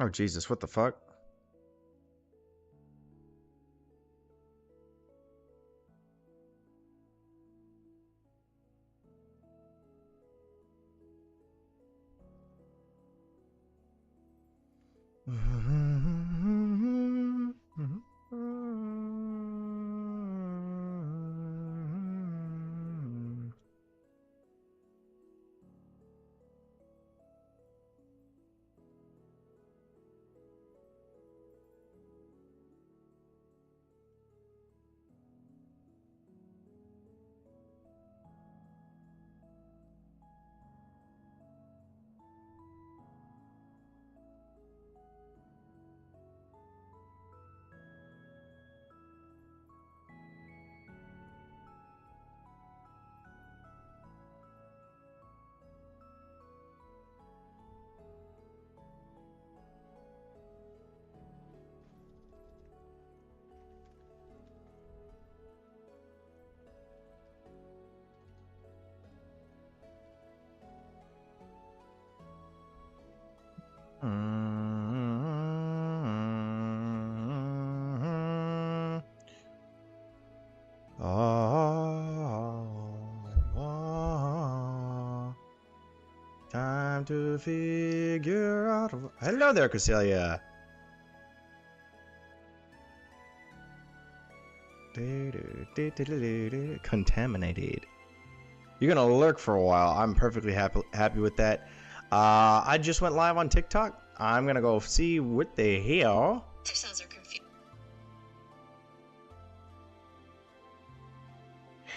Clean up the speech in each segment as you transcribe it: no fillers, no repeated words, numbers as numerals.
Oh, Jesus, what the fuck? Time to figure out. Hello there, Cresselia. Contaminated. You're gonna lurk for a while. I'm perfectly happy with that. I just went live on TikTok. I'm gonna go see what the hell. Sounds are confused.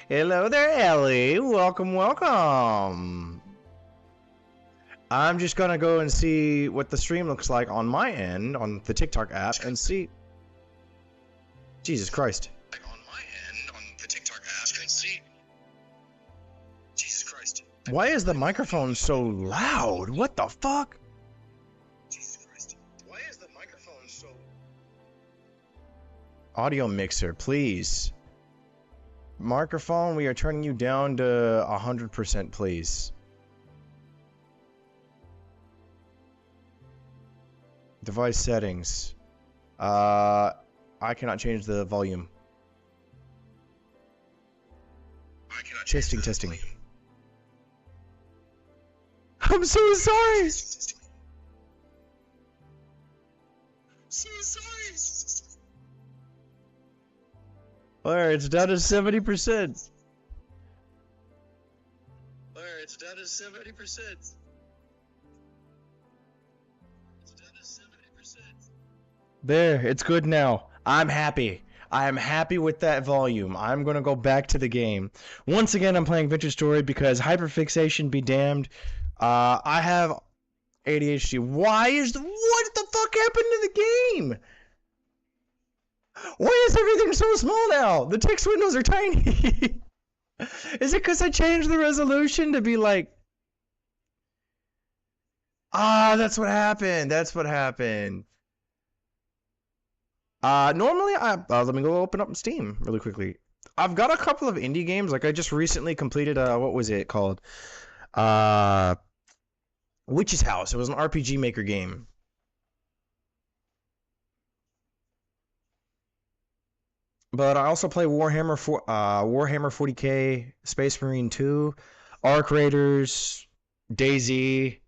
Hello there, Ellie. Welcome, welcome. I'm just gonna go and see what the stream looks like on my end on the TikTok app and see. Jesus Christ. On my end on the TikTok app and see. Jesus Christ. Why is the microphone so loud? What the fuck? Jesus Christ. Why is the microphone so... Audio mixer, please. Microphone, we are turning you down to 100%, please. Device settings. I cannot change the volume. I cannot Testing. I'm so sorry. So sorry. Alright, it's down to 70%. Alright, it's down to 70%. It's down to 70%. There, it's good now. I'm happy. I am happy with that volume. I'm gonna go back to the game. Once again, I'm playing Vintage Story because hyperfixation be damned. I have ADHD. What the fuck happened to the game? Why is everything so small now? The text windows are tiny. Is it because I changed the resolution to be like... that's what happened. That's what happened. Normally, let me go open up Steam really quickly. I've got a couple of indie games. Like, I just recently completed, what was it called? Witch's House. It was an RPG Maker game. But I also play Warhammer 40K, Space Marine 2, Arc Raiders, DayZ.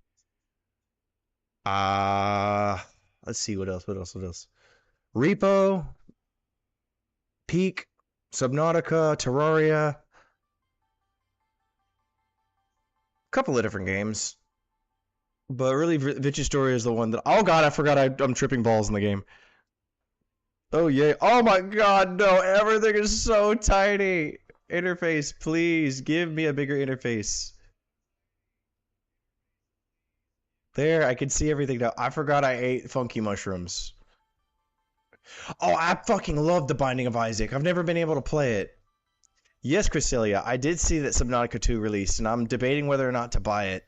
Let's see, what else? Repo, Peak, Subnautica, Terraria. A couple of different games. But really, Vintage Story is the one that... Oh god, I forgot I'm tripping balls in the game. Oh yeah. Oh my god, no. Everything is so tiny. Interface, please. Give me a bigger interface. There, I can see everything now. I forgot I ate funky mushrooms. Oh, I fucking love The Binding of Isaac. I've never been able to play it. Yes, Cresselia, I did see that Subnautica 2 released, and I'm debating whether or not to buy it.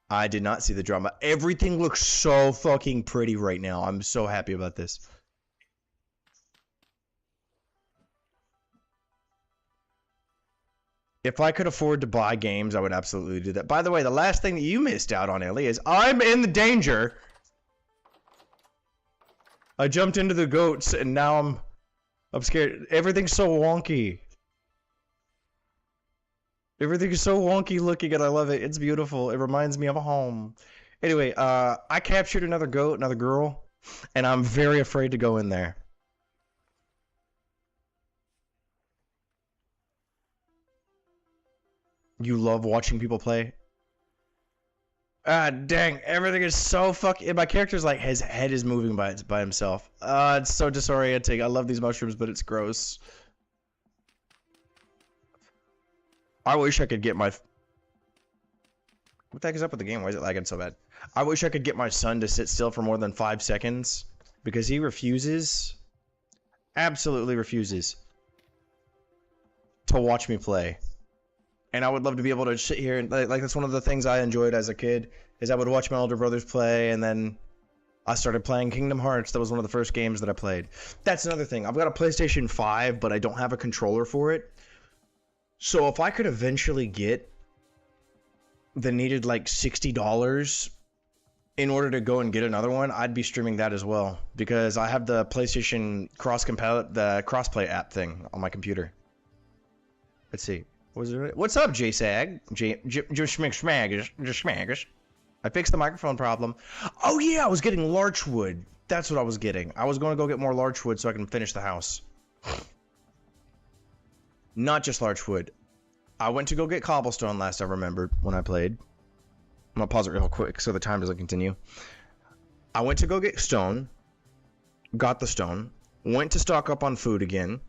I did not see the drama. Everything looks so fucking pretty right now. I'm so happy about this. If I could afford to buy games, I would absolutely do that. By the way, the last thing that you missed out on, Ellie, is I'm in the danger. I jumped into the goats, and now I'm scared. Everything's so wonky. Everything is so wonky looking, and I love it. It's beautiful. It reminds me of a home. Anyway, I captured another goat, another girl, and I'm very afraid to go in there. You love watching people play? Ah, dang, everything is so fucking... My character's like, his head is moving by himself. It's so disorienting. I love these mushrooms, but it's gross. I wish I could get my... What the heck is up with the game? Why is it lagging so bad? I wish I could get my son to sit still for more than 5 seconds. Because he refuses... Absolutely refuses... to watch me play. And I would love to be able to sit here and like that's one of the things I enjoyed as a kid is I would watch my older brothers play, and then I started playing Kingdom Hearts. That was one of the first games that I played. That's another thing. I've got a PlayStation 5, but I don't have a controller for it. So if I could eventually get the needed like $60 in order to go and get another one, I'd be streaming that as well because I have the PlayStation crossplay app thing on my computer. Let's see. What's up, JSAG? Schmag. I fixed the microphone problem. Oh yeah, I was getting larchwood. That's what I was getting. I was going to go get more larchwood so I can finish the house. Not just larchwood. I went to go get cobblestone last I remembered when I played. I'm gonna pause it real quick so the time doesn't continue. I went to go get stone. Got the stone. Went to stock up on food again.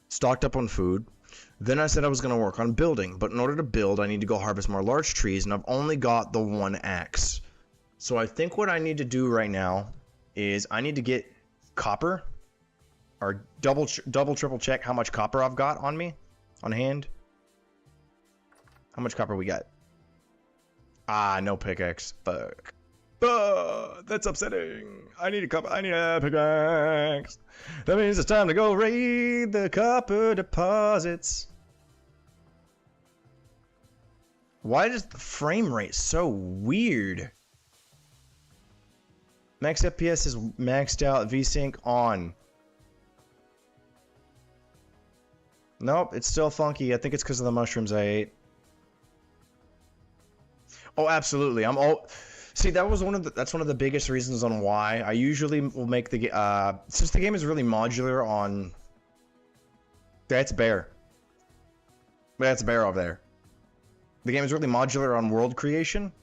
Stocked up on food. Then I said I was going to work on building, but in order to build, I need to go harvest more large trees, and I've only got the one axe. So I think what I need to do right now is I need to get copper, or double, triple check how much copper I've got on me, on hand. How much copper we got? Ah, no pickaxe. Fuck. That's upsetting. I need a pickaxe. That means it's time to go raid the copper deposits. Why is the frame rate so weird? Max FPS is maxed out. VSync on. Nope, it's still funky. I think it's because of the mushrooms I ate. Oh, absolutely. See, that's one of the biggest reasons on why I usually will make the since the game is really modular on. That's bear. That's bear over there. The game is really modular on world creation.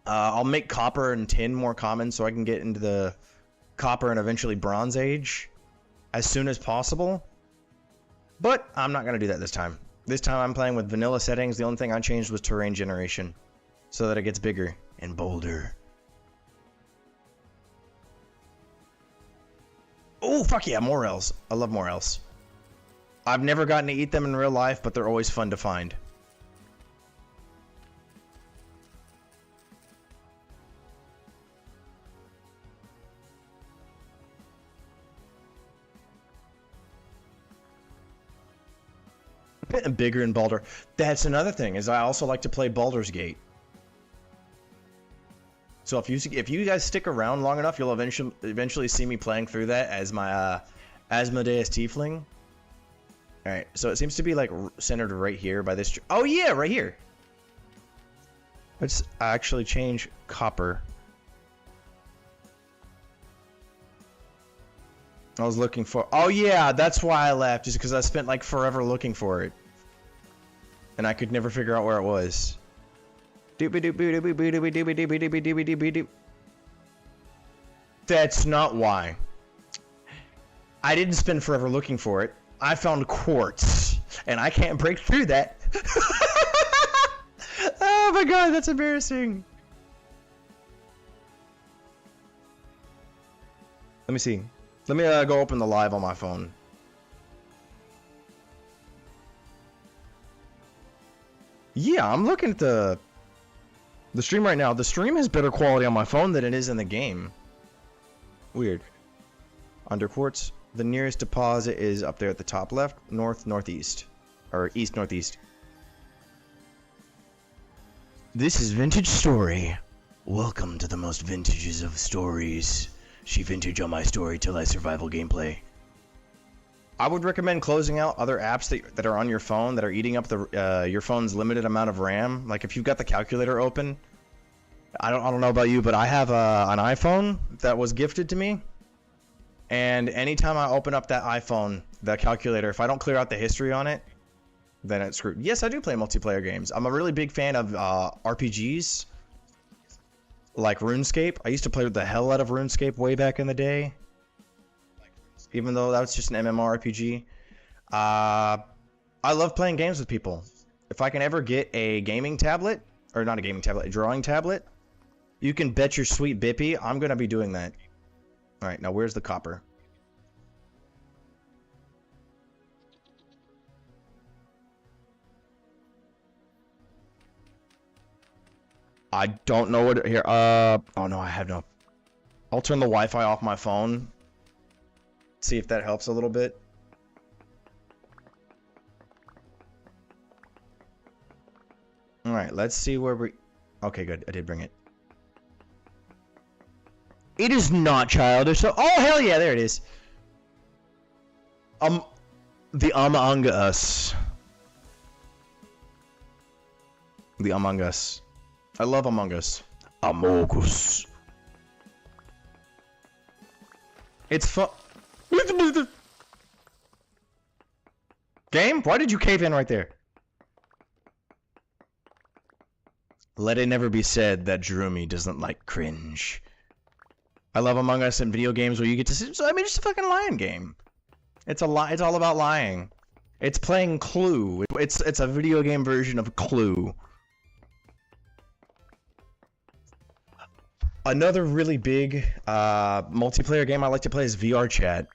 I'll make copper and tin more common so I can get into the copper and eventually Bronze Age as soon as possible. But I'm not gonna do that this time. This time I'm playing with vanilla settings. The only thing I changed was terrain generation, so that it gets bigger and bolder. Oh, fuck yeah, morels. I love morels. I've never gotten to eat them in real life, but they're always fun to find. Bigger and bolder. That's another thing, is I also like to play Baldur's Gate. So if you guys stick around long enough, you'll eventually see me playing through that as my Asmodeus Tiefling. All right, so it seems to be like centered right here by this. Oh yeah, right here. Let's actually change copper. I was looking for. Oh yeah, that's why I left, just because I spent like forever looking for it, and I could never figure out where it was. That's not why. I didn't spend forever looking for it. I found quartz, and I can't break through that. Oh my god, that's embarrassing. Let me see. Let me go open the live on my phone. Yeah, I'm looking at the stream right now. The stream has better quality on my phone than it is in the game. Weird. Under quartz, the nearest deposit is up there at the top left, northeast, or east northeast. This is Vintage Story. Welcome to the most vintages of stories. She vintage on my story till I survival gameplay. I would recommend closing out other apps that are on your phone that are eating up your phone's limited amount of RAM. Like if you've got the calculator open, I don't know about you, but I have an iPhone that was gifted to me. And anytime I open up that iPhone, the calculator, if I don't clear out the history on it, then it's screwed. Yes, I do play multiplayer games. I'm a really big fan of RPGs, like RuneScape. I used to play the hell out of RuneScape way back in the day, even though that was just an MMORPG. I love playing games with people. If I can ever get a gaming tablet, or not a gaming tablet, a drawing tablet, you can bet your sweet bippy I'm going to be doing that. All right, now where's the copper? I don't know what here. Oh no, I have no. I'll turn the Wi-Fi off my phone. See if that helps a little bit. All right, let's see where we. Okay, good. I did bring it. It is not childish. So, oh hell yeah, there it is. The Among Us. The Among Us. I love Among Us. Among Us. It's fun. Game? Why did you cave in right there? Let it never be said that Zhroomy doesn't like cringe. I love Among Us and video games where you get to see. So, I mean, it's a fucking lying game. It's all about lying. It's playing Clue. It's a video game version of Clue. Another really big multiplayer game I like to play is VR Chat.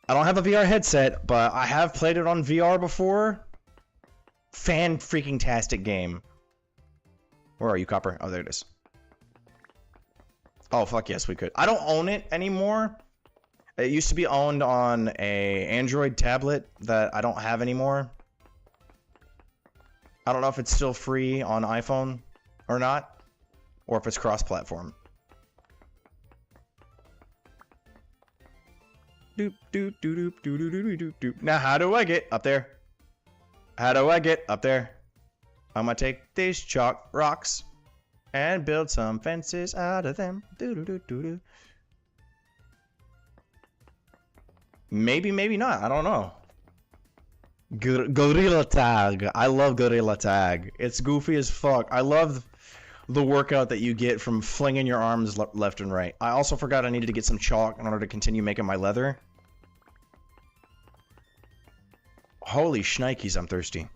I don't have a VR headset, but I have played it on VR before. Fan-freaking-tastic game. Where are you, Copper? Oh, there it is. Oh, fuck yes, we could. I don't own it anymore. It used to be owned on a Android tablet that I don't have anymore. I don't know if it's still free on iPhone or not, or if it's cross-platform. Doop doop doop doop doop doop doop doop. Now, how do I get up there? How do I get up there? I'm gonna take these chalk rocks and build some fences out of them. Doo doo doo doo doo. Maybe, maybe not. I don't know. Gorilla Tag. I love Gorilla Tag. It's goofy as fuck. I love the workout that you get from flinging your arms left and right. I also forgot I needed to get some chalk in order to continue making my leather. Holy shnikes, I'm thirsty.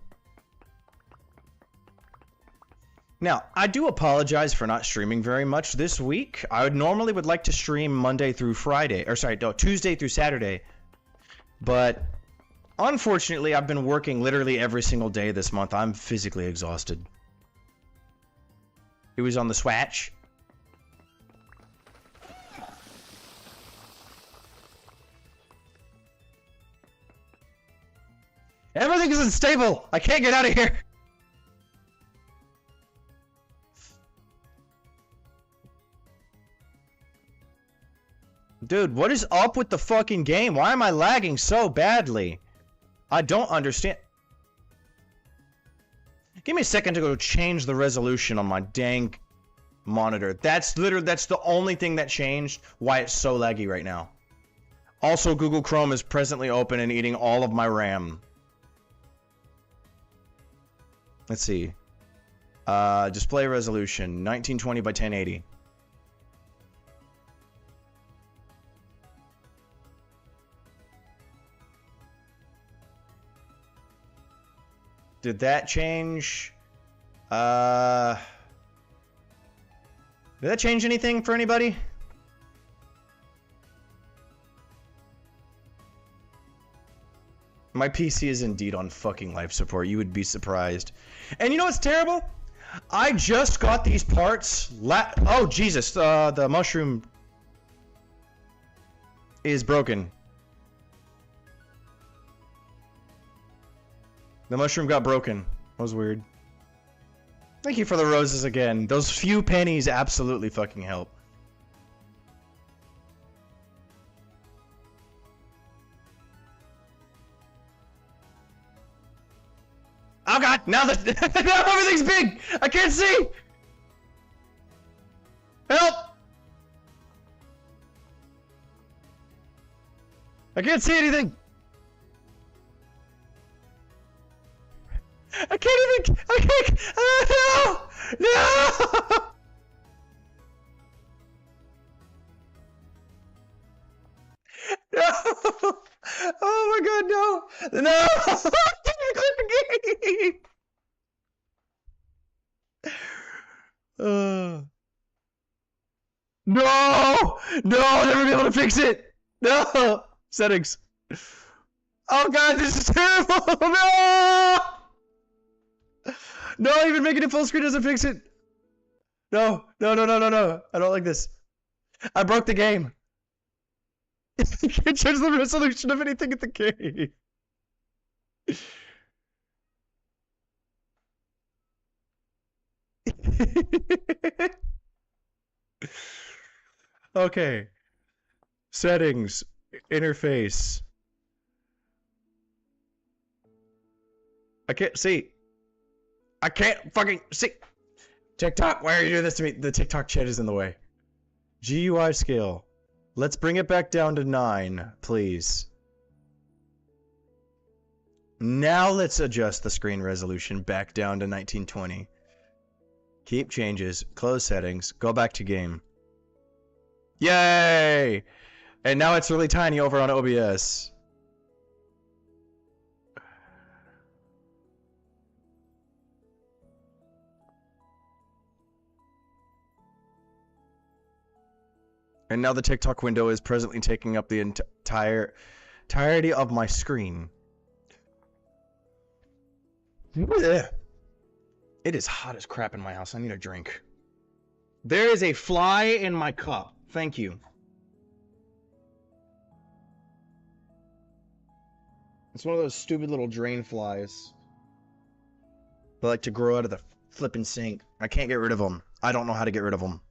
Now, I do apologize for not streaming very much this week. I normally would like to stream Monday through Friday, or sorry, no, Tuesday through Saturday. But unfortunately, I've been working literally every single day this month. I'm physically exhausted. It was on the Swatch. Everything is unstable. I can't get out of here. Dude, what is up with the fucking game? Why am I lagging so badly? I don't understand. Give me a second to go change the resolution on my dang monitor. That's the only thing that changed why it's so laggy right now. Also, Google Chrome is presently open and eating all of my RAM. Let's see. Display resolution, 1920 by 1080. Did that change? Did that change anything for anybody? My PC is indeed on fucking life support. You would be surprised. And you know what's terrible? I just got these parts. Oh, Jesus. The mushroom is broken. The mushroom got broken. That was weird. Thank you for the roses again. Those few pennies absolutely fucking help. Oh god, now that now everything's big! I can't see! Help! I can't see anything! I can't even. I can't. No! No! No! Oh my god, no! No! No! No! I'll never be able to fix it! No! Settings. Oh god, this is terrible! No! No, even making it full screen doesn't fix it. No, no, no, no, no, no. I don't like this. I broke the game. You can't change the resolution of anything in the game. Okay. Settings. Interface. I can't see. I can't fucking see. TikTok, why are you doing this to me? The TikTok chat is in the way. GUI scale. Let's bring it back down to 9, please. Now let's adjust the screen resolution back down to 1920. Keep changes, close settings, go back to game. Yay! And now it's really tiny over on OBS. And now the TikTok window is presently taking up the entirety of my screen. Ugh. It is hot as crap in my house. I need a drink. There is a fly in my cup. Thank you. It's one of those stupid little drain flies. They like to grow out of the flippin' sink. I can't get rid of them. I don't know how to get rid of them.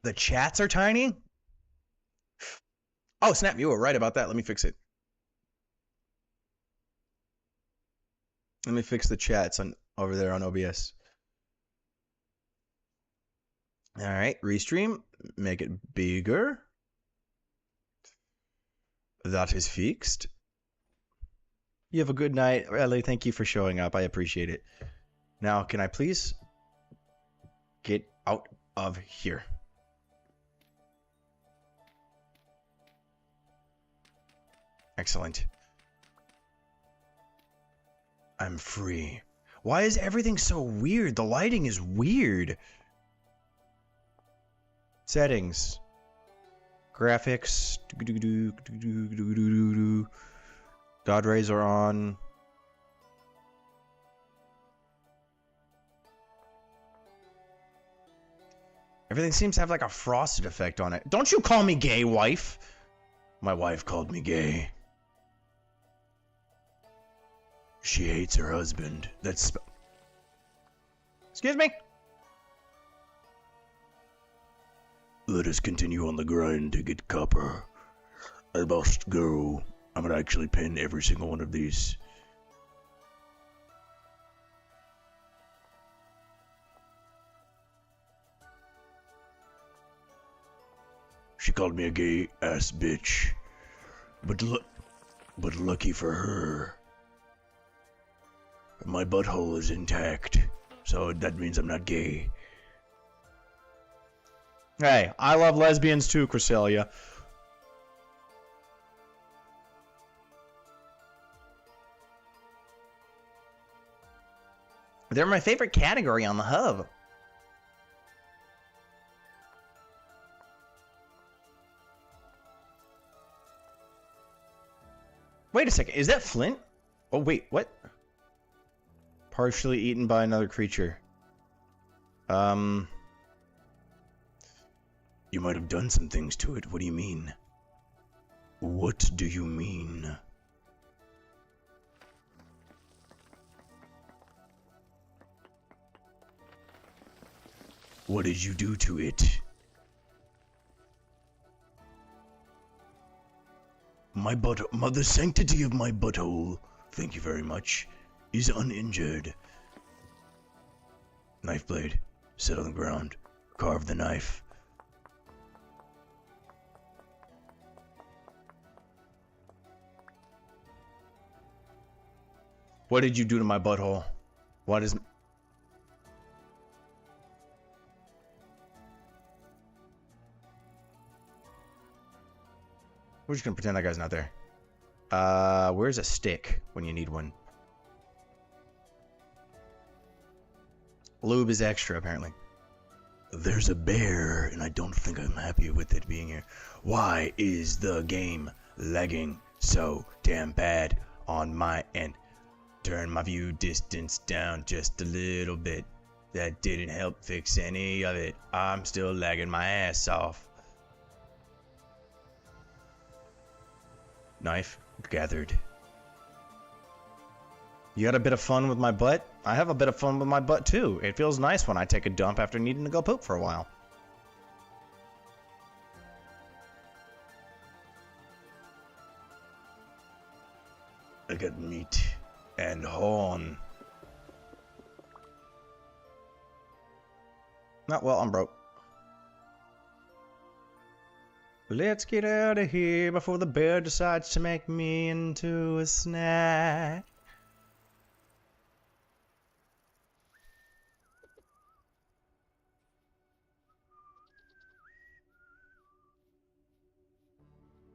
The chats are tiny? Oh, snap, you were right about that. Let me fix it. Let me fix the chats on over there on OBS. All right, restream. Make it bigger. That is fixed. You have a good night. Ellie, thank you for showing up. I appreciate it. Now, can I please get out of here? Excellent. I'm free. Why is everything so weird? The lighting is weird. Settings. Graphics. God rays are on. Everything seems to have like a frosted effect on it. Don't you call me gay, wife? My wife called me gay. She hates her husband. That's... Excuse me? Let us continue on the grind to get copper. I must go. I'm gonna actually pen every single one of these. She called me a gay ass bitch. But lucky for her, my butthole is intact, so that means I'm not gay. Hey, I love lesbians too, Cresselia. They're my favorite category on the hub. Wait a second, is that Flint? Oh wait, what? Partially eaten by another creature. You might have done some things to it. What do you mean? What do you mean? What did you do to it? The sanctity of my butthole, thank you very much, is uninjured. Knife blade, sit on the ground, carve the knife. What did you do to my butthole? What is... We're just gonna pretend that guy's not there. Where's a stick when you need one? Lube is extra, apparently. There's a bear, and I don't think I'm happy with it being here. Why is the game lagging so damn bad on my end? Turn my view distance down just a little bit. That didn't help fix any of it. I'm still lagging my ass off. Knife gathered. You had a bit of fun with my butt? I have a bit of fun with my butt too. It feels nice when I take a dump after needing to go poop for a while. I got meat and horn. Not well, I'm broke. Let's get out of here before the bear decides to make me into a snack.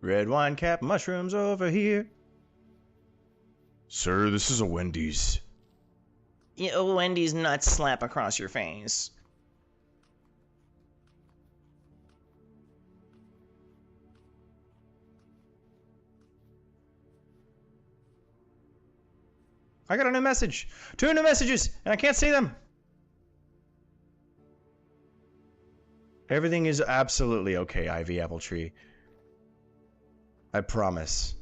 Red wine cap mushrooms over here. Sir, this is a Wendy's. Yeah, Wendy's nuts slap across your face. I got a new message. 2 new messages, and I can't see them. Everything is absolutely okay, Ivy Apple Tree. I promise.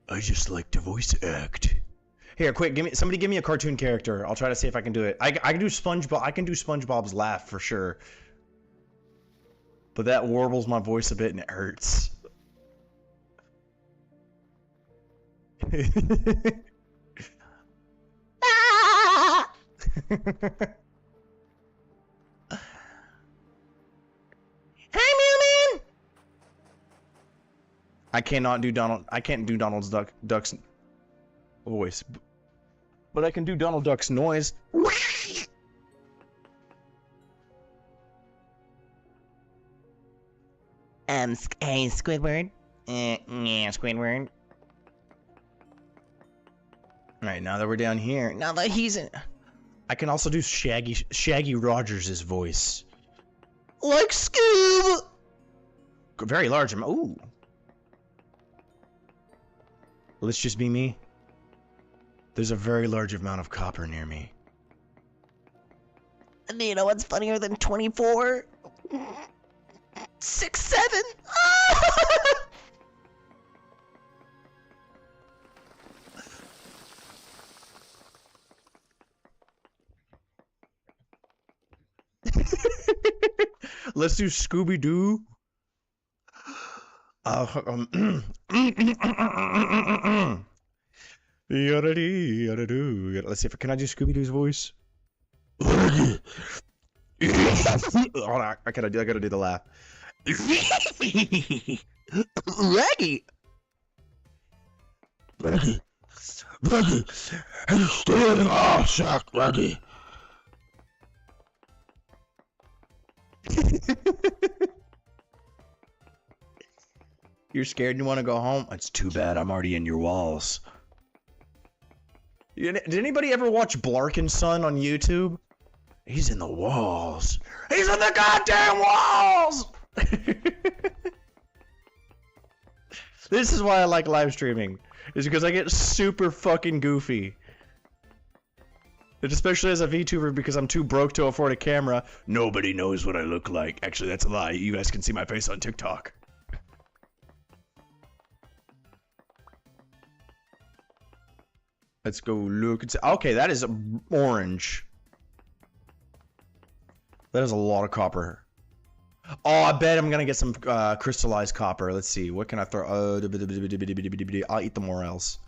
I just like to voice act. Here, quick, somebody give me a cartoon character. I'll try to see if I can do it. I can do SpongeBob. I can do SpongeBob's laugh for sure. But that warbles my voice a bit and it hurts. Hi, Mailman! I cannot do I can't do Donald Duck's voice. But I can do Donald Duck's noise. Hey, Squidward. Yeah, Squidward. Alright, now that we're down here, now that he's in... I can also do Shaggy Rogers' voice. Like Scoob! Very large amount. Ooh. Let's just be me. There's a very large amount of copper near me. And you know what's funnier than 24? 6, 7! Let's do Scooby-Doo. Let's see if can I do Scooby-Doo's voice. Hold on, I gotta do the laugh. Raggy. Raggy. Hey, stay in the ass, Raggy. You're scared and you want to go home? It's too bad, I'm already in your walls. Did anybody ever watch Blark & Son on YouTube? He's in the walls. He's in the goddamn walls! This is why I like live streaming. Is because I get super fucking goofy. And especially as a VTuber, because I'm too broke to afford a camera. Nobody knows what I look like. Actually, that's a lie. You guys can see my face on TikTok. Let's go look and see. Okay, that is orange. That is a lot of copper. Oh, I bet I'm gonna get some crystallized copper. Let's see. What can I throw? I'll eat the morels.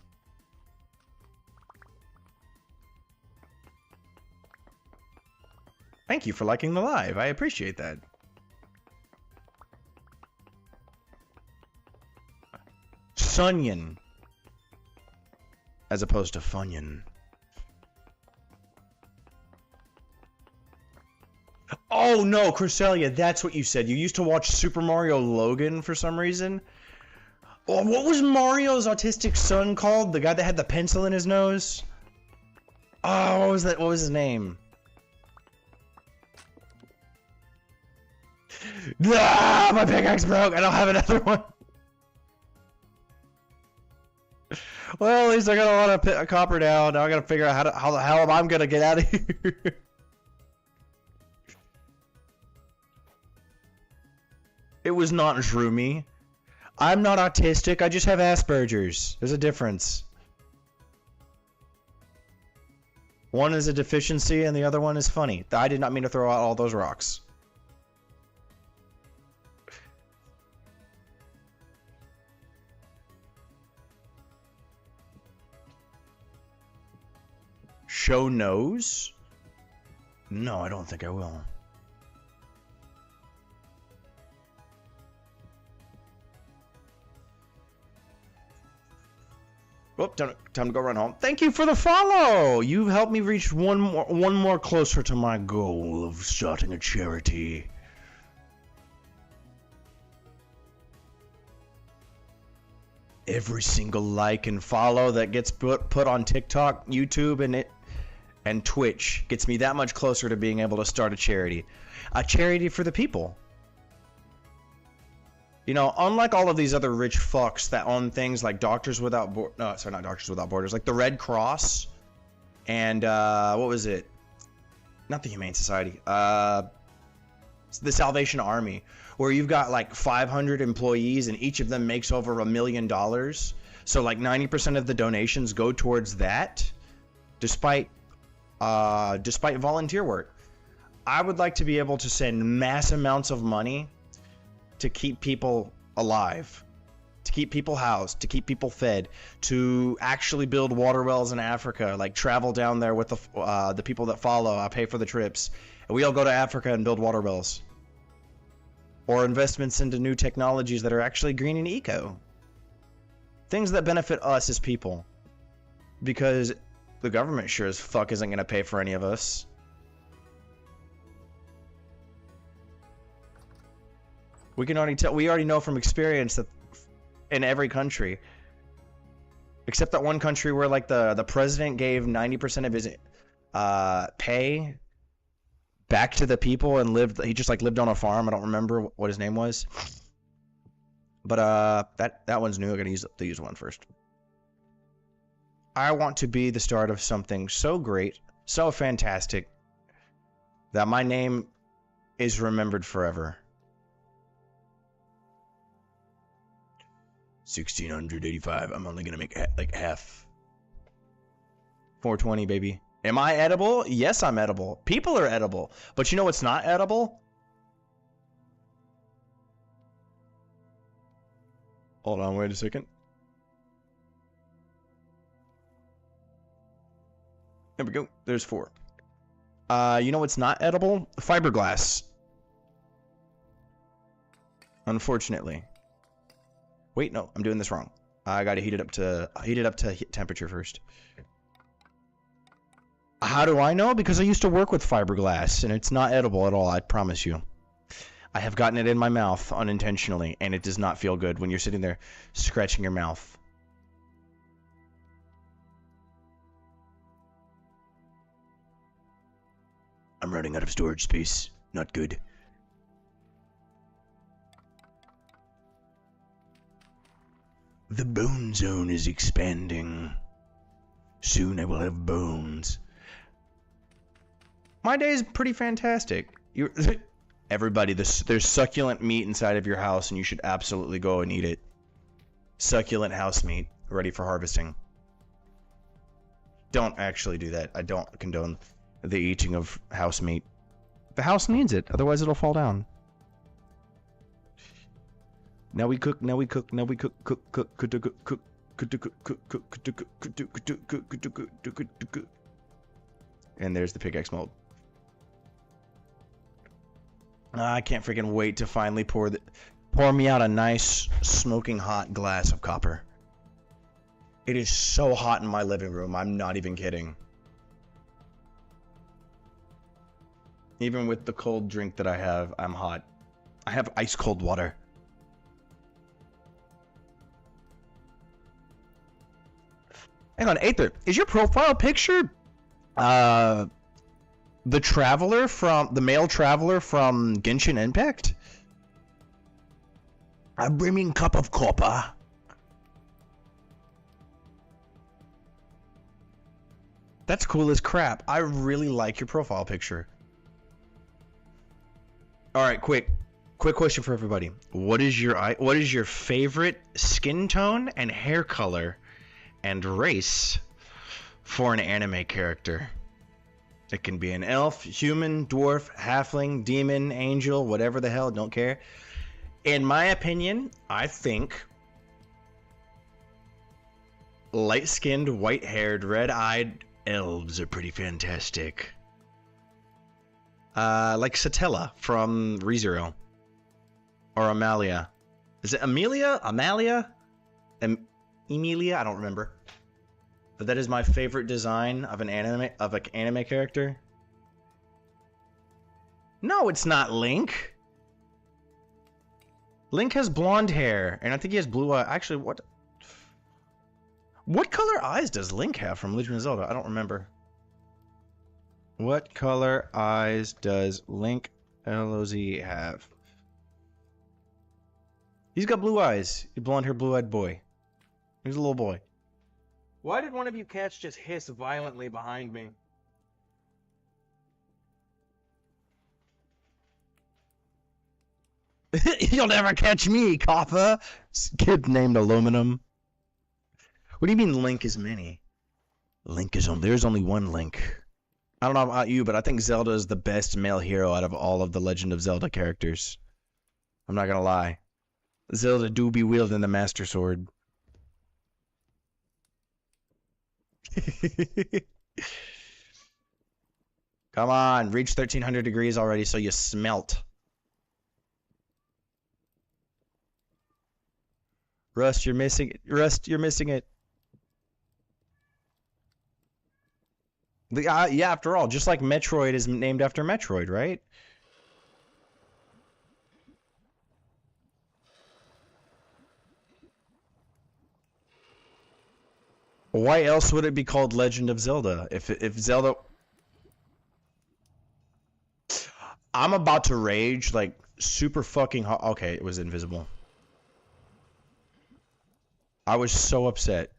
Thank you for liking the live. I appreciate that. Sunyon. As opposed to Funyon. Oh no, Cresselia, that's what you said. You used to watch Super Mario Logan for some reason. Oh, what was Mario's autistic son called? The guy that had the pencil in his nose? Oh, what was that? What was his name? Ah, my pickaxe broke. I don't have another one. Well, at least I got a lot of copper down. Now I gotta figure out how the hell I'm gonna get out of here. It was not Zhroomy. I'm not autistic. I just have Asperger's. There's a difference. One is a deficiency and the other one is funny. I did not mean to throw out all those rocks. Show nose? No, I don't think I will. Oh, time to go run home. Thank you for the follow. You helped me reach one more closer to my goal of starting a charity. Every single like and follow that gets put on TikTok, YouTube, and Twitch gets me that much closer to being able to start a charity for the people. You know, unlike all of these other rich fucks that own things like Doctors Without not Doctors Without Borders, like the Red Cross and what was it? Not the Humane Society. The Salvation Army, where you've got like 500 employees and each of them makes over $1 million. So like 90% of the donations go towards that, despite volunteer work. I would like to be able to send mass amounts of money to keep people alive, to keep people housed, to keep people fed, to actually build water wells in Africa, like travel down there with the people that follow. I pay for the trips, and we all go to Africa and build water wells. Or investments into new technologies that are actually green and eco. Things that benefit us as people. Because the government sure as fuck isn't going to pay for any of us. We already know from experience that in every country, except that one country where like the president gave 90% of his pay back to the people and he just like lived on a farm. I don't remember what his name was. But that one's new. I gotta use one first. I want to be the start of something so great, so fantastic, that my name is remembered forever. 1685. I'm only gonna make like half. 420, baby. Am I edible? Yes, I'm edible. People are edible. But you know what's not edible? Hold on, wait a second. There we go. There's 4. You know what's not edible? Fiberglass. Unfortunately. Wait, no, I'm doing this wrong. I gotta heat it up to temperature first. How do I know? Because I used to work with fiberglass, and it's not edible at all, I promise you. I have gotten it in my mouth unintentionally, and it does not feel good when you're sitting there scratching your mouth. I'm running out of storage space. Not good. The bone zone is expanding. Soon I will have bones. My day is pretty fantastic. Everybody, there's succulent meat inside of your house, and you should absolutely go and eat it. Succulent house meat, ready for harvesting. Don't actually do that. I don't condone the eating of house meat. The house needs it, otherwise it'll fall down. Now we cook, now we cook, now we cook, and there's the pickaxe mold. I can't freaking wait to finally pour me out a nice smoking hot glass of copper. It is so hot in my living room, I'm not even kidding. Even with the cold drink that I have, I'm hot. I have ice cold water. Hang on, Aether, is your profile picture the traveler from the male traveler from Genshin Impact? A brimming cup of copper. That's cool as crap. I really like your profile picture. All right, quick question for everybody. What is your favorite skin tone and hair color and race for an anime character? It can be an elf, human, dwarf, halfling, demon, angel, whatever the hell, don't care. In my opinion, I think light-skinned, white-haired, red-eyed elves are pretty fantastic. Like Satella from ReZero. Or Amalia. Is it Amelia? Amalia? Emilia? I don't remember. But that is my favorite design of an anime character. No, it's not Link. Link has blonde hair, and I think he has blue eyes. Actually, what color eyes does Link have from Legend of Zelda? I don't remember. What color eyes does Link LOZ have? He's got blue eyes. He's blonde hair, blue-eyed boy. He's a little boy. Why did one of you cats just hiss violently behind me? You'll never catch me, copper. Kid named Aluminum. What do you mean Link is many? Link is there's only one Link. I don't know about you, but I think Zelda is the best male hero out of all of the Legend of Zelda characters. I'm not gonna lie. Zelda do be wielding the Master Sword. Come on, reach 1300 degrees already so you smelt. Rust, you're missing it. Rust, you're missing it. Yeah, after all, just like Metroid is named after Metroid, right? Why else would it be called Legend of Zelda? If Zelda... I'm about to rage, like, super fucking hot. Okay, it was invisible. I was so upset.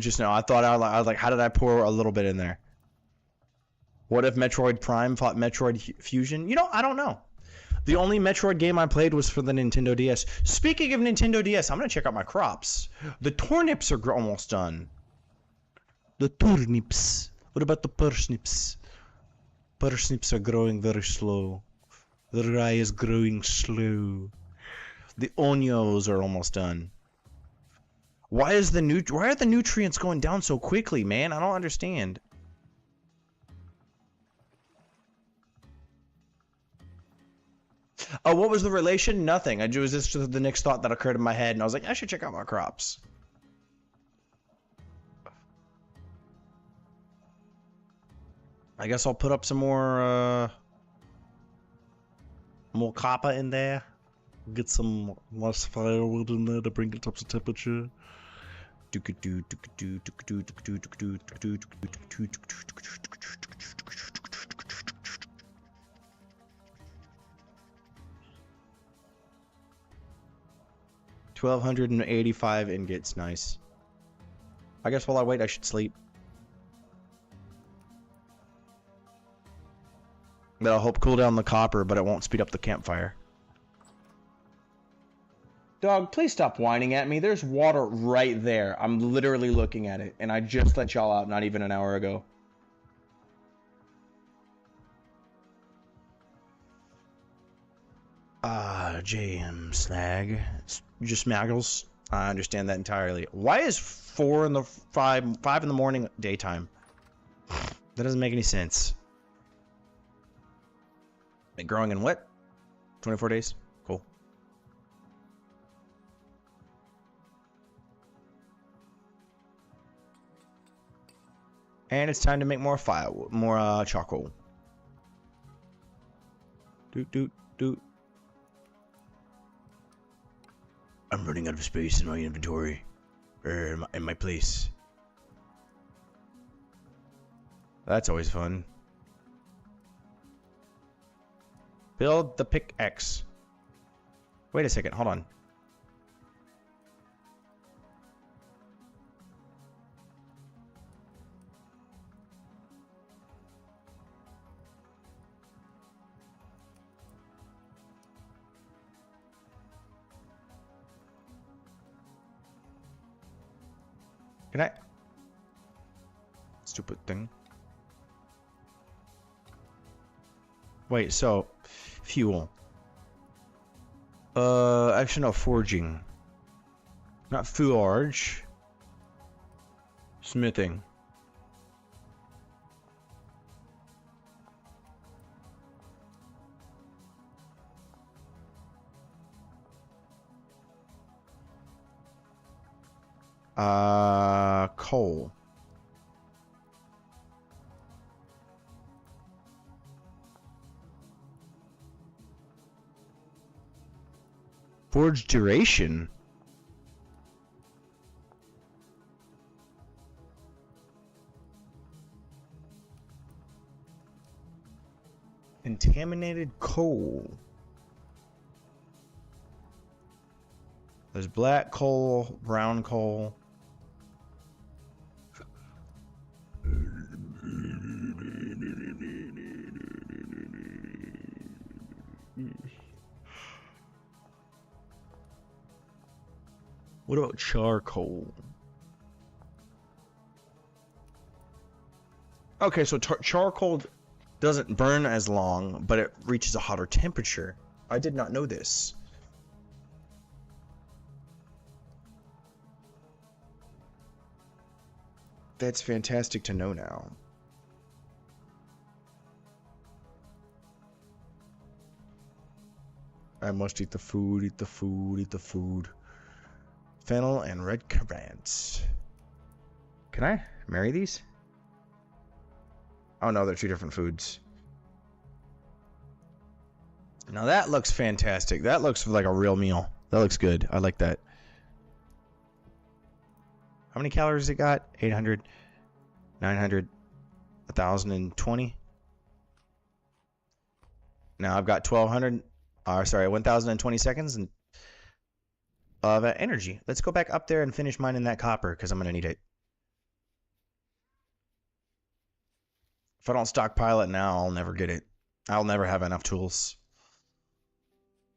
Just now, I was like, how did I pour a little bit in there? What if Metroid Prime fought Metroid Fusion? You know, I don't know. The only Metroid game I played was for the Nintendo DS. Speaking of Nintendo DS, I'm going to check out my crops. The turnips are almost done. The turnips. What about the parsnips? Parsnips are growing very slow. The rye is growing slow. The onions are almost done. Why are the nutrients going down so quickly, man? I don't understand. Oh, what was the relation? Nothing. It was just the next thought that occurred in my head, and I was like, I should check out my crops. I guess I'll put up some more copper in there. Get some less firewood in there to bring it up to temperature. 1,285 ingots, nice. I guess while I wait, I should sleep. That'll help cool down the copper, but it won't speed up the campfire. Dog, please stop whining at me. There's water right there. I'm literally looking at it, and I just let y'all out not even an hour ago. JM Slag. Just Smaggles. I understand that entirely. Why is 4 in the 5 in the morning daytime? That doesn't make any sense. Been growing in what? 24 days? Cool. And it's time to make more firewood, more charcoal. Doot doot doot. I'm running out of space in my inventory. Or in my place. That's always fun. Build the pickaxe. Wait a second, hold on. Can I? Stupid thing. Wait, so fuel. Actually no, forging. Not forge. Smithing. Coal. Forge duration. Contaminated coal. There's black coal, brown coal. What about charcoal? Okay, so charcoal doesn't burn as long, but it reaches a hotter temperature. I did not know this. That's fantastic to know now. I must eat the food, eat the food, eat the food. Fennel and red currants. Can I marry these? Oh no, they're 2 different foods. Now that looks fantastic. That looks like a real meal. That looks good. I like that. How many calories it got? 800, 900, 1,020. Now I've got 1,200. Sorry, 1,020 seconds and of energy. Let's go back up there and finish mining that copper because I'm gonna need it. If I don't stockpile it now, I'll never get it. I'll never have enough tools.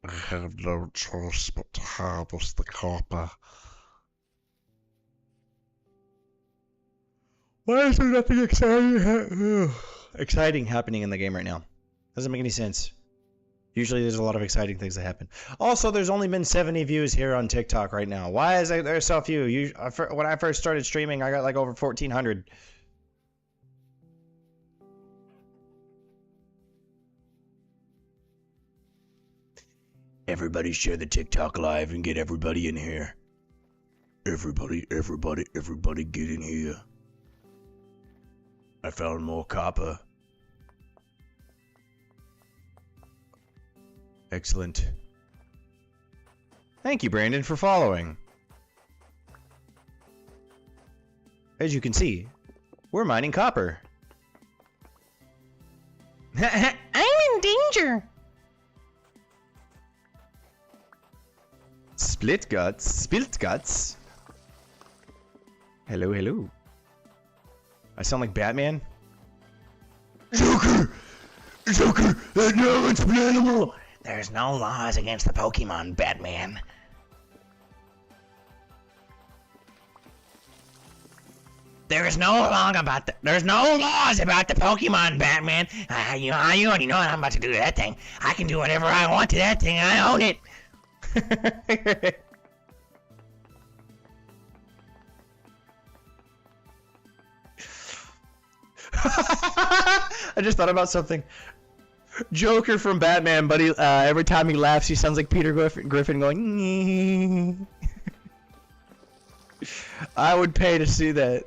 I have no choice but to harvest the copper. Why is there nothing exciting happening in the game right now? Doesn't make any sense. Usually there's a lot of exciting things that happen. Also, there's only been 70 views here on TikTok right now. Why is there so few? When I first started streaming, I got like over 1,400. Everybody share the TikTok live and get everybody in here. Everybody get in here. I found more copper. Excellent. Thank you, Brandon, for following. As you can see, we're mining copper. I'm in danger. Split guts. Hello, hello. I sound like Batman? Joker, no explainable. There's no laws against the Pokemon, Batman. There's no laws about the Pokemon, Batman. You already know what I'm about to do to that thing. I can do whatever I want to that thing. I own it. I just thought about something. Joker from Batman, but every time he laughs, he sounds like Peter Griffin going. I would pay to see that.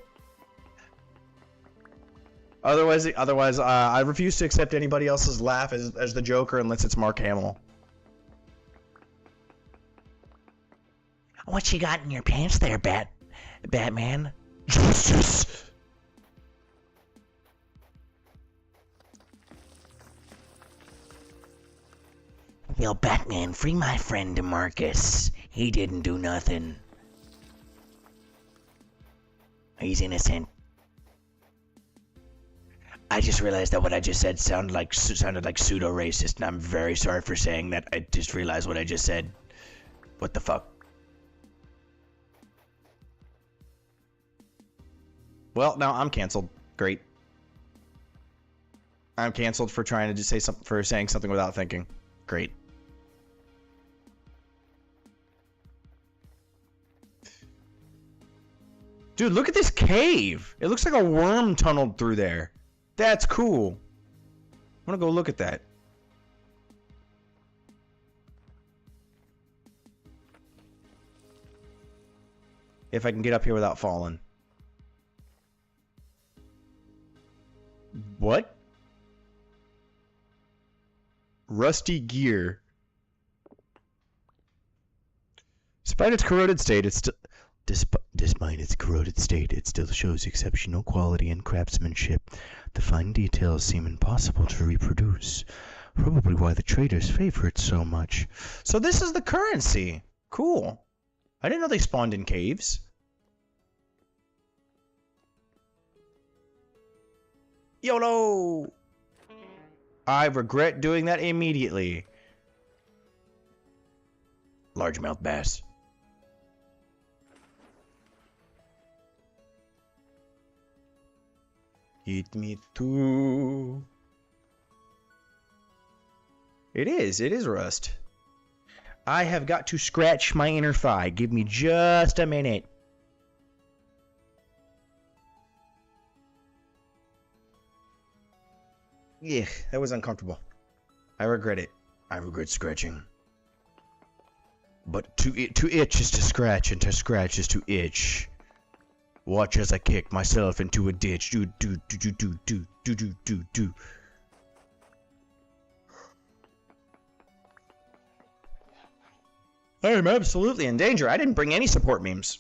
Otherwise, I refuse to accept anybody else's laugh as the Joker unless it's Mark Hamill. What you got in your pants there, Batman? Jesus. Yo, Batman, free my friend DeMarcus. He didn't do nothing. He's innocent. I just realized that what I just said sounded like pseudo-racist, and I'm very sorry for saying that. I just realized what I just said. What the fuck? Well, now I'm canceled. Great. I'm canceled for trying to just say something, for saying something without thinking. Great. Dude, look at this cave. It looks like a worm tunneled through there. That's cool. I'm gonna go look at that. If I can get up here without falling. What? Rusty gear. Despite its corroded state, it still shows exceptional quality and craftsmanship. The fine details seem impossible to reproduce. Probably why the traders favor it so much. So this is the currency. Cool. I didn't know they spawned in caves. YOLO! I regret doing that immediately. Largemouth bass. Eat me too. It is rust. I have got to scratch my inner thigh. Give me just a minute. Yeah, that was uncomfortable. I regret it. I regret scratching. But to itch is to scratch, and to scratch is to itch. Watch as I kick myself into a ditch. Do. I am absolutely in danger. I didn't bring any support memes.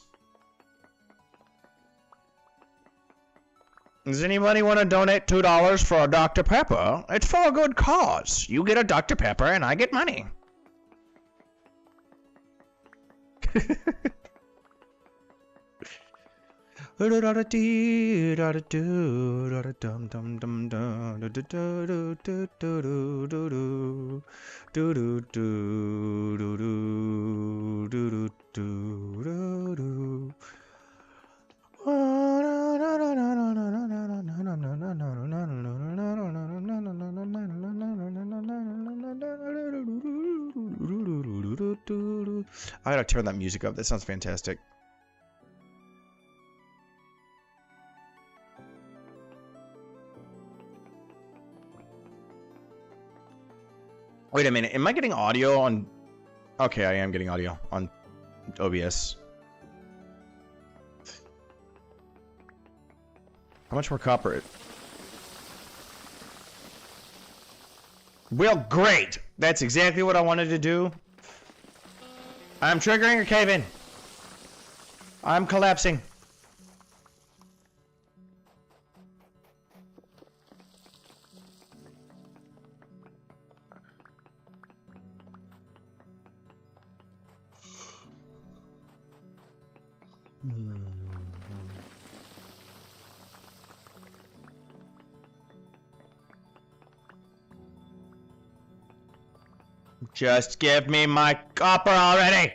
Does anybody want to donate $2 for a Dr. Pepper? It's for a good cause. You get a Dr. Pepper and I get money. I gotta turn that music up. That sounds fantastic. Wait a minute. Am I getting audio on... Okay, I am getting audio on OBS. How much more copper? Well, great! That's exactly what I wanted to do. I'm triggering a cave-in. I'm collapsing. Just give me my copper already!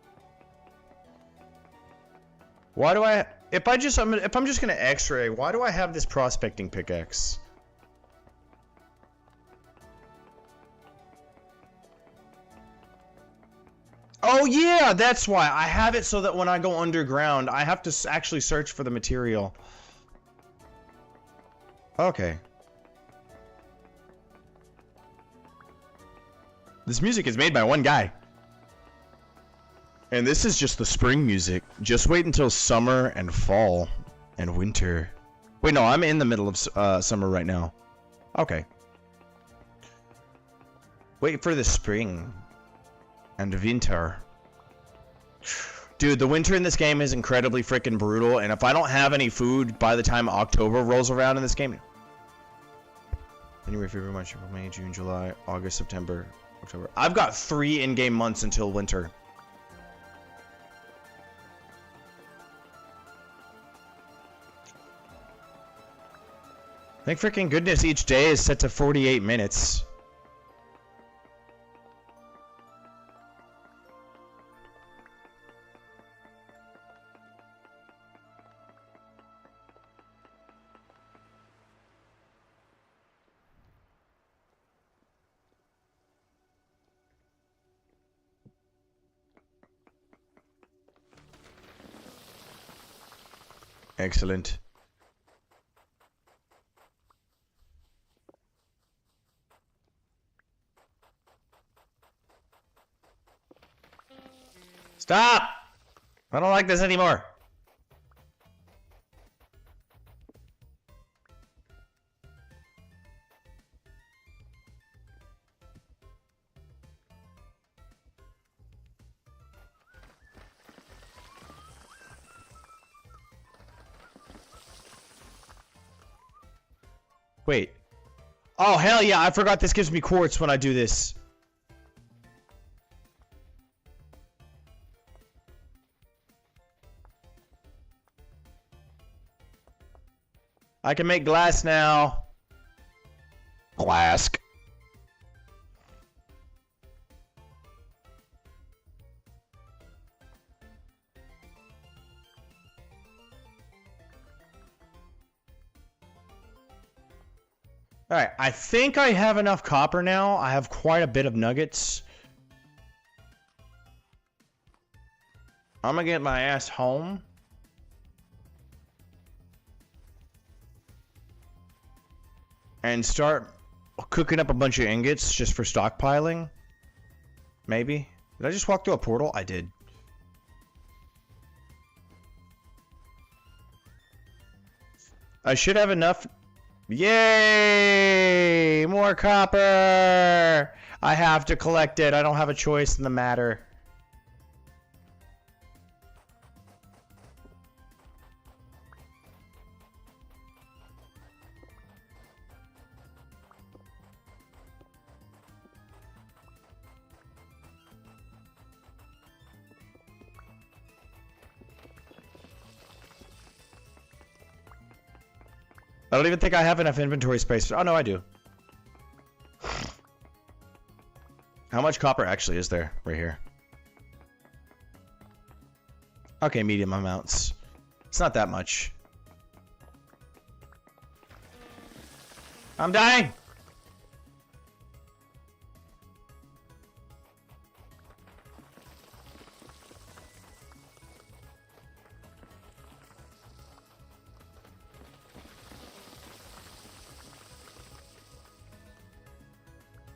Why do I... If I'm just gonna X-ray, why do I have this prospecting pickaxe? Oh yeah, that's why. I have it so that when I go underground, I have to actually search for the material. Okay. This music is made by one guy. And this is just the spring music. Just wait until summer and fall and winter. Wait, no, I'm in the middle of summer right now. Okay. Wait for the spring and winter. Dude, the winter in this game is incredibly freaking brutal, and if I don't have any food by the time October rolls around in this game... January, February, March, April, May, June, July, August, September, October. I've got 3 in-game months until winter. Thank freaking goodness each day is set to 48 minutes. Excellent. Stop! I don't like this anymore. Wait. Oh, hell yeah, I forgot this gives me quartz when I do this. I can make glass now. Glass. Alright, I think I have enough copper now. I have quite a bit of nuggets. I'm gonna get my ass home. And start cooking up a bunch of ingots just for stockpiling. Maybe. Did I just walk through a portal? I did. I should have enough. Yay! More copper! I have to collect it. I don't have a choice in the matter. I don't even think I have enough inventory space. Oh, no, I do. How much copper actually is there? Right here. Okay, medium amounts. It's not that much. I'm dying!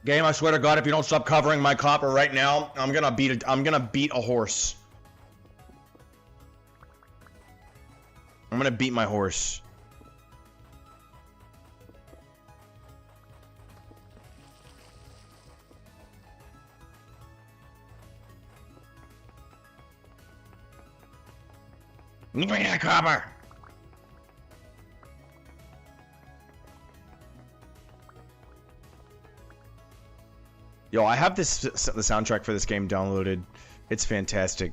Game, I swear to God, if you don't stop covering my copper right now, I'm gonna beat a horse. I'm gonna beat my horse. Give me that copper! Yo, I have the soundtrack for this game downloaded. It's fantastic.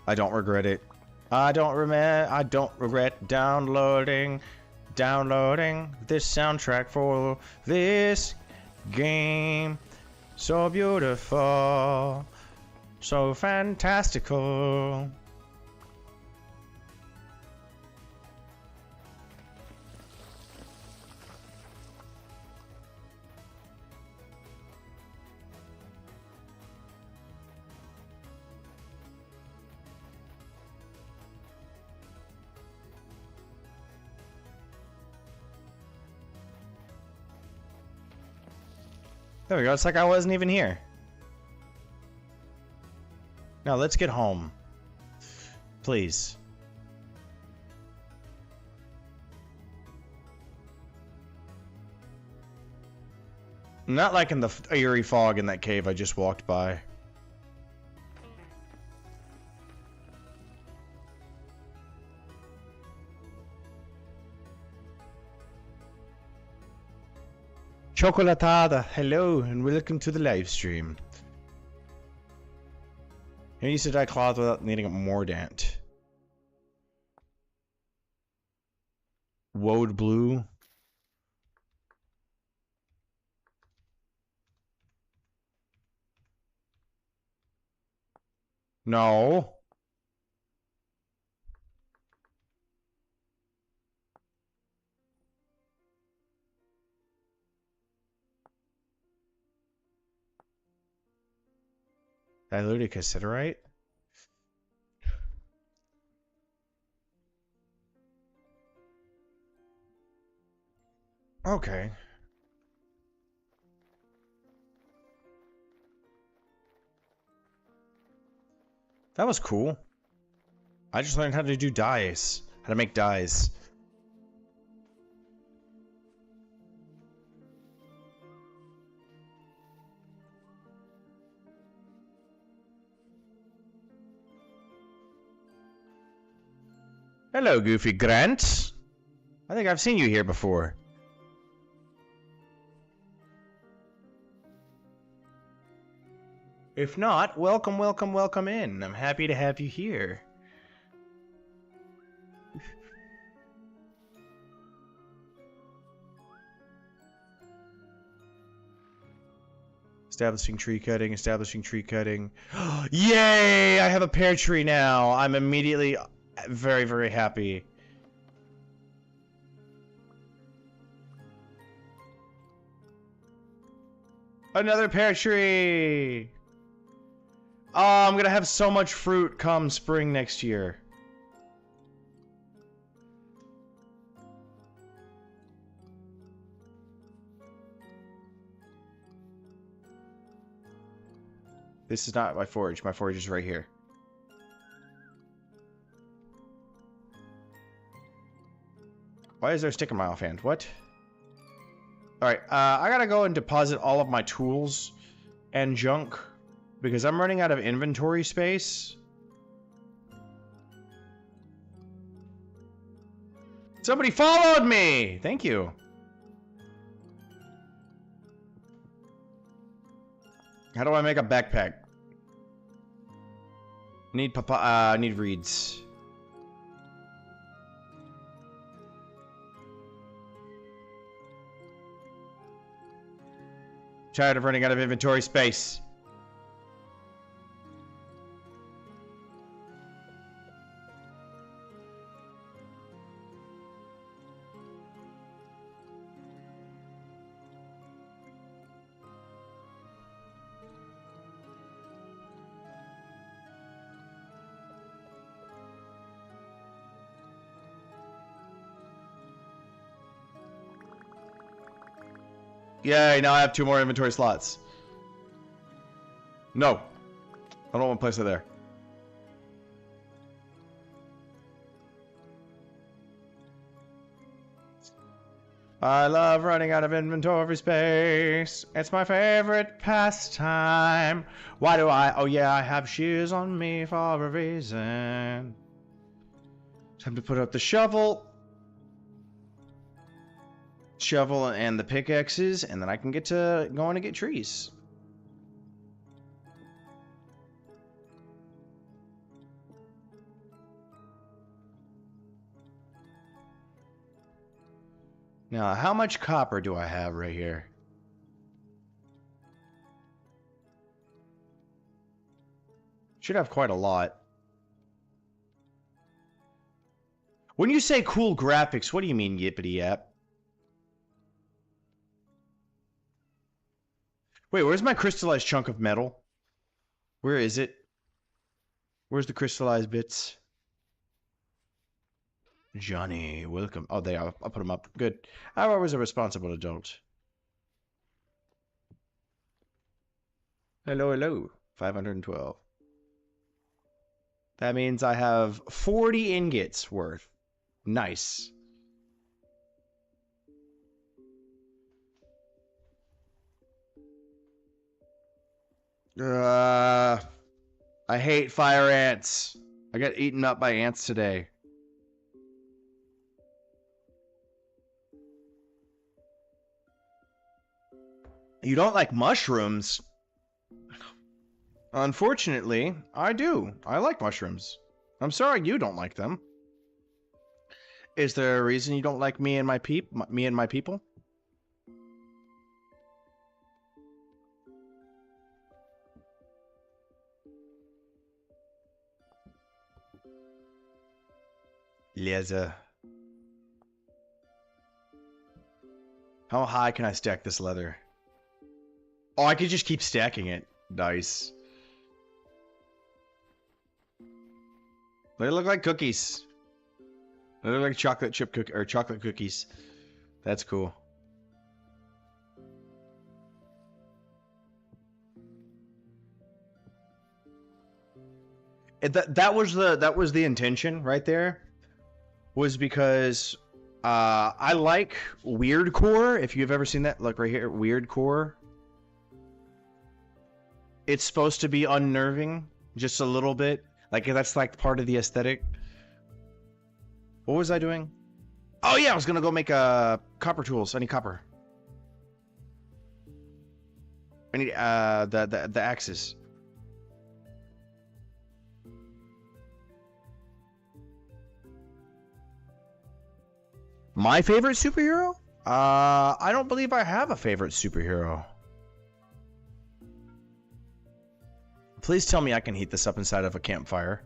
I don't regret it. I don't regret downloading this soundtrack for this game. So beautiful, so fantastical. There we go. It's like I wasn't even here. Now let's get home. Please. Not like in the eerie fog in that cave I just walked by. Chocolatada, hello and welcome to the live stream. You used to dye cloth without needing a mordant. Woad blue. No. Diluted cassiterite? Okay. That was cool. I just learned how to do dyes. How to make dyes. Hello, Goofy Grant. I think I've seen you here before. If not, welcome, welcome, welcome in. I'm happy to have you here. Establishing tree cutting, establishing tree cutting. Yay! I have a pear tree now. I'm immediately very, very happy. Another pear tree! Oh, I'm gonna have so much fruit come spring next year. This is not my forage. My forage is right here. Why is there a stick in my offhand? What? Alright, I gotta go and deposit all of my tools and junk because I'm running out of inventory space. Somebody followed me! Thank you. How do I make a backpack? Need reeds. Tired of running out of inventory space. Yay, now I have 2 more inventory slots. No. I don't want to place it there. I love running out of inventory space. It's my favorite pastime. Why do I? Oh yeah, I have shoes on me for a reason. Time to put up the shovel. Shovel and the pickaxes, and then I can get to going to get trees. Now, how much copper do I have right here? Should have quite a lot. When you say cool graphics, what do you mean, yippity yap? Wait, where's my crystallized chunk of metal? Where is it? Where's the crystallized bits? Johnny, welcome. Oh, they are. I'll put them up. Good. I was a responsible adult. Hello, hello. 512. That means I have 40 ingots worth. Nice. I hate fire ants. I got eaten up by ants today. You don't like mushrooms? Unfortunately, I do. I like mushrooms. I'm sorry you don't like them. Is there a reason you don't like me and my people? Leather. How high can I stack this leather? Oh, I could just keep stacking it. Nice. They look like cookies. They look like chocolate chip or chocolate cookies. That's cool. That was the intention right there. Was because I like weird core. If you've ever seen that, look right here, weird core. It's supposed to be unnerving, just a little bit. Like that's like part of the aesthetic. What was I doing? Oh yeah, I was gonna go make copper tools. I need copper. I need the axes. My favorite superhero? I don't believe I have a favorite superhero. Please tell me I can heat this up inside of a campfire.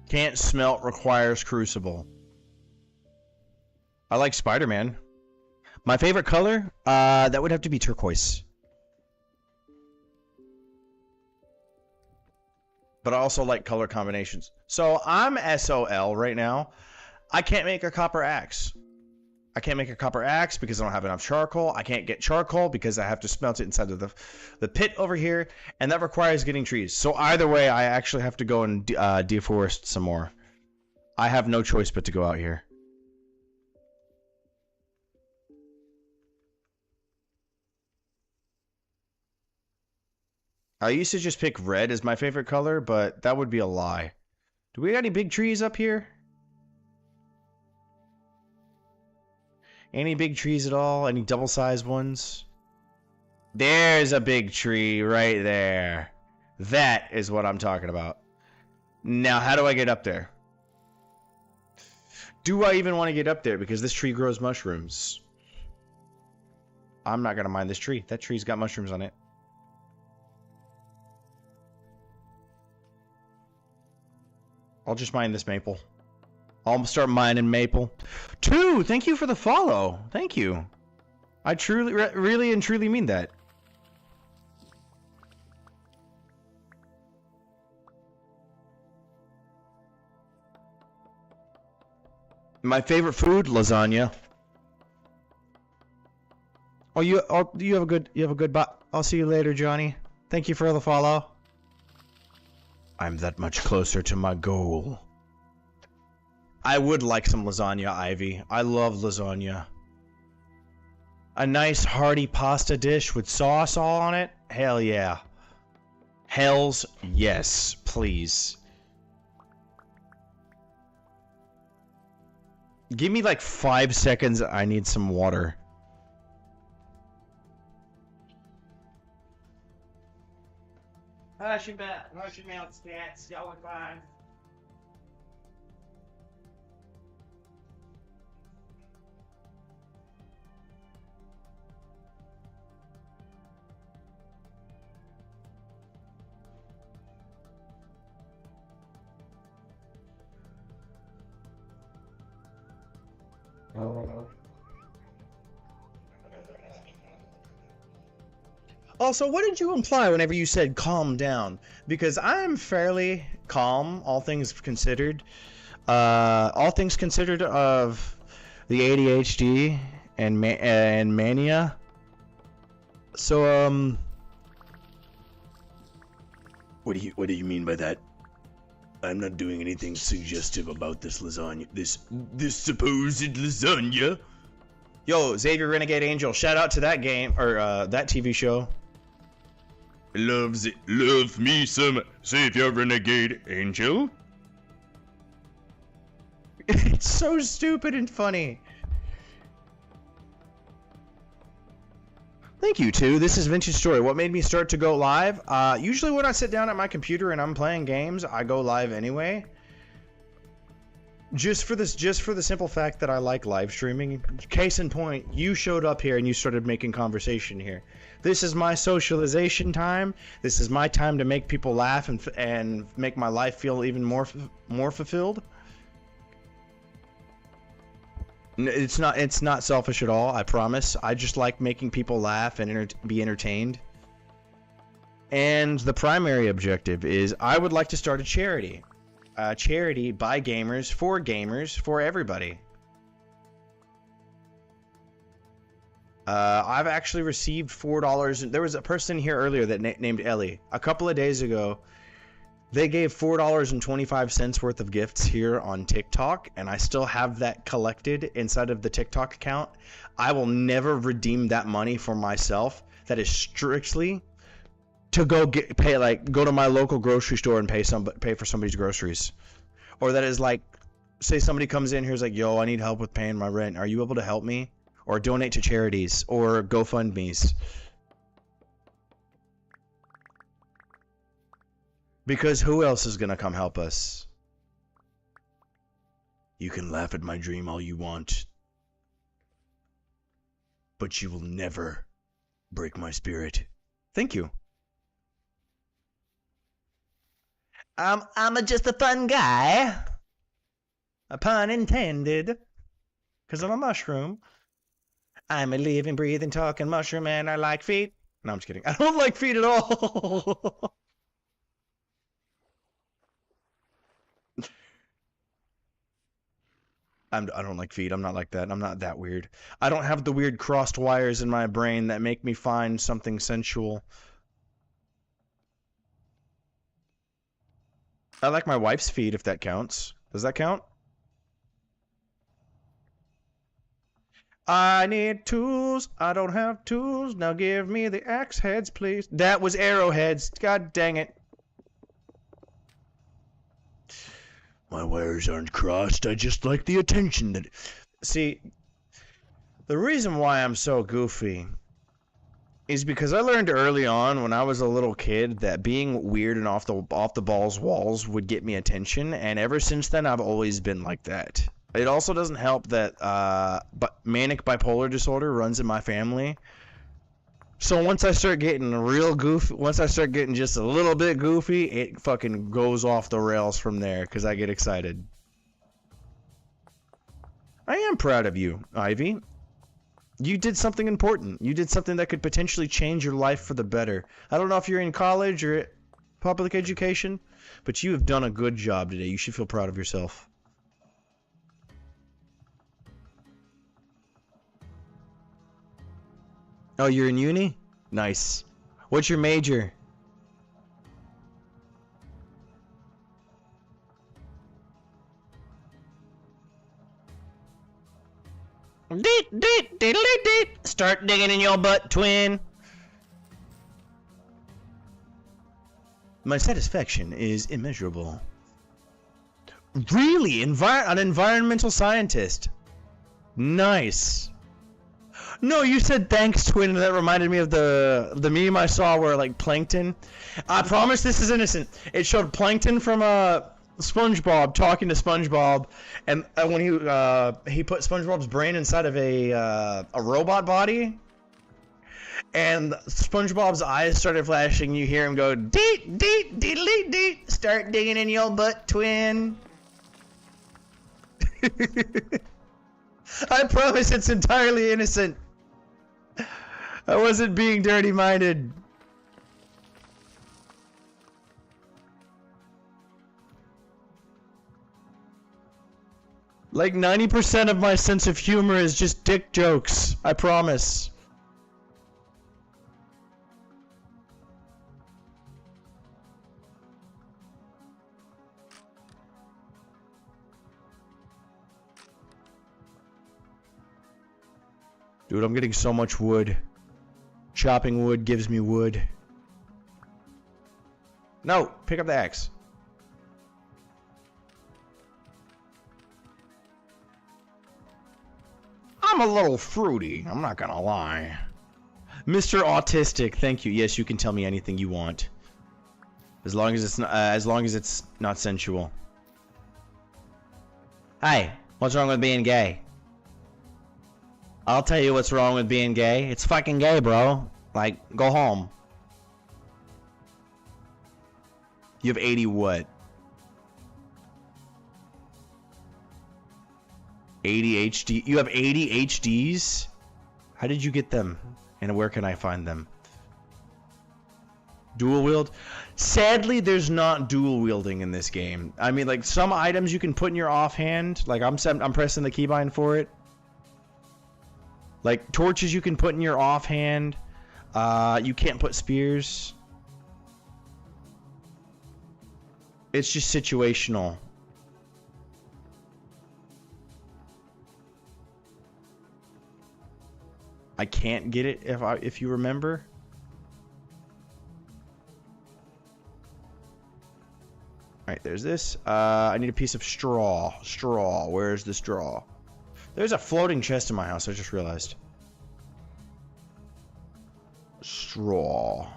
Can't smelt, requires crucible. I like Spider-Man. My favorite color? That would have to be turquoise. But I also like color combinations. So I'm SOL right now. I can't make a copper axe. I can't make a copper axe because I don't have enough charcoal. I can't get charcoal because I have to smelt it inside of the pit over here. And that requires getting trees. So either way, I actually have to go and deforest some more. I have no choice but to go out here. I used to just pick red as my favorite color, but that would be a lie. Do we got any big trees up here? Any big trees at all? Any double-sized ones? There's a big tree right there. That is what I'm talking about. Now, how do I get up there? Do I even want to get up there? Because this tree grows mushrooms. I'm not going to mind this tree. That tree's got mushrooms on it. I'll just mine this maple. I'll start mining maple. 2, thank you for the follow. Thank you. I truly, really and truly mean that. My favorite food, lasagna. Oh, you have a good bot. I'll see you later, Johnny. Thank you for the follow. I'm that much closer to my goal. I would like some lasagna, Ivy. I love lasagna. A nice hearty pasta dish with sauce all on it? Hell yeah. Hells yes, please. Give me like 5 seconds. I need some water. Hush your mouth, stats. Y'all are fine. Also, what did you imply whenever you said calm down? Because I'm fairly calm, all things considered. All things considered of the ADHD and mania. So What do you mean by that? I'm not doing anything suggestive about this lasagna. This supposed lasagna. yo, Xavier Renegade Angel, shout out to that game or that TV show. Love me some Savior Renegade Angel. It's so stupid and funny. Thank you, too. This is Vintage Story. What made me start to go live? Usually when I sit down at my computer and I'm playing games, I go live anyway. Just for the simple fact that I like live streaming. Case in point, you showed up here and you started making conversation here. This is my socialization time. This is my time to make people laugh and make my life feel even more fulfilled. It's not selfish at all, I promise. I just like making people laugh and be entertained. And the primary objective is I would like to start a charity. A charity by gamers, for everybody. I've actually received $4. There was a person here earlier that named Ellie. A couple of days ago, they gave $4.25 worth of gifts here on TikTok, and I still have that collected inside of the TikTok account. I will never redeem that money for myself. That is strictly to go to my local grocery store and pay for somebody's groceries. Or that is like, say somebody comes in here's like, yo, I need help with paying my rent. Are you able to help me? Or donate to charities or GoFundMe's. Because who else is gonna come help us? You can laugh at my dream all you want, but you will never break my spirit. Thank you. I'm just a fun guy. A pun intended. Because I'm a mushroom. I'm a living, breathing, talking mushroom and I like feet. No, I'm just kidding. I don't like feet at all. I don't like feet. I'm not like that. I'm not that weird. I don't have the weird crossed wires in my brain that make me find something sensual. I like my wife's feet, if that counts. Does that count? I need tools. I don't have tools. Now give me the axe heads, please. That was arrowheads. God dang it. My wires aren't crossed. I just like the attention that... See, the reason why I'm so goofy is because I learned early on when I was a little kid that being weird and off the balls walls would get me attention, and ever since then I've always been like that. It also doesn't help that manic bipolar disorder runs in my family. So once I start getting real goofy, once I start getting just a little bit goofy, it fucking goes off the rails from there because I get excited. I am proud of you, Ivy. You did something important. You did something that could potentially change your life for the better. I don't know if you're in college or public education, but you have done a good job today. You should feel proud of yourself. Oh, you're in uni? Nice. What's your major? Start digging in your butt, twin. My satisfaction is immeasurable. Really? An environmental scientist. Nice. No, you said thanks, twin, and that reminded me of the meme I saw where, like, Plankton... I promise this is innocent. It showed Plankton from SpongeBob talking to SpongeBob, and when he put SpongeBob's brain inside of a robot body, and SpongeBob's eyes started flashing. You hear him go, deet, deet, deedly, deet. Start digging in your butt, twin. I promise it's entirely innocent. I wasn't being dirty-minded. Like 90% of my sense of humor is just dick jokes. I promise. Dude, I'm getting so much wood. Chopping wood gives me wood. No, pick up the axe. I'm a little fruity, I'm not gonna lie. Mr. Autistic, thank you. Yes, you can tell me anything you want. As long as it's not sensual. Hey, what's wrong with being gay? I'll tell you what's wrong with being gay. It's fucking gay, bro. Like, go home. You have 80 what? 80 HD. You have 80 HDs? How did you get them? And where can I find them? Dual wield? Sadly, there's not dual wielding in this game. I mean, like, some items you can put in your offhand. Like, I'm pressing the keybind for it. Like, torches you can put in your offhand. You can't put spears. It's just situational. I can't get it if you remember. Alright, there's this. I need a piece of straw. Straw. Where's the straw? There's a floating chest in my house, I just realized. Straw.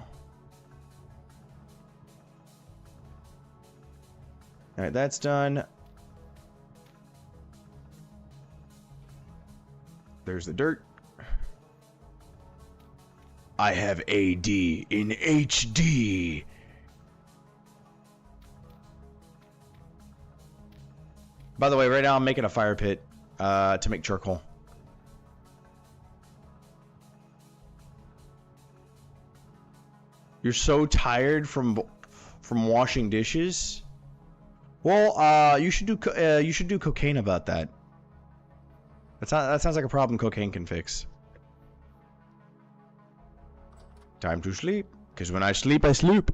Alright, that's done. There's the dirt. I have AD in HD. By the way, right now I'm making a fire pit to make charcoal. You're so tired from washing dishes? Well, you should do cocaine about that. That sounds like a problem cocaine can fix. Time to sleep, cause when I sleep, I sleep.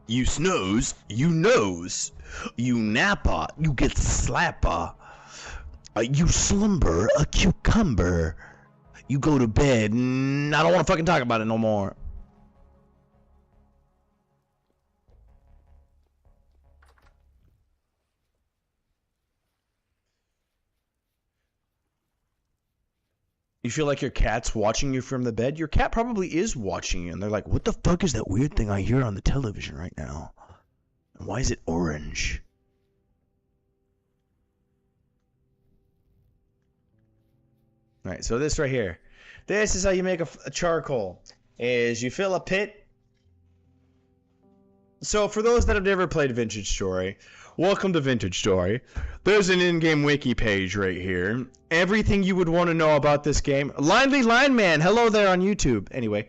You snooze, you nose. You napper, you get slapper. You slumber, a cucumber. You go to bed, I don't want to fucking talk about it no more. You feel like your cat's watching you from the bed? Your cat probably is watching you, and they're like, what the fuck is that weird thing I hear on the television right now? And why is it orange? Alright, so this right here. This is how you make a charcoal. Is you fill a pit. So for those that have never played Vintage Story, welcome to Vintage Story. There's an in-game wiki page right here. Everything you would want to know about this game. Linely Lineman, hello there on YouTube. Anyway,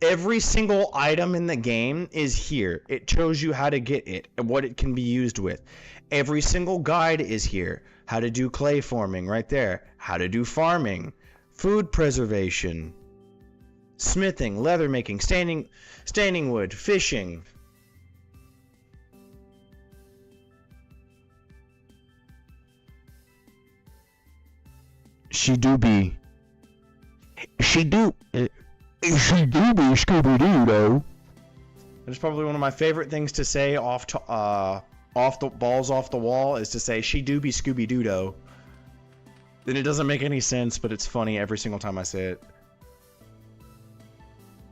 every single item in the game is here. It shows you how to get it and what it can be used with. Every single guide is here. How to do clay forming right there. How to do farming. Food preservation. Smithing, leather making, standing wood, fishing. She do be Scooby-Doo though. That's probably one of my favorite things to say off the balls off the wall is to say she do be Scooby-Doo though. Then it doesn't make any sense, but it's funny every single time I say it.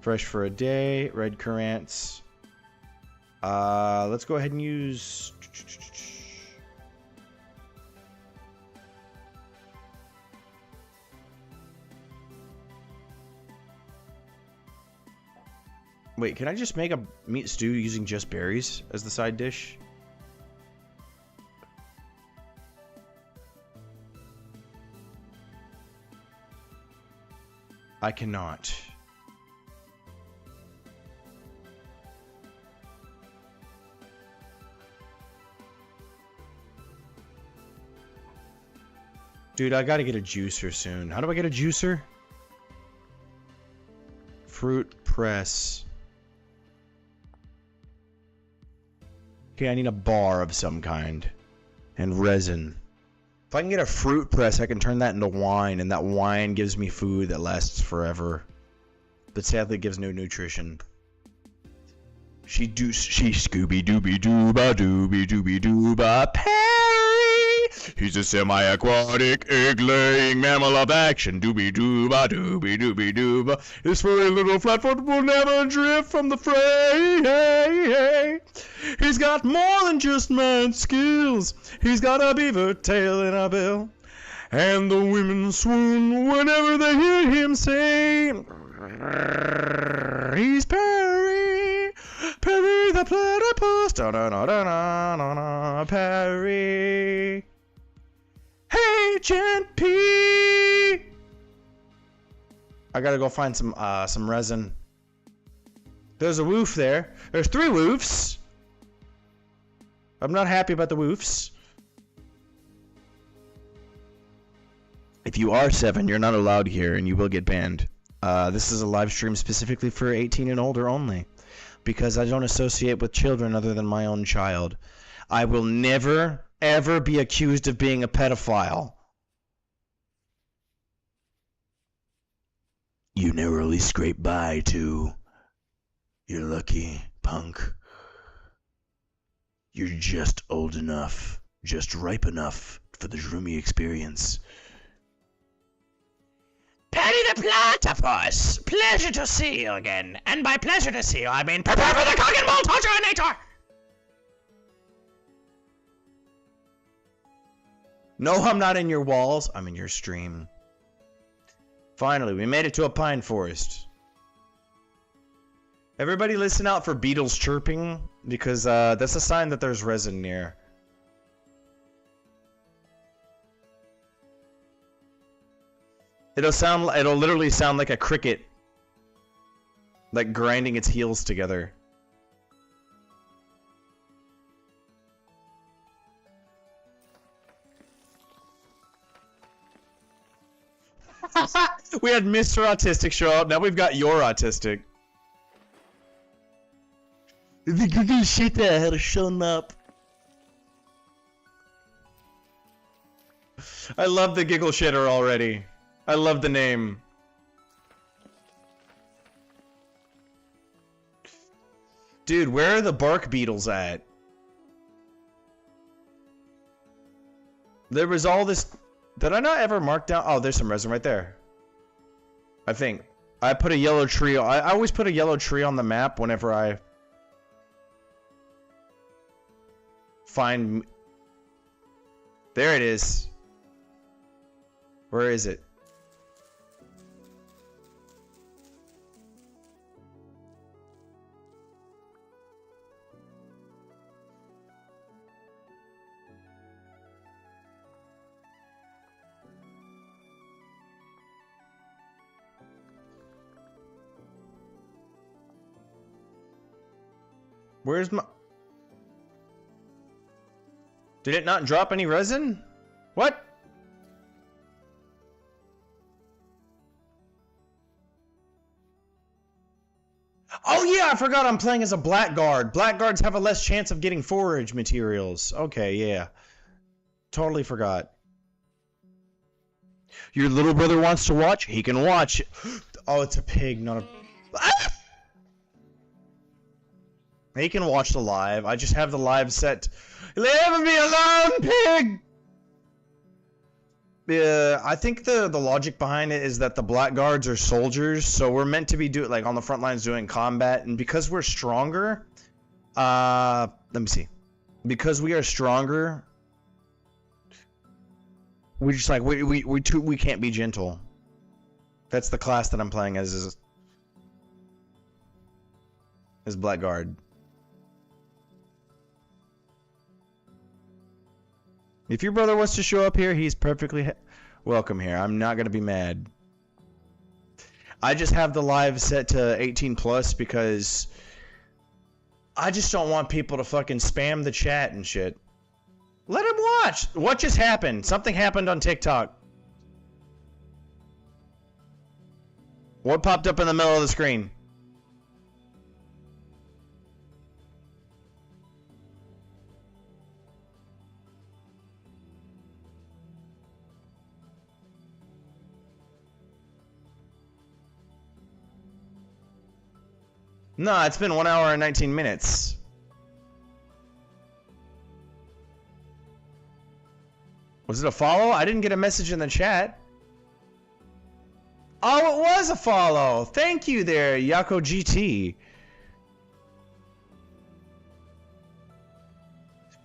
Fresh for a day, red currants. Let's go ahead and use. Wait, can I just make a meat stew using just berries as the side dish? I cannot. Dude, I gotta get a juicer soon. How do I get a juicer? Fruit press. Okay, I need a bar of some kind. And resin. If I can get a fruit press, I can turn that into wine, and that wine gives me food that lasts forever. But sadly gives no nutrition. She Scooby Dooby Dooba Dooby Dooby Dooba Perry. He's a semi-aquatic, egg-laying mammal of action. Dooby Dooba Dooby Dooby Dooba. His furry little flatfoot will never drift from the fray. Hey, hey. He's got more than just mad skills. He's got a beaver tail and a bill. And the women swoon whenever they hear him say, he's Perry, Perry the platypus, da-da-da-da-da-da-da, Perry. Hey, Gent P. I gotta go find some resin. There's a woof there. There's 3 woofs. I'm not happy about the woofs. If you are 7, you're not allowed here, and you will get banned. This is a live stream specifically for 18 and older only, because I don't associate with children other than my own child. I will never, ever be accused of being a pedophile. You narrowly scrape by, too. You're lucky, punk. You're just old enough, just ripe enough for the Zhroomy experience. Perry the platypus, pleasure to see you again. And by pleasure to see you, I mean prepare for the cock and bull torture in nature. No, I'm not in your walls. I'm in your stream. Finally, we made it to a pine forest. Everybody listen out for beetles chirping, because that's a sign that there's resin near. It'll literally sound like a cricket, like grinding its heels together. We had Mr. Autistic show up, now we've got Your Autistic. The good shit that had shown up. I love the giggle shitter already. I love the name. Dude, where are the bark beetles at? There was all this... Did I not ever mark down... Oh, there's some resin right there. I think. I put a yellow tree... I always put a yellow tree on the map whenever I... find... There it is. Where is it? Where's my... Did it not drop any resin? What? Oh yeah, I forgot I'm playing as a blackguard. Blackguards have a less chance of getting forage materials. Okay, yeah. Totally forgot. Your little brother wants to watch? He can watch. Oh, it's a pig, not a... Ah! He can watch the live. I just have the live set. Leave me alone, pig! I think the logic behind it is that the blackguards are soldiers, so we're meant to be like on the front lines doing combat, and because we're stronger, let me see. Because we are stronger, we just like we can't be gentle. That's the class that I'm playing as blackguard. If your brother wants to show up here, he's perfectly welcome here. I'm not going to be mad. I just have the live set to 18 plus because I just don't want people to fucking spam the chat and shit. Let him watch. What just happened? Something happened on TikTok. What popped up in the middle of the screen? No, it's been 1 hour and 19 minutes. Was it a follow? I didn't get a message in the chat. Oh, it was a follow. Thank you there, Yako GT.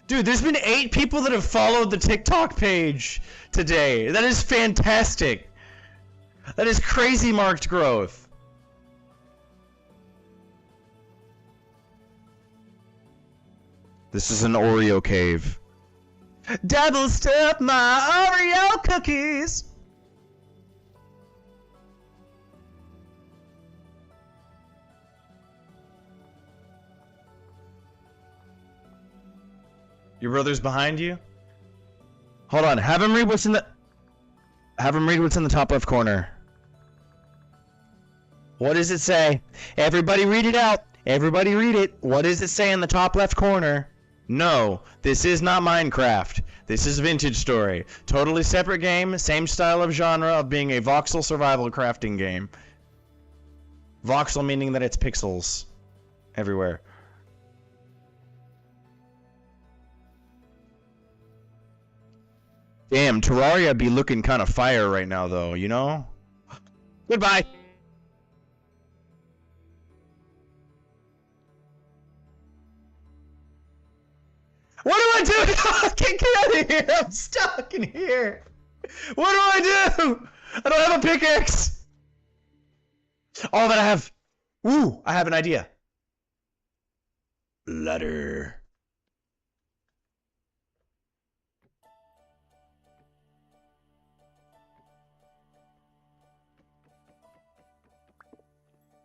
Dude, there's been 8 people that have followed the TikTok page today. That is fantastic. That is crazy marked growth. This is an Oreo cave. Double stuff my Oreo cookies. Your brother's behind you? Hold on, have him read what's in the top left corner. What does it say? Everybody read it out. Everybody read it. What does it say in the top left corner? No, this is not Minecraft. This is Vintage Story. Totally separate game, same style of genre of being a voxel survival crafting game. Voxel meaning that it's pixels everywhere. Damn, Terraria be looking kind of fire right now though, you know? Goodbye. What do I do? I can't get out of here. I'm stuck in here. What do I do? I don't have a pickaxe. Oh, but I have... Ooh, I have an idea. Ladder.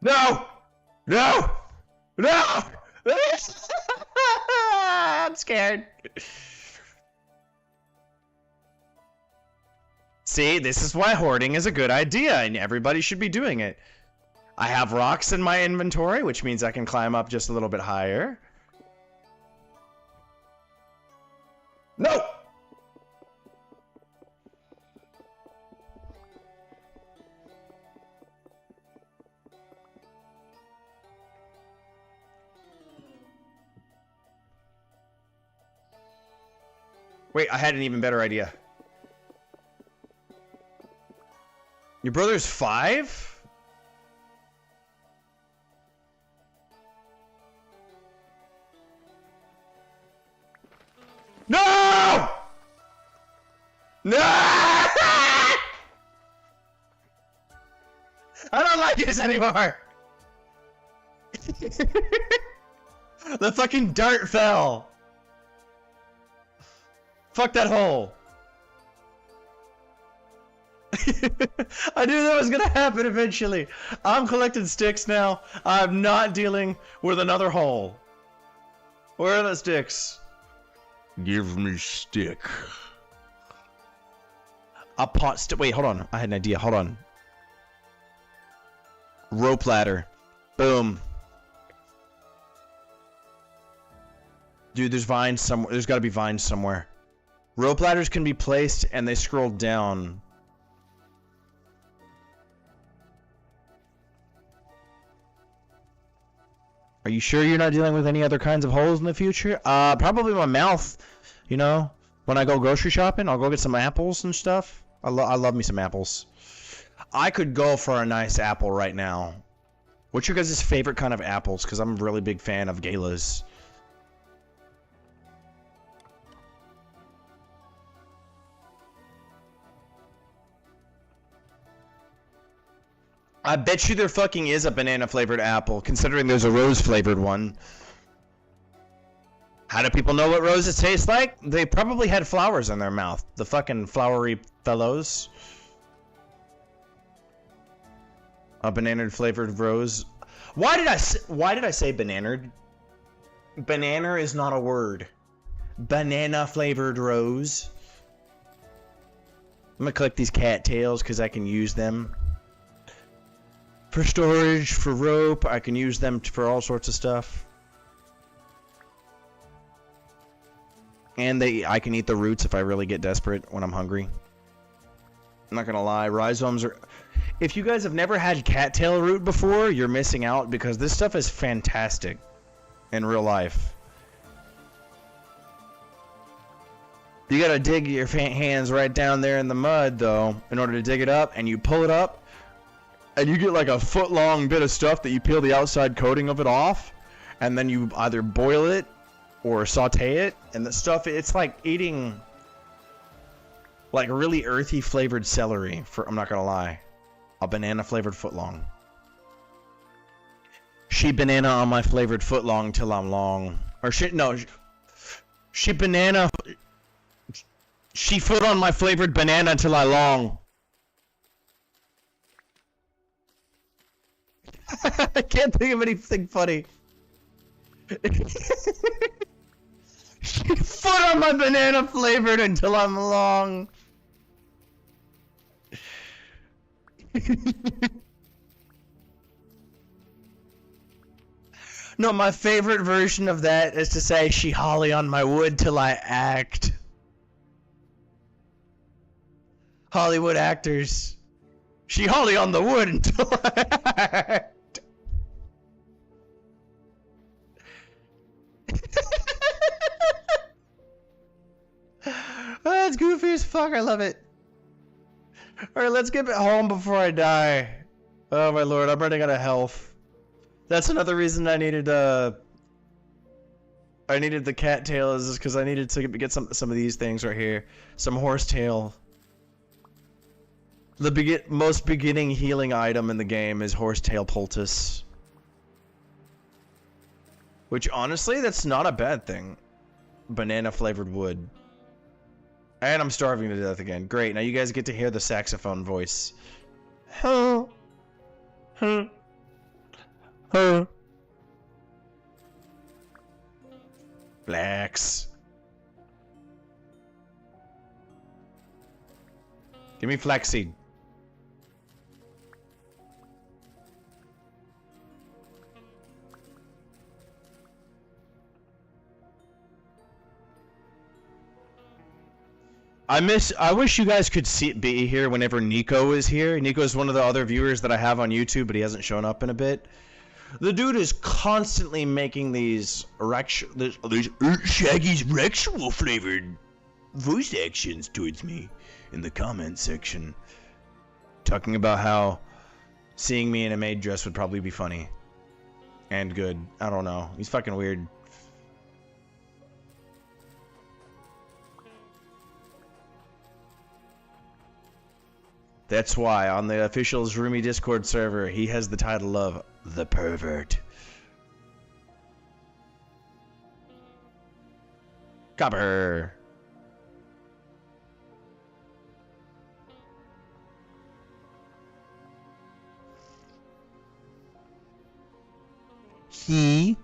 No! No! No! I'm scared. See, this is why hoarding is a good idea, and everybody should be doing it. I have rocks in my inventory, which means I can climb up just a little bit higher. No! Wait, I had an even better idea. Your brother's 5? No! No! I don't like this anymore! The fucking dart fell! Fuck that hole! I knew that was gonna happen eventually. I'm collecting sticks now. I'm not dealing with another hole. Where are the sticks? Give me stick. A pot wait, hold on. I had an idea. Hold on. Rope ladder. Boom. Dude, there's vines somewhere. There's gotta be vines somewhere. Rope ladders can be placed and they scroll down. Are you sure you're not dealing with any other kinds of holes in the future? Probably my mouth. You know, when I go grocery shopping, I'll go get some apples and stuff. I love me some apples. I could go for a nice apple right now. What's your guys' favorite kind of apples? Because I'm a really big fan of galas. I bet you there fucking is a banana flavored apple, considering there's a rose flavored one. How do people know what roses taste like? They probably had flowers in their mouth. The fucking flowery fellows. A banana flavored rose. Why did I say banana? Banana is not a word. Banana flavored rose. I'm gonna collect these cattails because I can use them. for storage, for rope. I can use them for all sorts of stuff. And I can eat the roots if I really get desperate when I'm hungry. I'm not gonna lie, rhizomes are... If you guys have never had cattail root before, you're missing out because this stuff is fantastic in real life. You gotta dig your hands right down there in the mud, though, in order to dig it up, and you pull it up, and you get like a foot-long bit of stuff that you peel the outside coating of it off, and then you either boil it or saute it, and the stuff, it's like eating like really earthy flavored celery, I'm not gonna lie. A banana flavored footlong. She banana on my flavored footlong till I'm long. Or she banana... She foot on my flavored banana till I long. I can't think of anything funny. She foot on my banana flavored until I'm long. No, my favorite version of that is to say she holly on my wood till I act. Hollywood actors. She holly on the wood until I act. That's goofy as fuck. I love it. Alright, let's get home before I die. Oh my lord, I'm running out of health. That's another reason I needed the cattail is because I needed to get some of these things right here. Some horsetail. The most beginning healing item in the game is horsetail poultice. Which honestly, that's not a bad thing. Banana flavored wood. And I'm starving to death again. Great, now you guys get to hear the saxophone voice. Huh. Huh. Huh. Flax. Give me flaxseed. I wish you guys could be here whenever Nico is here. Nico is one of the other viewers that I have on YouTube, but he hasn't shown up in a bit. The dude is constantly making these Shaggy's sexual flavored voice actions towards me in the comment section. Talking about how seeing me in a maid dress would probably be funny. And good. I don't know. He's fucking weird. That's why, on the official Zhroomy Discord server, he has the title of The Pervert. Copper. He.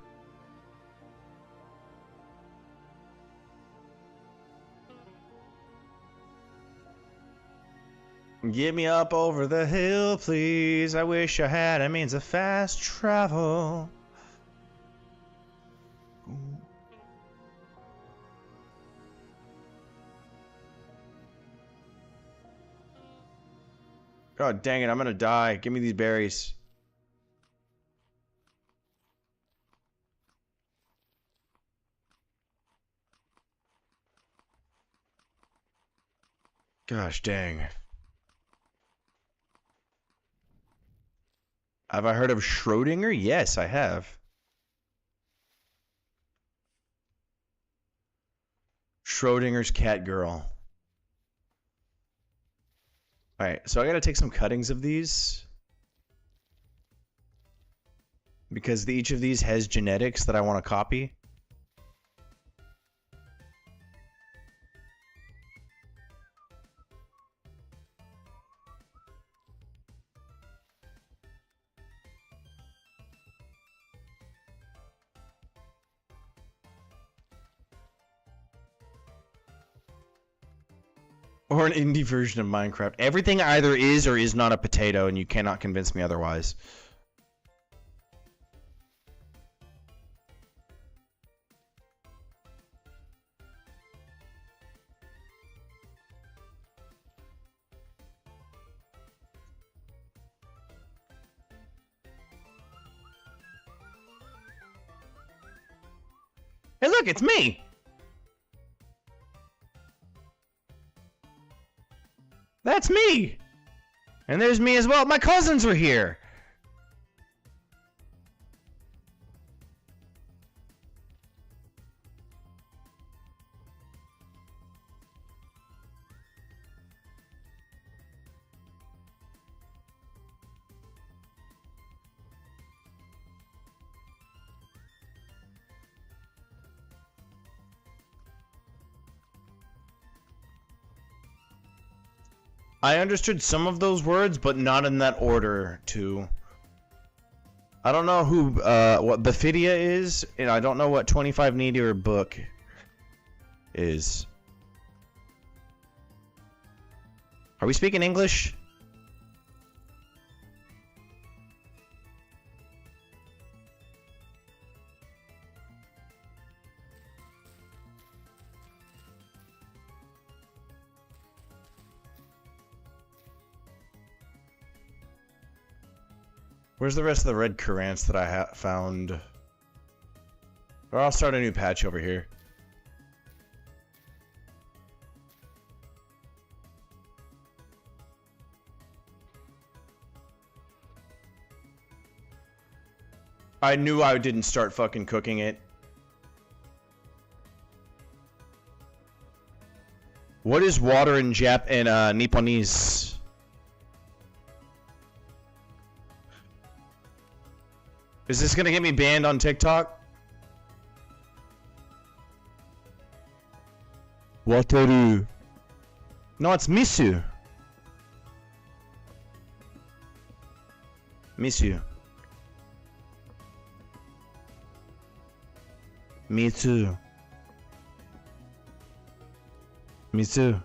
Get me up over the hill, please. I wish I had a means of fast travel. God dang it, I'm gonna die. Give me these berries. Gosh dang. Have I heard of Schrodinger? Yes, I have. Schrodinger's cat girl. Alright, so I gotta take some cuttings of these. Because each of these has genetics that I want to copy. Or an indie version of Minecraft. Everything either is or is not a potato, and you cannot convince me otherwise. Hey, look, it's me! That's me! And there's me as well. My cousins were here! I understood some of those words, but not in that order, too. I don't know who, what Bifidia is, and I don't know what 25 Needy or Book is. Are we speaking English? Where's the rest of the red currants that I found? Or I'll start a new patch over here. I knew I didn't start fucking cooking it. What is water in Nipponese? Is this gonna get me banned on TikTok? Wataru. No, it's misu. Misu. Me too. Me too.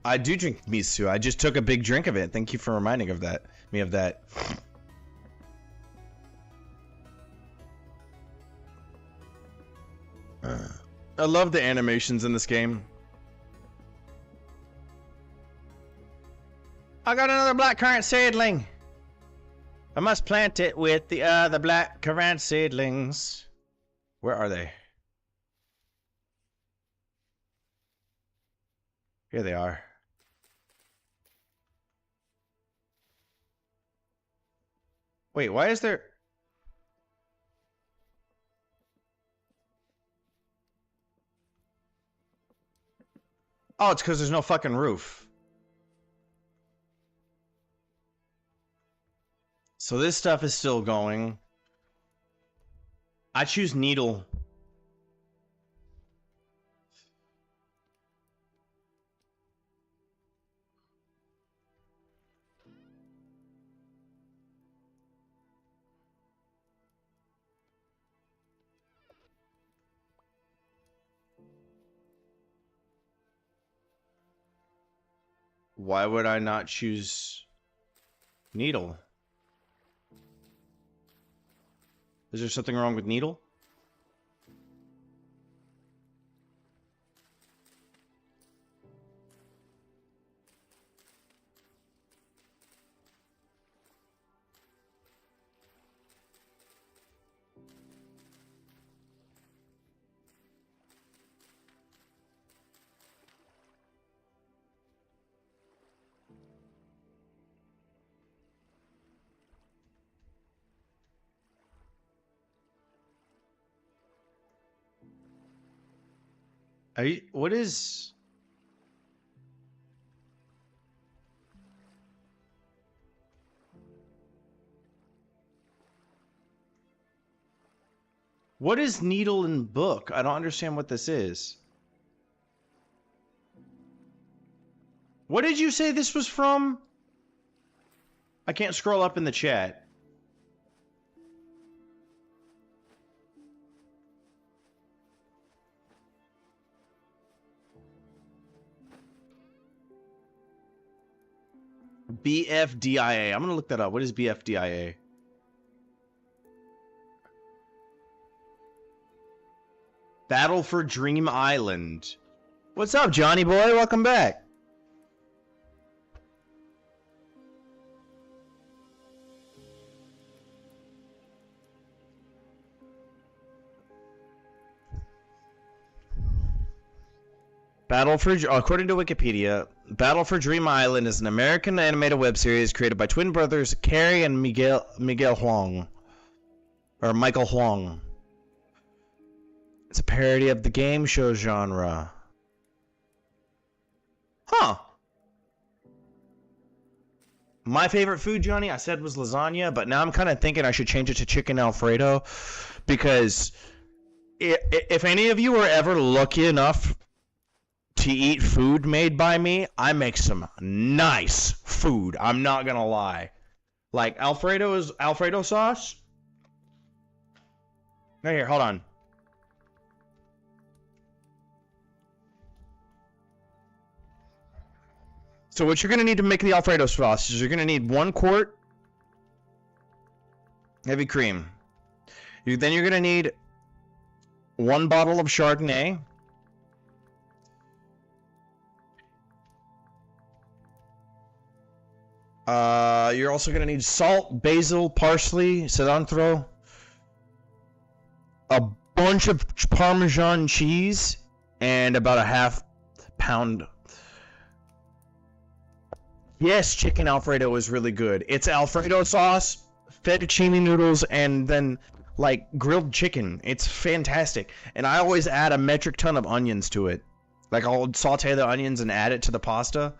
I do drink miso. I just took a big drink of it. Thank you for reminding me of that. I love the animations in this game. I got another blackcurrant seedling. I must plant it with the other blackcurrant seedlings. Where are they? Here they are. Wait, why is there... Oh, it's because there's no fucking roof. So this stuff is still going. I choose needle. Why would I not choose needle? Is there something wrong with needle? Are you, what is... What is needle and book? I don't understand what this is. What did you say this was from? I can't scroll up in the chat. BFDIA. I'm gonna look that up. What is BFDIA? Battle for Dream Island. What's up, Johnny boy? Welcome back. Battle for, according to Wikipedia, Battle for Dream Island is an American animated web series created by twin brothers Carrie and Miguel Huang, or Michael Huang. It's a parody of the game show genre. Huh. My favorite food, Johnny, I said was lasagna, but now I'm kind of thinking I should change it to chicken Alfredo, because if any of you are ever lucky enough to eat food made by me, I make some nice food. I'm not gonna lie. Like Alfredo sauce. Right here, hold on. So what you're gonna need to make the Alfredo sauce is you're gonna need 1 quart heavy cream. Then you're gonna need 1 bottle of Chardonnay. You're also gonna need salt, basil, parsley, cilantro, a bunch of Parmesan cheese, and about a half pound. Yes, chicken Alfredo is really good. It's Alfredo sauce, fettuccine noodles, and then like grilled chicken. It's fantastic. And I always add a metric ton of onions to it. Like I'll saute the onions and add it to the pasta.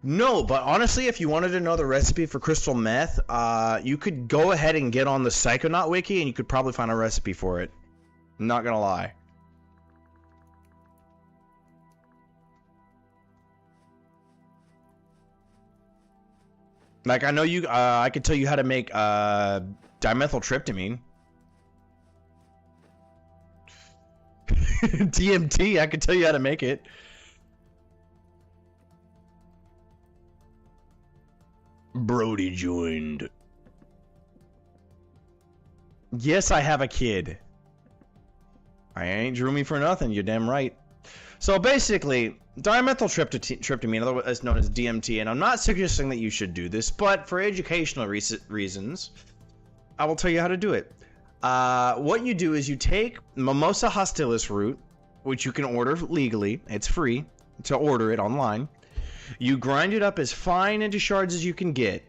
No, but honestly, if you wanted to know the recipe for crystal meth, you could go ahead and get on the Psychonaut wiki and you could probably find a recipe for it. I'm not gonna lie. Like, I know you, I could tell you how to make, dimethyltryptamine. DMT, I could tell you how to make it. Brody joined. Yes, I have a kid. I ain't Zhroomy for nothing, you're damn right. So basically, dimethyltryptamine, otherwise known as DMT, and I'm not suggesting that you should do this, but for educational reasons, I will tell you how to do it. What you do is you take Mimosa hostilis root, which you can order legally. It's free to order it online. You grind it up as fine into shards as you can get.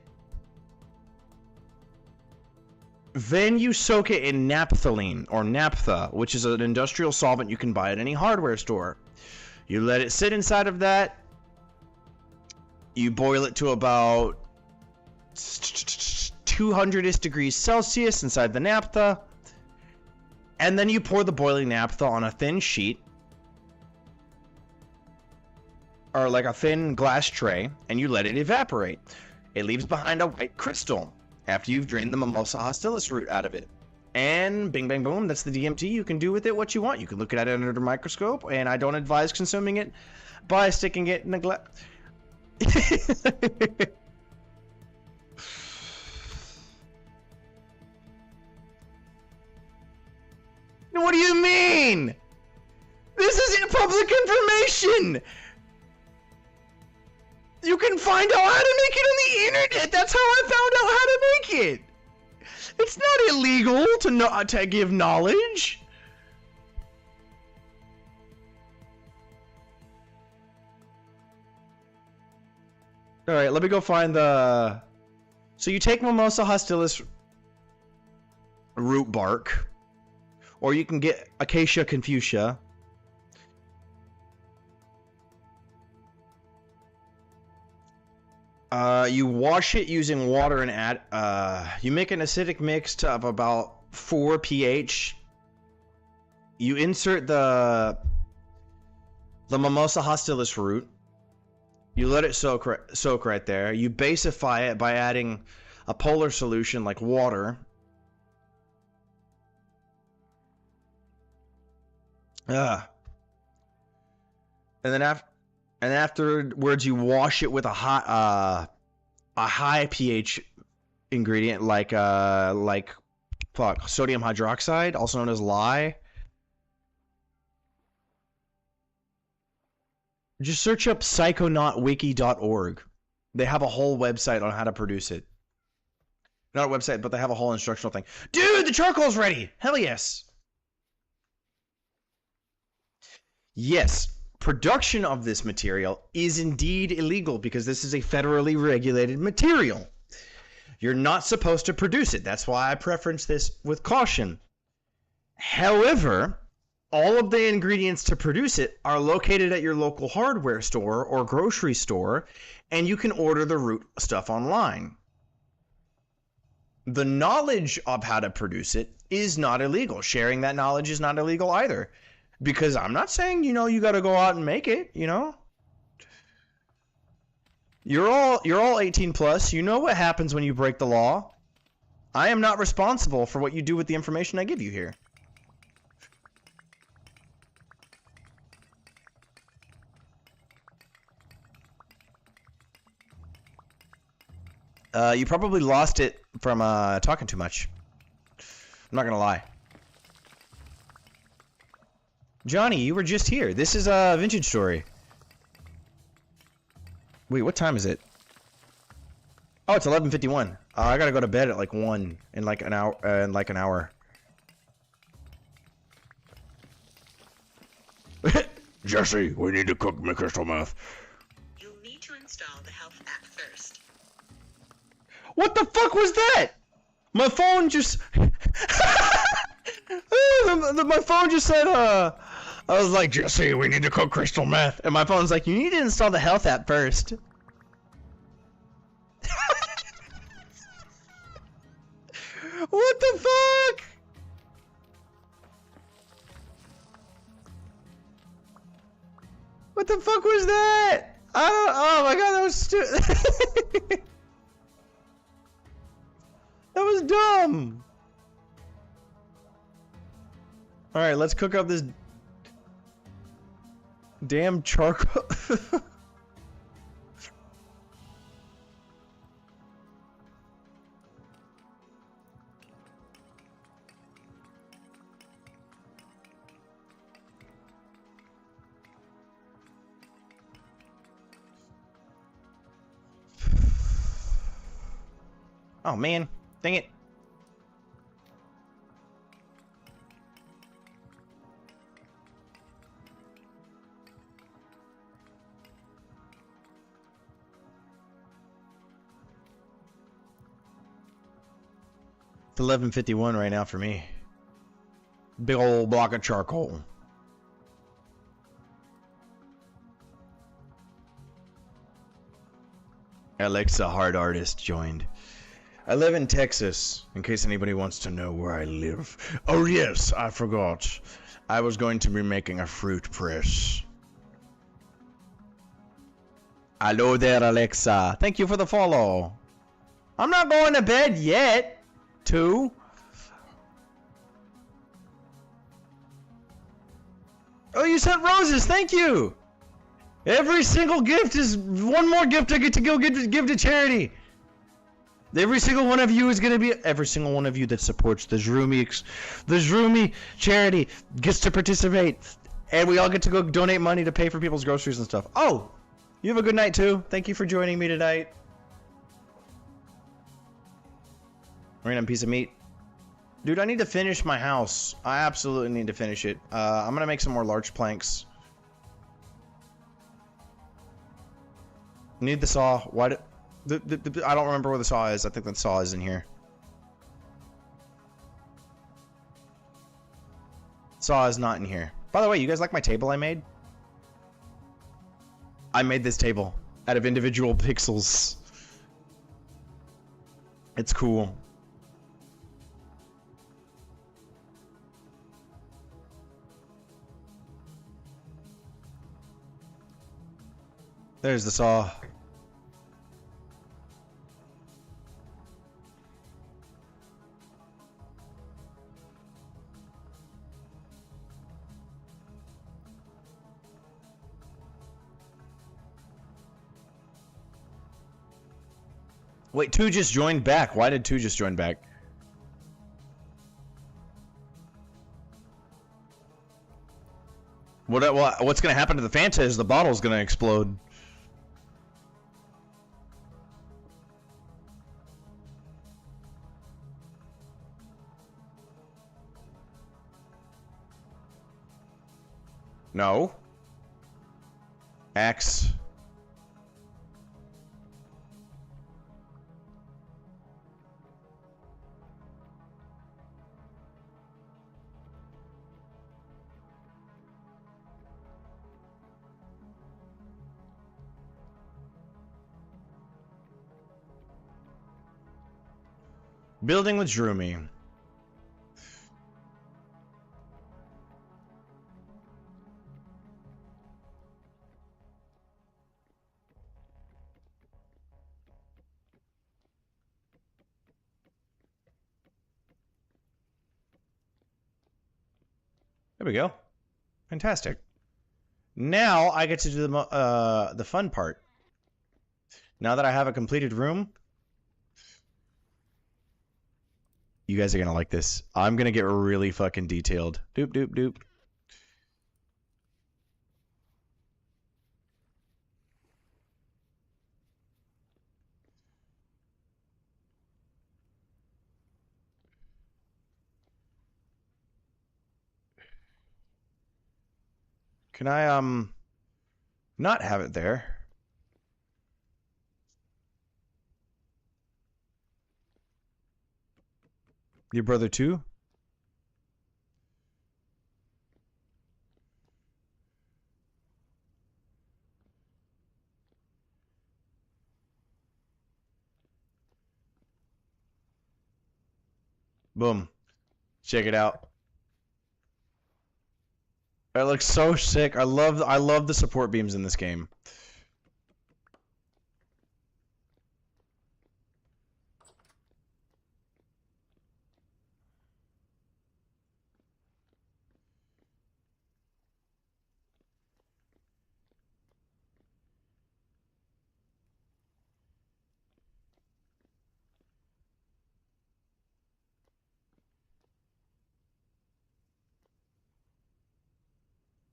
Then you soak it in naphthalene, or naphtha, which is an industrial solvent you can buy at any hardware store. You let it sit inside of that. You boil it to about 200-ish degrees Celsius inside the naphtha. And then you pour the boiling naphtha on a thin sheet, or like a thin glass tray, and you let it evaporate. It leaves behind a white crystal after you've drained the Mimosa hostilis root out of it. And bing bang boom, that's the DMT. You can do with it what you want. You can look at it under the microscope, and I don't advise consuming it by sticking it in a glass. What do you mean? This isn't public information! You can find out how to make it on the internet! That's how I found out how to make it! It's not illegal to give knowledge! Alright, let me go find the... So you take Mimosa hostilis root bark, or you can get Acacia confucia. You wash it using water and add. You make an acidic mix of about 4 pH. You insert the Mimosa hostilis root. You let it soak right there. You basify it by adding a polar solution like water. And then afterwards you wash it with a high pH ingredient like sodium hydroxide, also known as lye. Just search up psychonautwiki.org. They have a whole website on how to produce it. Not a website, but they have a whole instructional thing. Dude, the charcoal's ready! Hell yes! Yes, production of this material is indeed illegal because this is a federally regulated material. You're not supposed to produce it. That's why I preference this with caution. However, all of the ingredients to produce it are located at your local hardware store or grocery store, and you can order the root stuff online. The knowledge of how to produce it is not illegal. Sharing that knowledge is not illegal either. Because I'm not saying, you got to go out and make it, You're all 18 plus. You know what happens when you break the law. I am not responsible for what you do with the information I give you here. You probably lost it from talking too much. I'm not gonna lie. Johnny, you were just here. This is a vintage story. Wait, what time is it? Oh, it's 11:51. I gotta go to bed at like 1 in like an hour. Jesse, we need to cook my crystal meth. You'll need to install the health app first. What the fuck was that? My phone just... my phone just said, I was like, Jesse, we need to cook crystal meth. And my phone's like, you need to install the health app first. What the fuck? What the fuck was that? Oh my god, that was stupid. That was dumb. Alright, let's cook up this damn charcoal. Oh man, dang it. It's 11:51 right now for me. Big old block of charcoal. Alexa Hard Artist joined. I live in Texas, in case anybody wants to know where I live. Oh yes, I forgot. I was going to be making a fruit press. Hello there, Alexa. Thank you for the follow. I'm not going to bed yet. Two. Oh, you sent roses. Thank you. Every single gift is one more gift I get to go give to charity. Every single one of you is going to be... Every single one of you that supports the Zhroomy charity gets to participate. And we all get to go donate money to pay for people's groceries and stuff. Oh! You have a good night, too. Thank you for joining me tonight. Random piece of meat. Dude, I need to finish my house. I absolutely need to finish it. I'm going to make some more large planks. Need the saw. Why do... I don't remember where the saw is. I think the saw is in here. Saw is not in here. By the way, you guys like my table I made? I made this table out of individual pixels. It's cool. There's the saw. Wait, 2 just joined back. Why did 2 just join back? What's gonna happen to the Fanta is the bottle's gonna explode. No. X. Building with Zhroomy. There we go. Fantastic. Now I get to do the fun part. Now that I have a completed room, you guys are gonna like this. I'm gonna get really fucking detailed. Doop doop doop. Can I not have it there? Your brother too? Boom. Check it out. It looks so sick. I love the support beams in this game.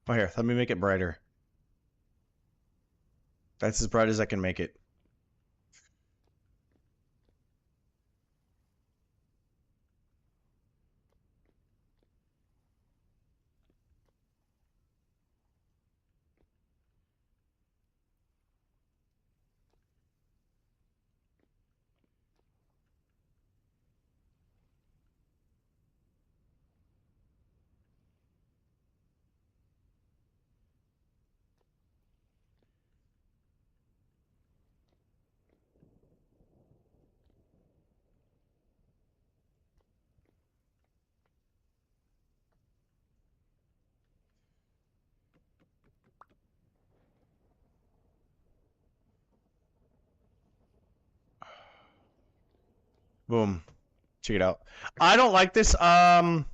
Oh, here, let me make it brighter. That's as bright as I can make it. Boom. Check it out. I don't like this. The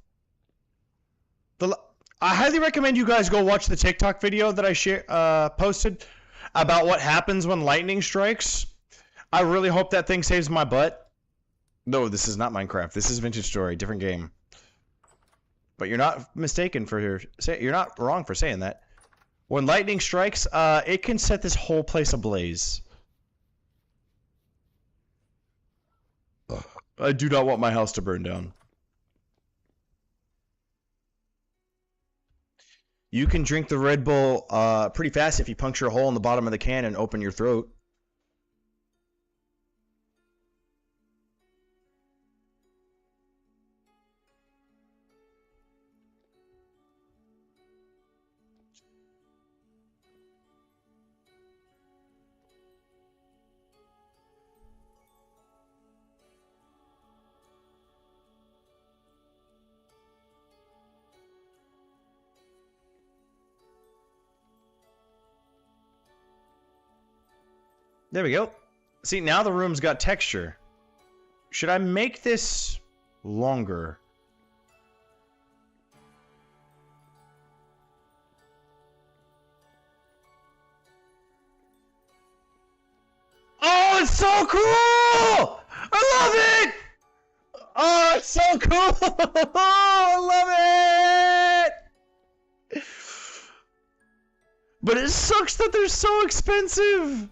I highly recommend you guys go watch the TikTok video that I posted about what happens when lightning strikes. I really hope that thing saves my butt. No, this is not Minecraft. This is Vintage Story, different game. But you're not mistaken for you're not wrong for saying that. When lightning strikes, it can set this whole place ablaze. I do not want my house to burn down. You can drink the Red Bull pretty fast if you puncture a hole in the bottom of the can and open your throat. There we go. See, now the room's got texture. Should I make this longer? Oh, it's so cool! I love it! Oh, it's so cool! I love it! But it sucks that they're so expensive!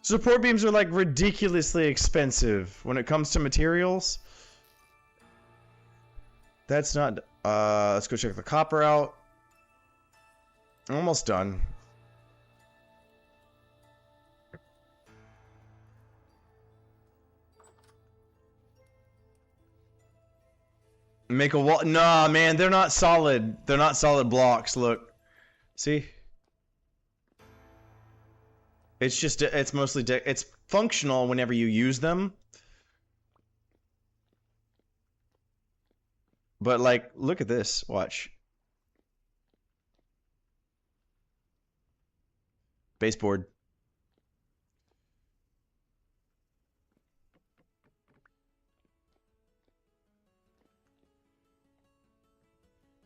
Support beams are like ridiculously expensive when it comes to materials. That's not... let's go check the copper out. I'm almost done. Make a wall. Nah, man, they're not solid. They're not solid blocks. Look. See? It's just, it's mostly, it's functional whenever you use them. But, like, look at this. Watch. Baseboard.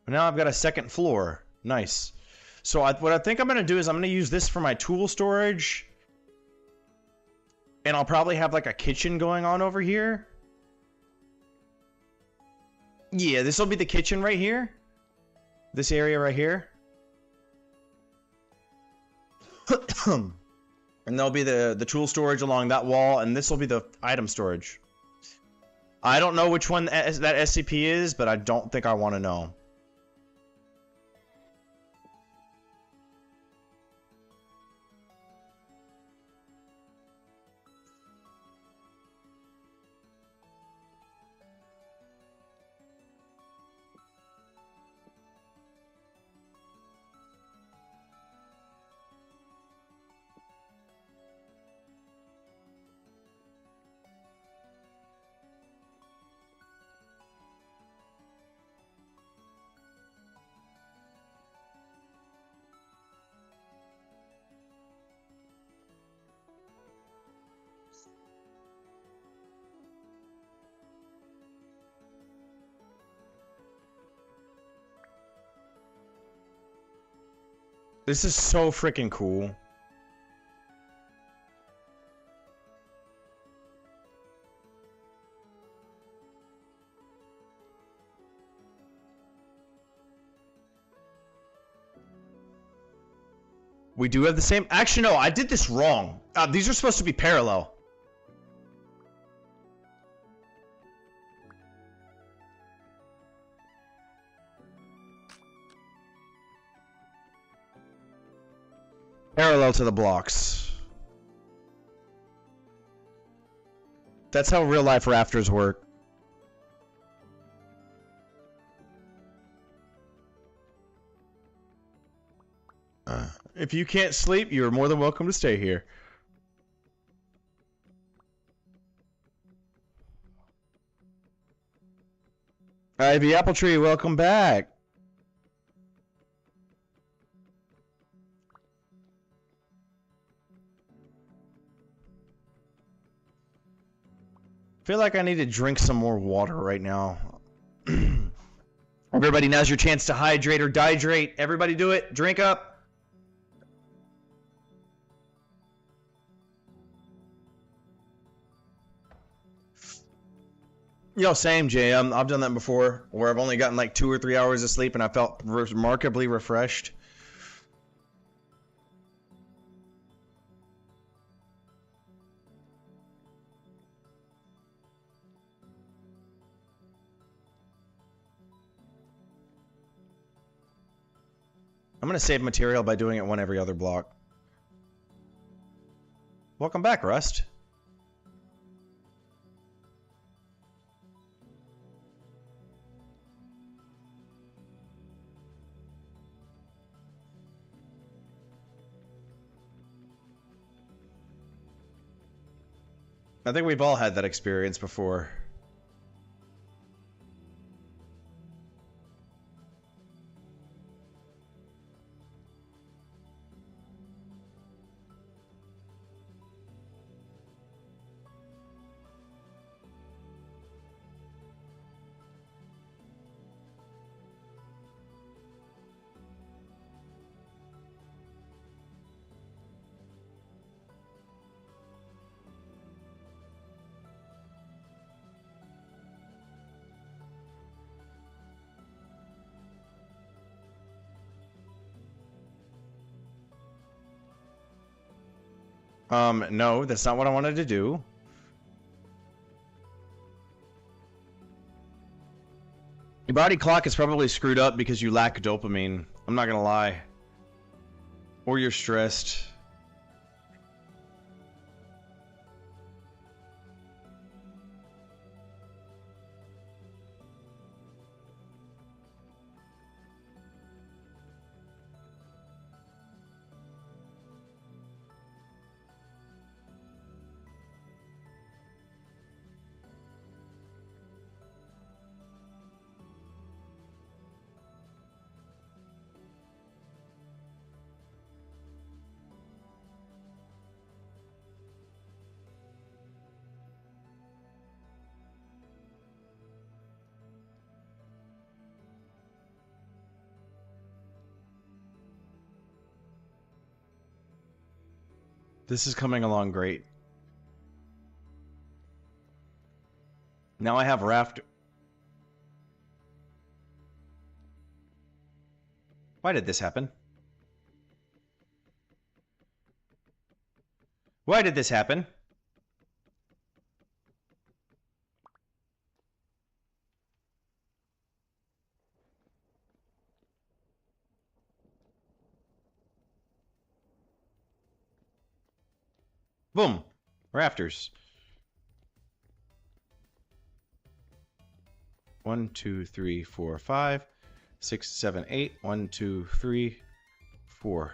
Now I've got a second floor. Nice. So what I think I'm going to do is I'm going to use this for my tool storage. And I'll probably have like a kitchen going on over here. Yeah, this will be the kitchen right here. This area right here. And there'll be the tool storage along that wall, and this will be the item storage. I don't know which one that SCP is, but I don't think I want to know. This is so freaking cool. We do have the same... Actually, no, I did this wrong. These are supposed to be parallel. Parallel to the blocks. That's how real life rafters work. If you can't sleep, you're more than welcome to stay here. Ivy Appletree, welcome back. Feel like I need to drink some more water right now. Everybody, now's your chance to hydrate or dihydrate. Everybody do it. Drink up. Yo, same, Jay. I've done that before, where I've only gotten like 2 or 3 hours of sleep and I felt remarkably refreshed. I'm gonna save material by doing it one every other block. Welcome back, Rust. I think we've all had that experience before. No, that's not what I wanted to do. Your body clock is probably screwed up because you lack dopamine. I'm not gonna lie. Or you're stressed. This is coming along great. Now I have raft. Why did this happen? Why did this happen? Boom. Rafters. 1, 2, 3, 4, 5, 6, 7, 8. 1, 2, 3, 4.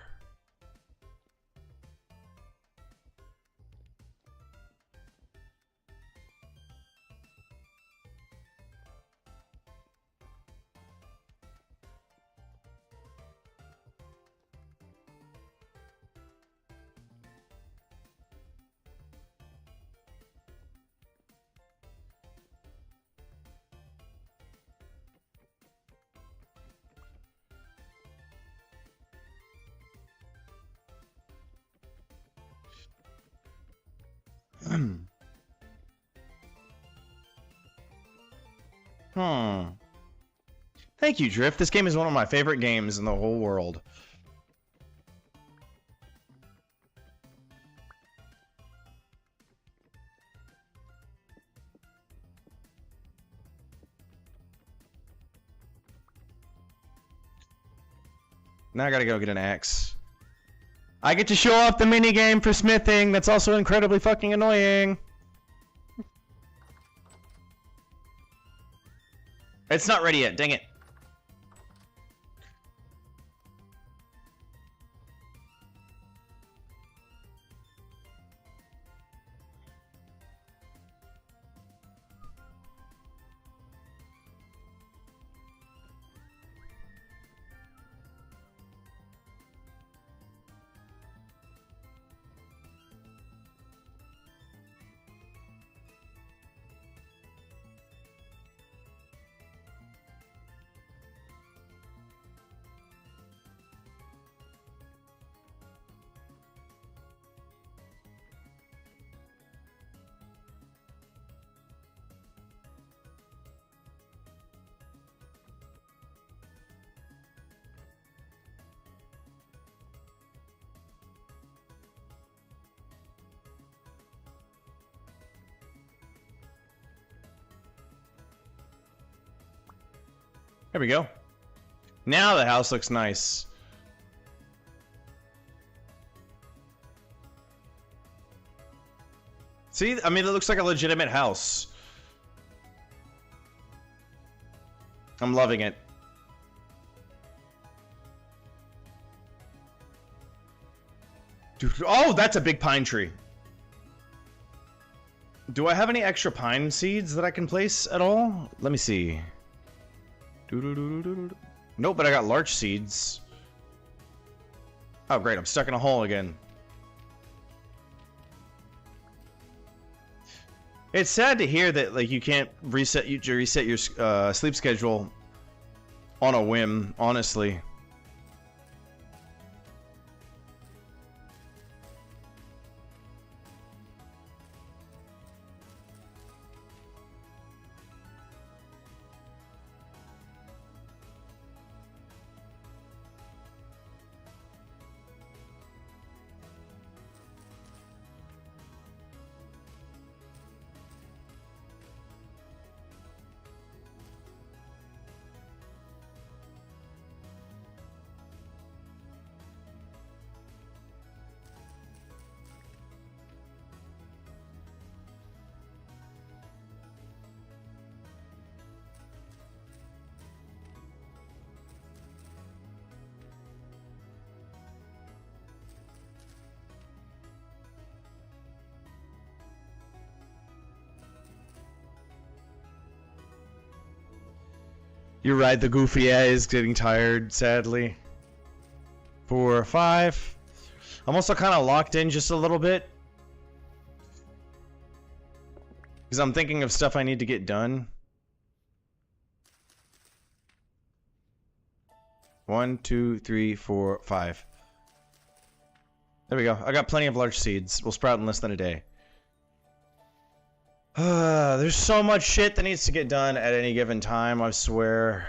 Thank you, Drift. This game is one of my favorite games in the whole world. Now I gotta go get an axe. I get to show off the minigame for smithing that's also incredibly fucking annoying. It's not ready yet, dang it. There we go. Now the house looks nice. See, I mean, it looks like a legitimate house. I'm loving it. Dude, oh, that's a big pine tree. Do I have any extra pine seeds that I can place at all? Let me see. Nope, but I got larch seeds. Oh, great, I'm stuck in a hole again. It's sad to hear that like you can't reset your sleep schedule on a whim, honestly. You're right, the goofy eye is getting tired, sadly. 4, 5. I'm also kind of locked in just a little bit. Because I'm thinking of stuff I need to get done. 1, 2, 3, 4, 5. There we go. I got plenty of large seeds. We'll sprout in less than a day. There's so much shit that needs to get done at any given time, I swear.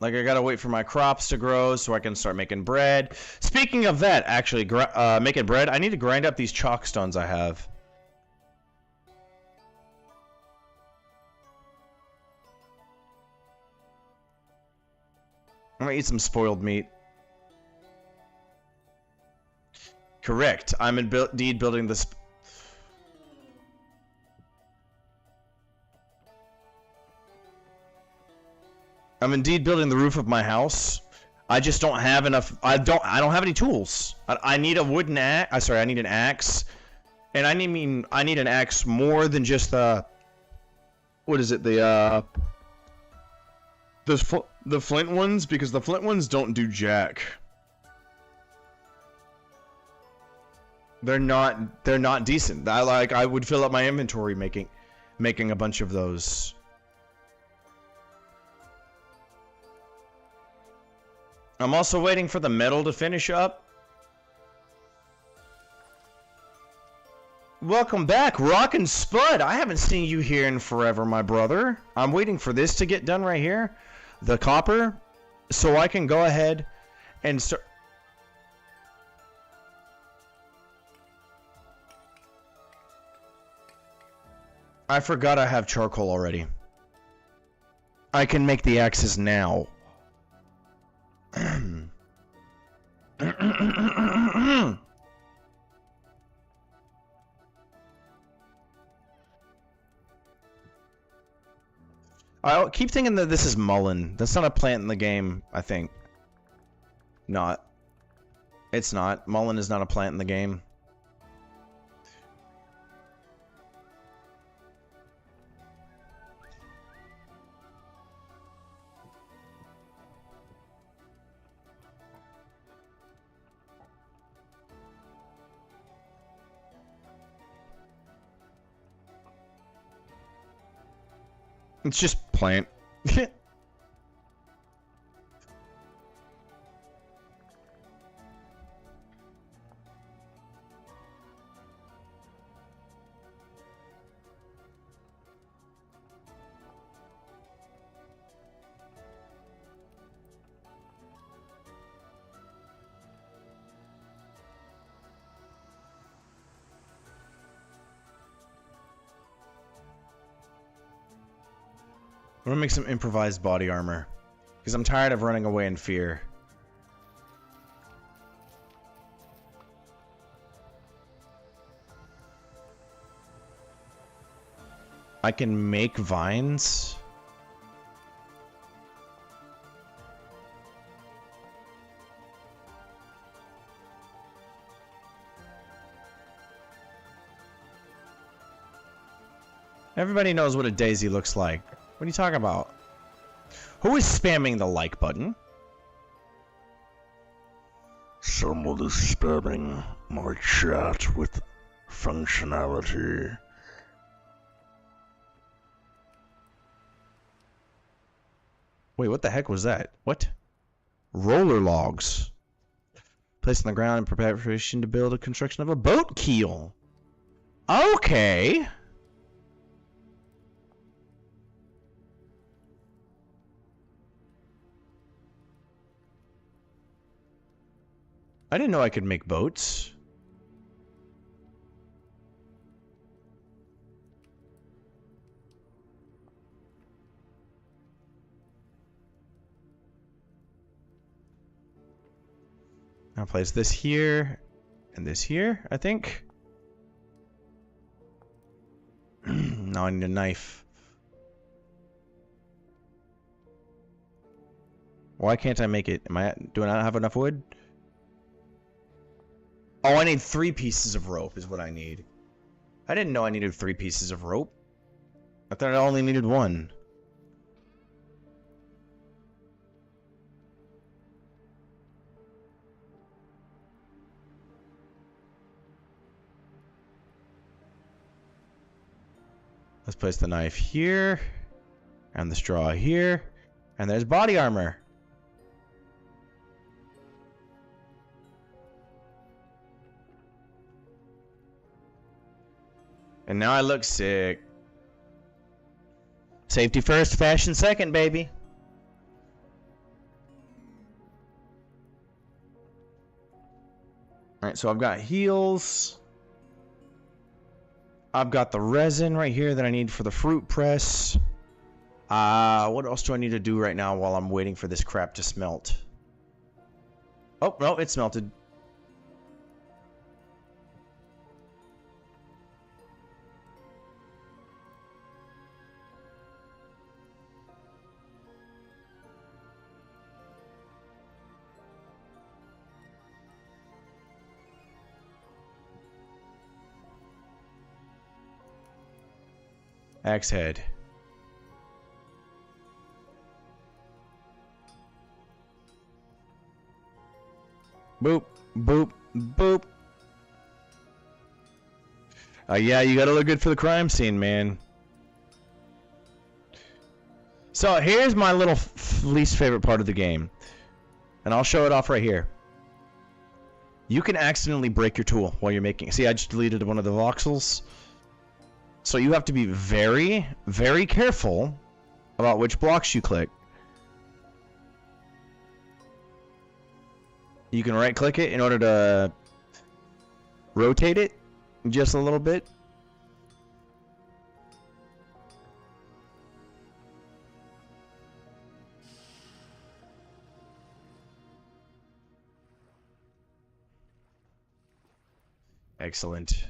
Like, I gotta wait for my crops to grow so I can start making bread. Speaking of that, actually, making bread, I need to grind up these chalk stones I have. I'm gonna eat some spoiled meat. Correct. I'm indeed building this. I'm indeed building the roof of my house. I just don't have enough. I don't have any tools. I need a wooden axe. Sorry, I need an axe. And I need an axe more than just the. What is it? The flint ones, because the flint ones don't do jack. They're not decent. I would fill up my inventory making a bunch of those. I'm also waiting for the metal to finish up. Welcome back, Rockin' Spud. I haven't seen you here in forever, my brother. I'm waiting for this to get done right here, the copper, so I can go ahead and start. I forgot I have charcoal already. I can make the axes now. I keep thinking that this is mullein. That's not a plant in the game, I think. Not. It's not. Mullein is not a plant in the game. It's just plant. I'm gonna make some improvised body armor, because I'm tired of running away in fear. I can make vines. Everybody knows what a daisy looks like. What are you talking about? Who is spamming the like button? Someone is spamming my chat with functionality. Wait, what the heck was that? What? Roller logs. Placed on the ground in preparation to build a construction of a boat keel. Okay. I didn't know I could make boats. I'll place this here and this here, I think. Now I need a knife. Why can't I make it? Do I not have enough wood? Oh, I need 3 pieces of rope is what I need. I didn't know I needed 3 pieces of rope. I thought I only needed one. Let's place the knife here. And the straw here. And there's body armor. And now I look sick. Safety first, fashion second, baby. Alright, so I've got heels. I've got the resin right here that I need for the fruit press. What else do I need to do right now while I'm waiting for this crap to smelt? Oh, no, it smelted. Axe head. Boop, boop, boop. Yeah, you gotta look good for the crime scene, man. So here's my little least favorite part of the game. And I'll show it off right here. You can accidentally break your tool while you're making... See, I just deleted one of the voxels. So you have to be very, very careful about which blocks you click. You can right click it in order to rotate it just a little bit. Excellent.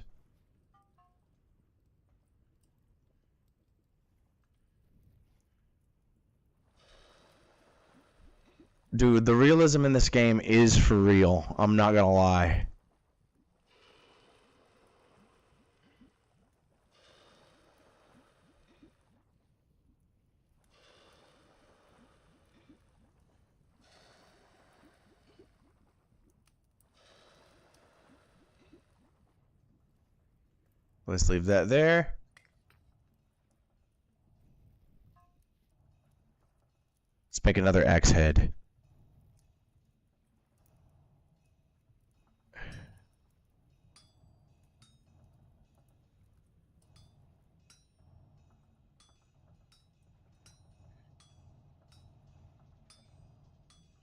Dude, the realism in this game is for real. I'm not gonna lie. Let's leave that there. Let's make another axe head.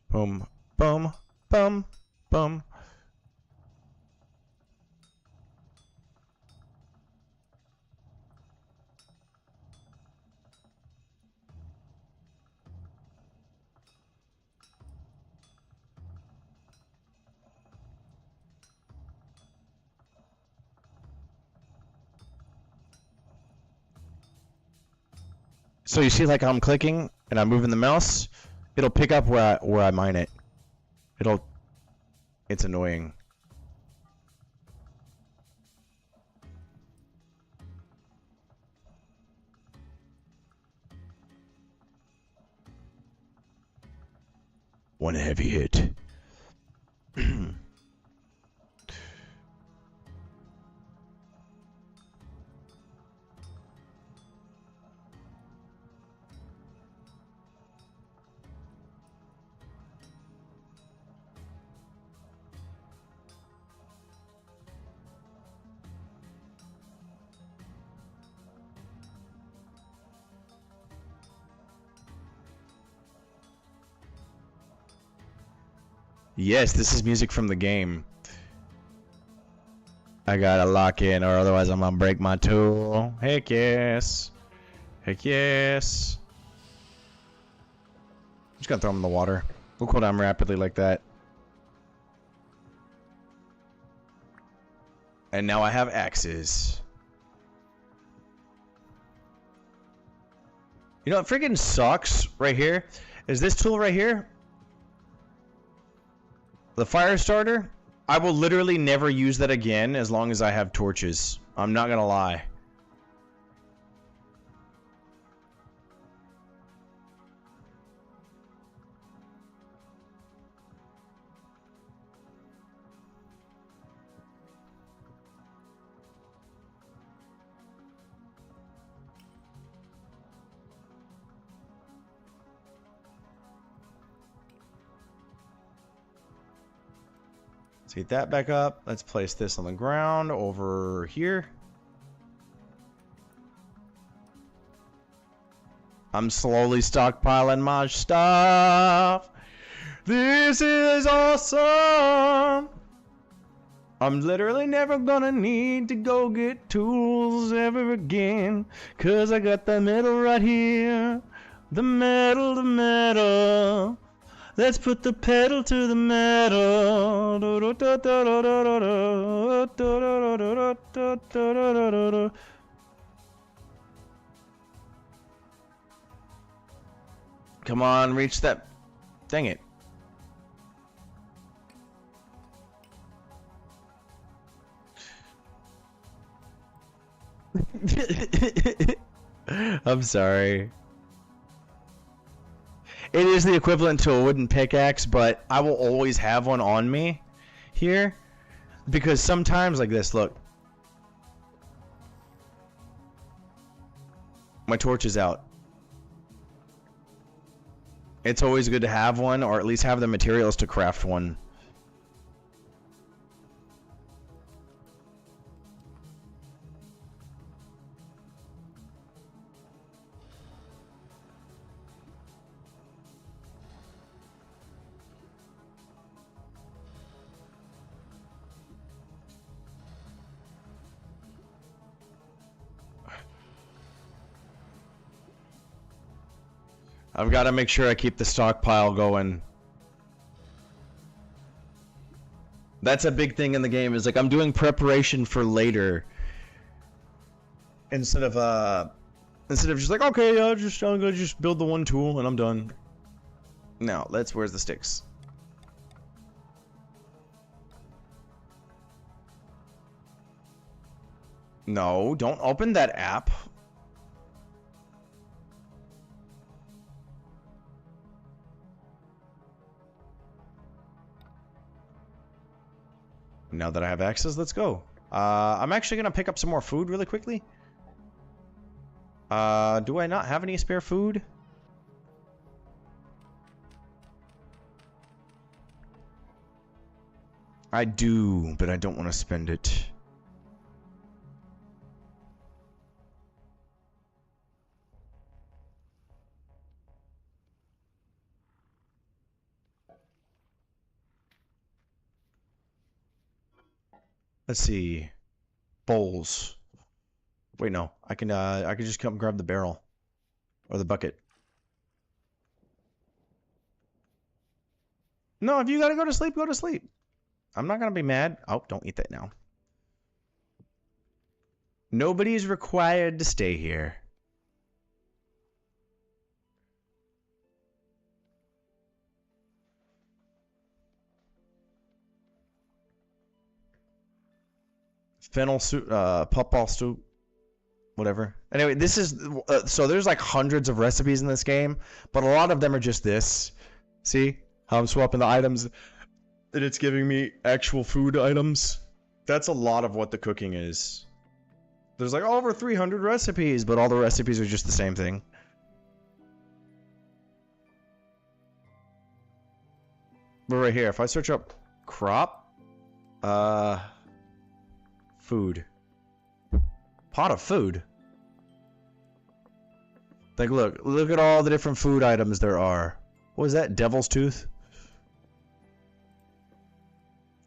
Boom, boom, boom, boom. So you see, like, I'm clicking and I'm moving the mouse, it'll pick up where I mine it. It's annoying. One heavy hit. Yes, this is music from the game. I gotta lock in or otherwise I'm gonna break my tool. Heck yes. Heck yes. I'm just gonna throw them in the water. We'll cool down rapidly like that. And now I have axes. You know what freaking sucks right here? Is this tool right here? The fire starter? I will literally never use that again as long as I have torches. I'm not gonna lie. Let's heat that back up. Let's place this on the ground over here. I'm slowly stockpiling my stuff. This is awesome. I'm literally never gonna need to go get tools ever again. 'Cause I got the metal right here. The metal, the metal. Let's put the pedal to the metal. Come on, reach that. Dang it. I'm sorry. It is the equivalent to a wooden pickaxe, but I will always have one on me here. Because sometimes, like this, look. My torch is out. It's always good to have one, or at least have the materials to craft one. I've got to make sure I keep the stockpile going. That's a big thing in the game, is like I'm doing preparation for later. Instead of just like, okay, I'm gonna just build the one tool and I'm done. Now, where's the sticks? No, don't open that app. Now that I have access, let's go. I'm actually gonna pick up some more food really quickly. Do I not have any spare food? I do, but I don't want to spend it. Let's see. Bowls. Wait, no. I can just come grab the barrel. Or the bucket. No, if you gotta go to sleep, go to sleep. I'm not gonna be mad. Oh, don't eat that now. Nobody's required to stay here. Fennel soup, puffball soup, whatever. Anyway, this is so there's like hundreds of recipes in this game, but a lot of them are just this. See how I'm swapping the items, and it's giving me actual food items. That's a lot of what the cooking is. There's like over 300 recipes, but all the recipes are just the same thing. But right here, if I search up crop, food. Pot of food. Like, look at all the different food items there are. What is that? Devil's tooth?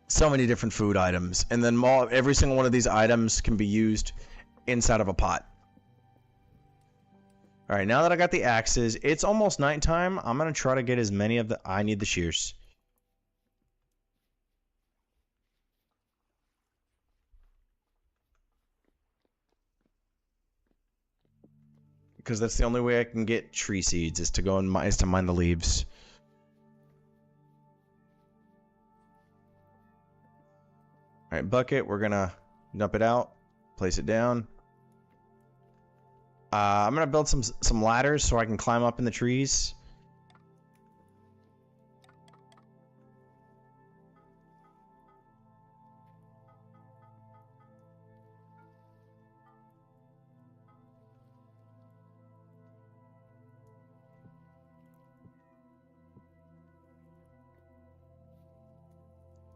So many different food items. And then every single one of these items can be used inside of a pot. Alright, now that I got the axes, it's almost nighttime. I'm going to try to get as many of the... I need the shears. Because that's the only way I can get tree seeds, is to go and mine the leaves. Alright, bucket, we're gonna dump it out, place it down. I'm gonna build some ladders so I can climb up in the trees.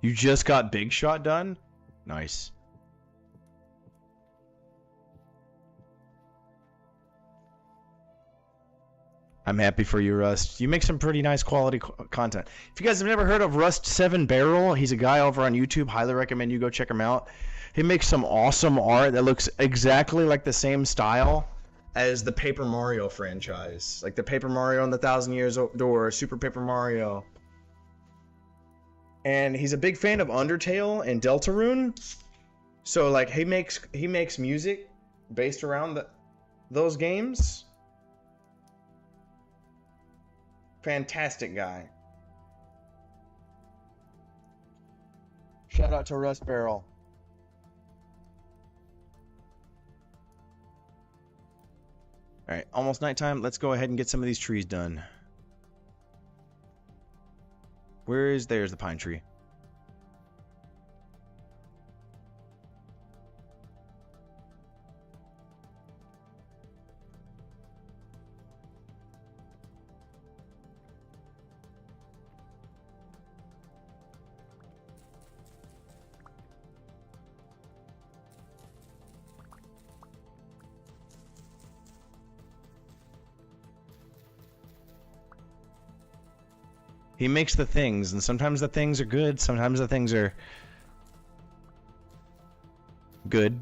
You just got Big Shot done? Nice. I'm happy for you, Rust. You make some pretty nice quality content. If you guys have never heard of Rust 7 Barrel, he's a guy over on YouTube. Highly recommend you go check him out. He makes some awesome art that looks exactly like the same style as the Paper Mario franchise. Like the Paper Mario and the Thousand Years Door, Super Paper Mario. And he's a big fan of Undertale and Deltarune. So like he makes music based around those games. Fantastic guy. Shout out to Rust Barrel. Alright, almost nighttime. Let's go ahead and get some of these trees done. There's the pine tree. He makes the things, and sometimes the things are good, sometimes the things are good.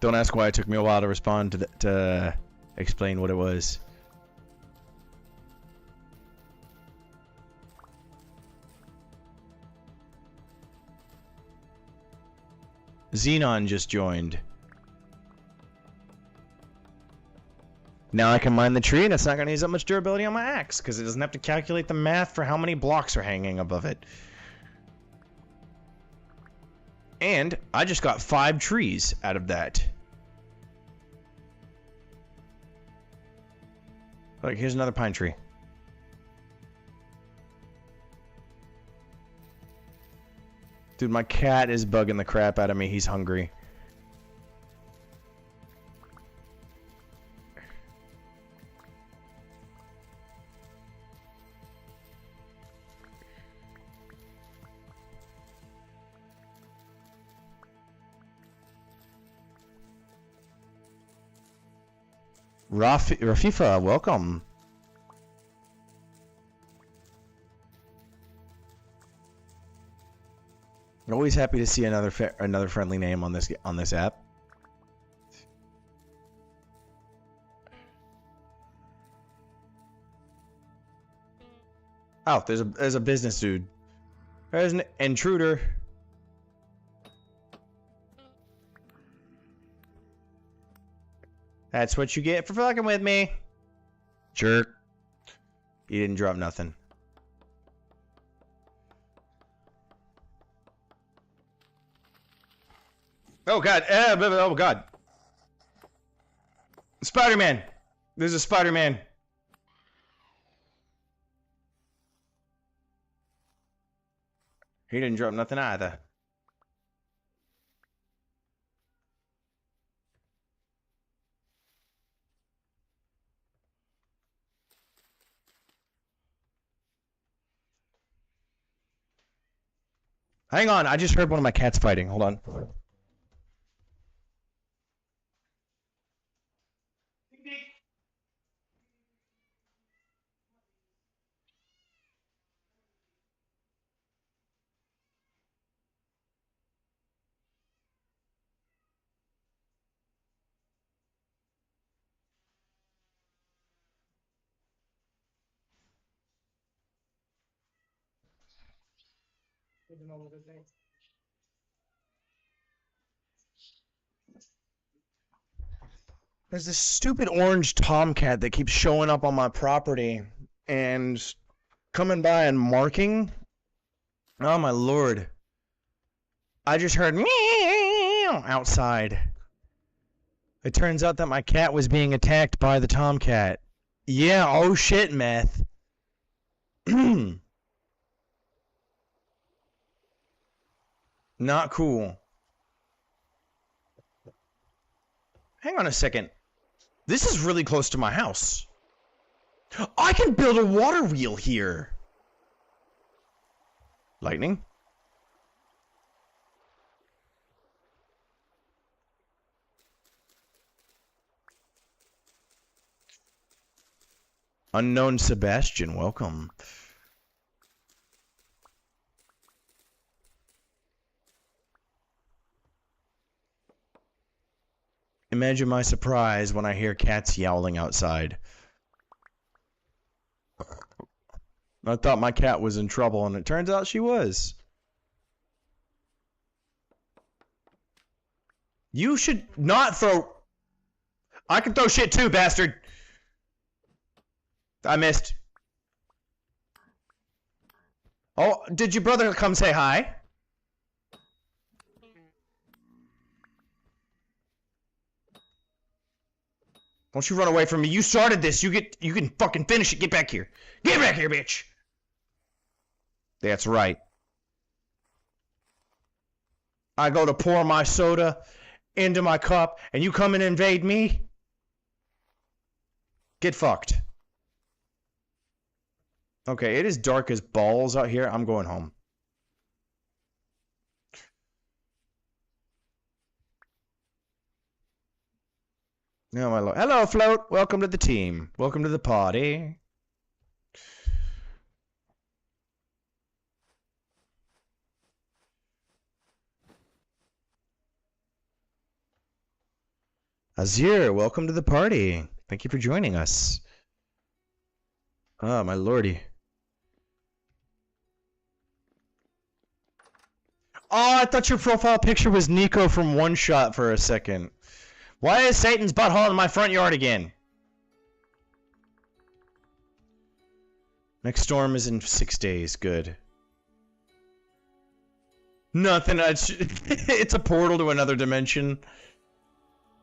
Don't ask why it took me a while to respond to explain what it was. Xenon just joined. Now I can mine the tree and it's not going to use that much durability on my axe because it doesn't have to calculate the math for how many blocks are hanging above it. And I just got 5 trees out of that. Look, here's another pine tree. Dude, my cat is bugging the crap out of me. He's hungry. Rafifa, welcome. Always happy to see another friendly name on this app. Oh, there's a business dude. There's an intruder. That's what you get for fucking with me. Jerk. He didn't drop nothing. Oh god. Oh god. Spider-Man. There's a Spider-Man. He didn't drop nothing either. Hang on, I just heard one of my cats fighting. Hold on. There's this stupid orange tomcat that keeps showing up on my property and coming by and marking. Oh my lord. I just heard meow outside. It turns out that my cat was being attacked by the tomcat. Yeah, oh shit, meth. Not cool. Hang on a second. This is really close to my house. I can build a water wheel here. Lightning? Unknown Sebastian, welcome. Imagine my surprise when I hear cats yowling outside. I thought my cat was in trouble, and it turns out she was. You should not throw... I can throw shit too, bastard! I missed. Oh, did your brother come say hi? Don't you run away from me. You started this. You can fucking finish it. Get back here. Get back here, bitch. That's right. I go to pour my soda into my cup and you come and invade me? Get fucked. Okay, it is dark as balls out here. I'm going home. No, my lord. Hello, Float. Welcome to the team. Welcome to the party. Azir, welcome to the party. Thank you for joining us. Oh, my lordy. Oh, I thought your profile picture was Nico from One Shot for a second. Why is Satan's butthole in my front yard again? Next storm is in 6 days. Good. Nothing. It's a portal to another dimension.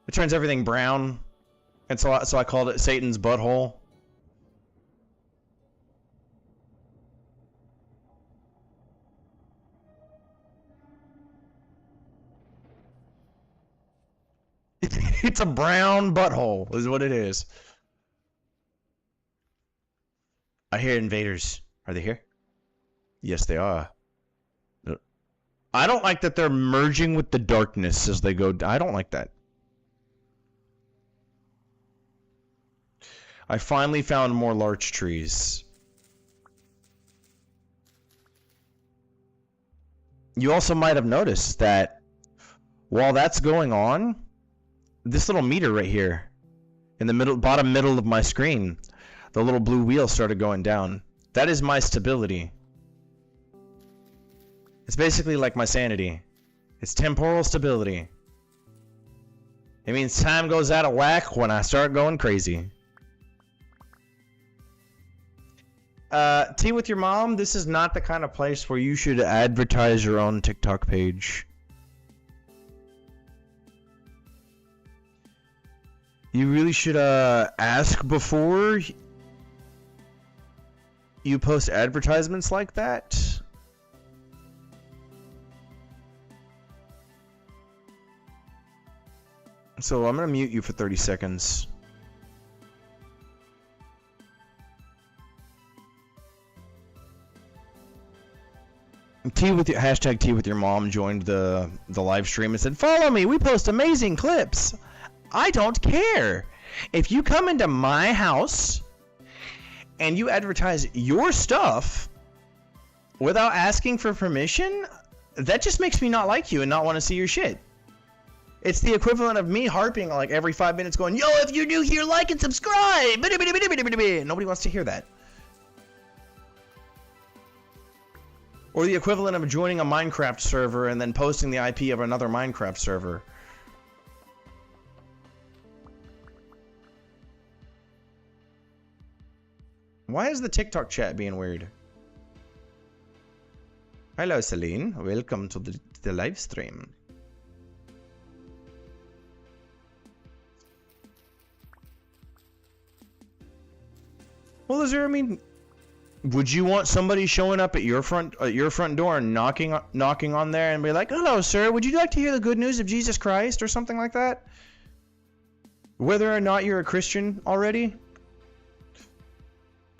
It turns everything brown. And so I called it Satan's butthole. It's a brown butthole, is what it is. I hear invaders. Are they here? Yes, they are. I don't like that they're merging with the darkness as they go. I don't like that. I finally found more larch trees. You also might have noticed that while that's going on, this little meter right here in the bottom middle of my screen, the little blue wheel started going down. That is my stability. It's basically like my sanity. It's temporal stability. It means time goes out of whack when I start going crazy. Tea with your mom, this is not the kind of place where you should advertise your own TikTok page. You really should ask before you post advertisements like that. So I'm gonna mute you for 30 seconds. Tea with your hashtag Tea with your mom joined the live stream and said, "Follow me. We post amazing clips." I don't care. If you come into my house and you advertise your stuff without asking for permission, that just makes me not like you and not want to see your shit. It's the equivalent of me harping like every 5 minutes going, "Yo, if you're new here, like and subscribe." Nobody wants to hear that. Or the equivalent of joining a Minecraft server and then posting the IP of another Minecraft server. Why is the TikTok chat being weird? Hello, Celine. Welcome to the live stream. Well, I mean, would you want somebody showing up at your front door and knocking on there and be like, "Hello, sir. Would you like to hear the good news of Jesus Christ?" or something like that? Whether or not you're a Christian already?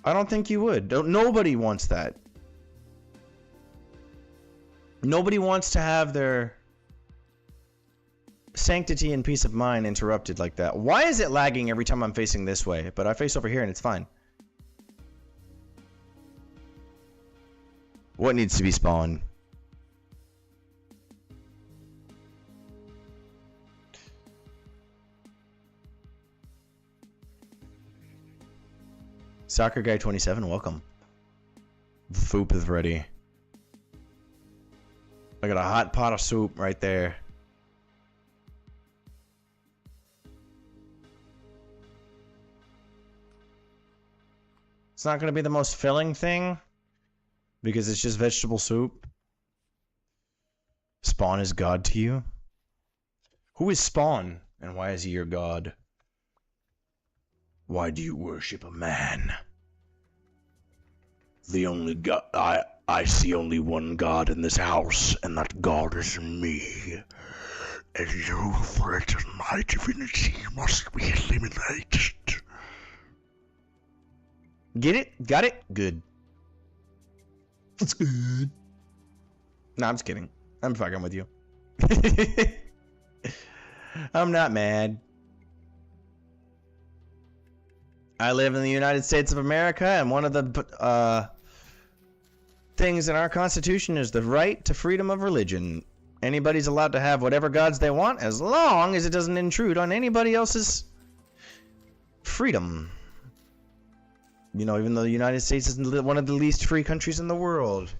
I don't think you would. Nobody wants that. Nobody wants to have their sanctity and peace of mind interrupted like that. Why is it lagging every time I'm facing this way? But I face over here and it's fine. What needs to be spawned? Soccer Guy 27, welcome. The food is ready. I got a hot pot of soup right there. It's not going to be the most filling thing because it's just vegetable soup. Spawn is God to you? Who is Spawn and why is he your God? Why do you worship a man? The only God I see only one God in this house, and that God is me. And you threaten my divinity must be eliminated. Get it? Got it? Good. It's good. No, I'm just kidding. I'm fucking with you. I'm not mad. I live in the United States of America, and one of the things in our Constitution is the right to freedom of religion. Anybody's allowed to have whatever gods they want as long as it doesn't intrude on anybody else's freedom. You know, even though the United States is one of the least free countries in the world,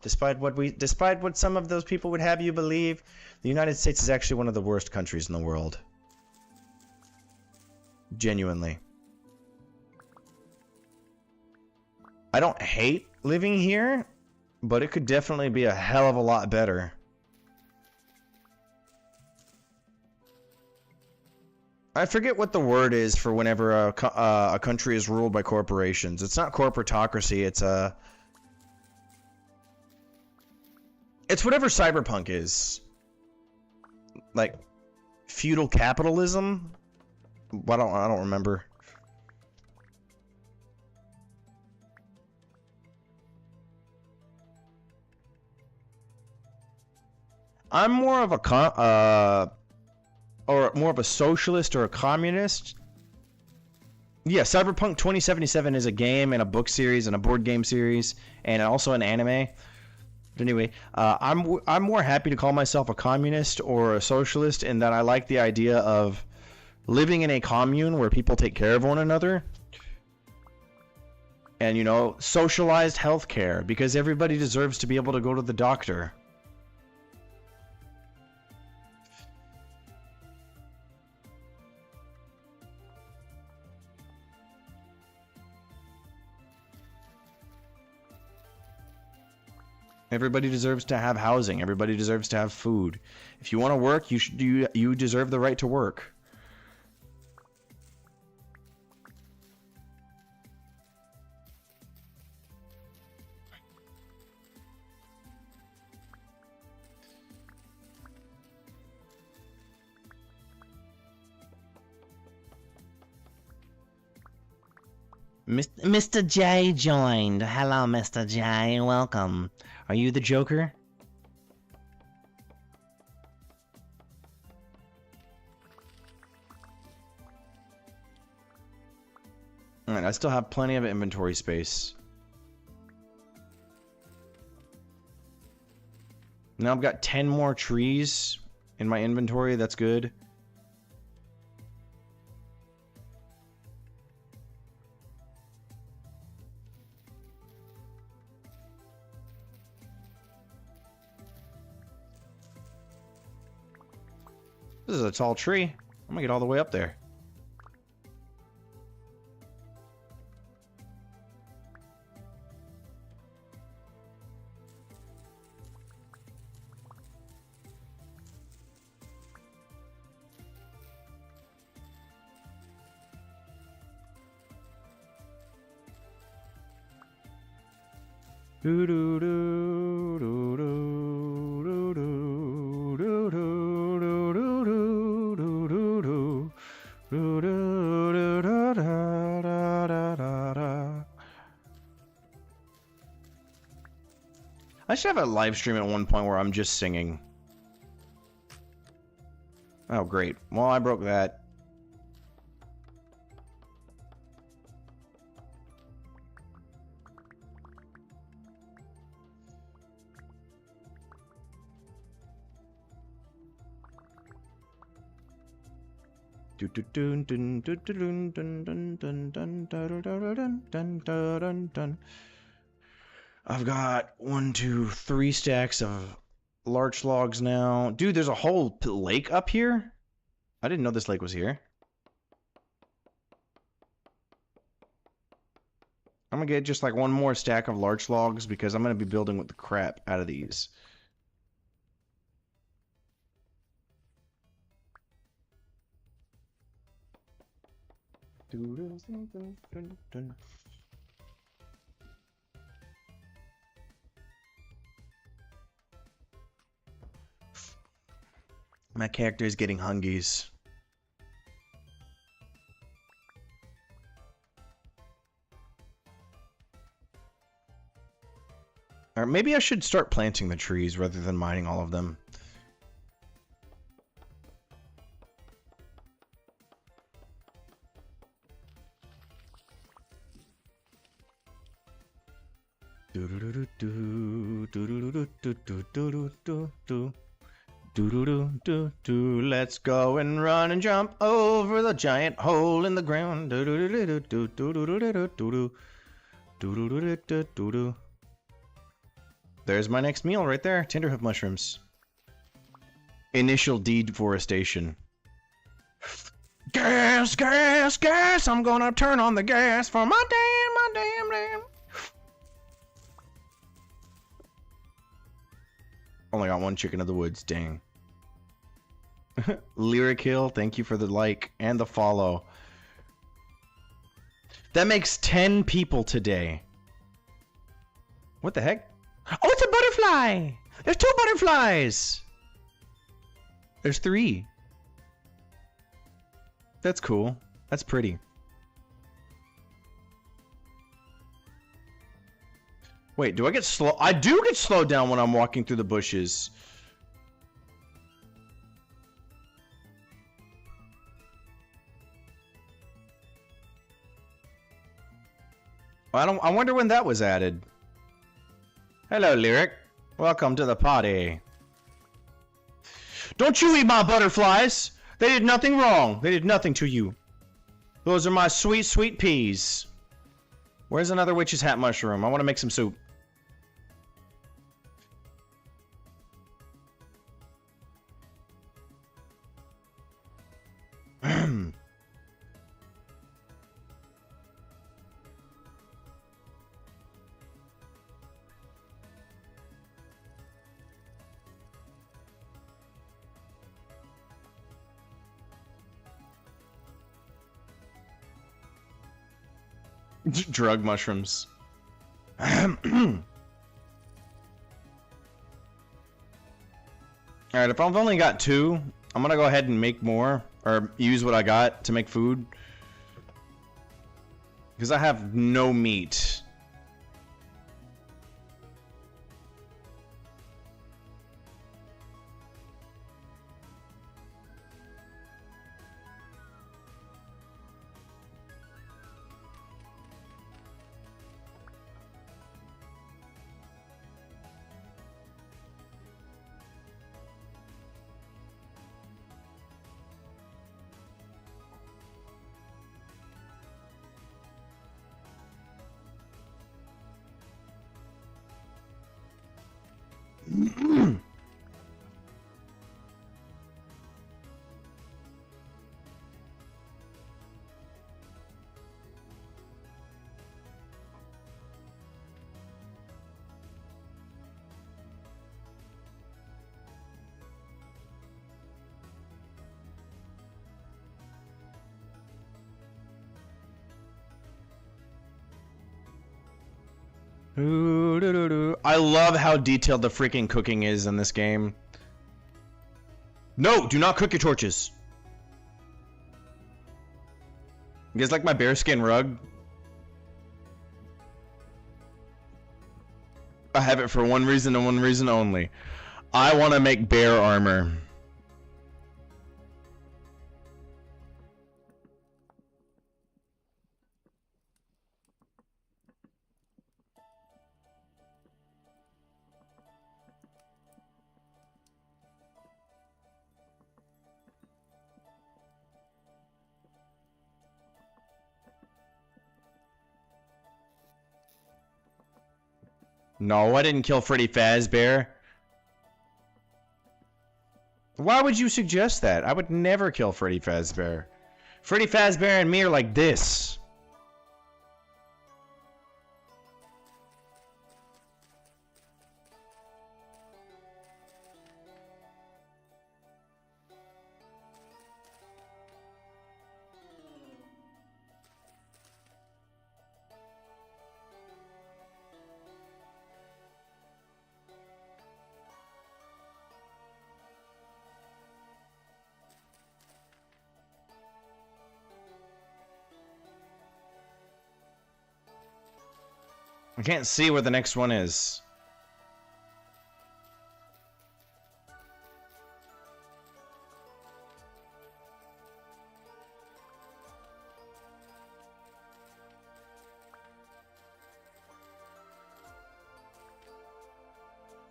despite what some of those people would have you believe, the United States is actually one of the worst countries in the world. Genuinely. I don't hate living here, but it could definitely be a hell of a lot better. I forget what the word is for whenever a country is ruled by corporations. It's not corporatocracy, it's whatever cyberpunk is. Like feudal capitalism? I don't remember. I'm more of a or more of a socialist or a communist. Yeah, Cyberpunk 2077 is a game and a book series and a board game series and also an anime. But anyway, I'm more happy to call myself a communist or a socialist in that I like the idea of living in a commune where people take care of one another. And, you know, socialized healthcare, because everybody deserves to be able to go to the doctor. Everybody deserves to have housing. Everybody deserves to have food. If you want to work, you deserve the right to work. Mr. J joined. Hello, Mr. J. Welcome. Are you the Joker? Alright, I still have plenty of inventory space. Now I've got 10 more trees in my inventory. That's good. This is a tall tree. I'm gonna get all the way up there. Do do do do do do do do do do do do do do da da da da da. I should have a live stream at one point where I'm just singing. Oh great. Well, I broke that. I've got 1, 2, 3 stacks of larch logs now. Dude, there's a whole lake up here? I didn't know this lake was here. I'm gonna get just like 1 more stack of larch logs because I'm gonna be building with the crap out of these. My character is getting hungies. Or maybe I should start planting the trees rather than mining all of them. Let's go and run and jump over the giant hole in the ground. There's my next meal right there. Tenderhoof mushrooms. Initial deforestation. Gas, gas, gas! I'm gonna turn on the gas for my damn. Only got 1 chicken of the woods, dang. Lyric Hill, thank you for the like and the follow. That makes 10 people today. What the heck? Oh, it's a butterfly! There's 2 butterflies! There's 3. That's cool. That's pretty. Wait, do I get slow? I do get slowed down when I'm walking through the bushes. I wonder when that was added. Hello, Lyric. Welcome to the party. Don't you eat my butterflies! They did nothing wrong. They did nothing to you. Those are my sweet, sweet peas. Where's another witch's hat mushroom? I want to make some soup. Drug mushrooms. Alright, if I've only got 2, I'm gonna go ahead and make more, or use what I got to make food. Because I have no meat. I love how detailed the freaking cooking is in this game. No, do not cook your torches. You guys like my bearskin rug? I have it for one reason and one reason only. I want to make bear armor. No, I didn't kill Freddy Fazbear. Why would you suggest that? I would never kill Freddy Fazbear. Freddy Fazbear and me are like this. I can't see where the next one is.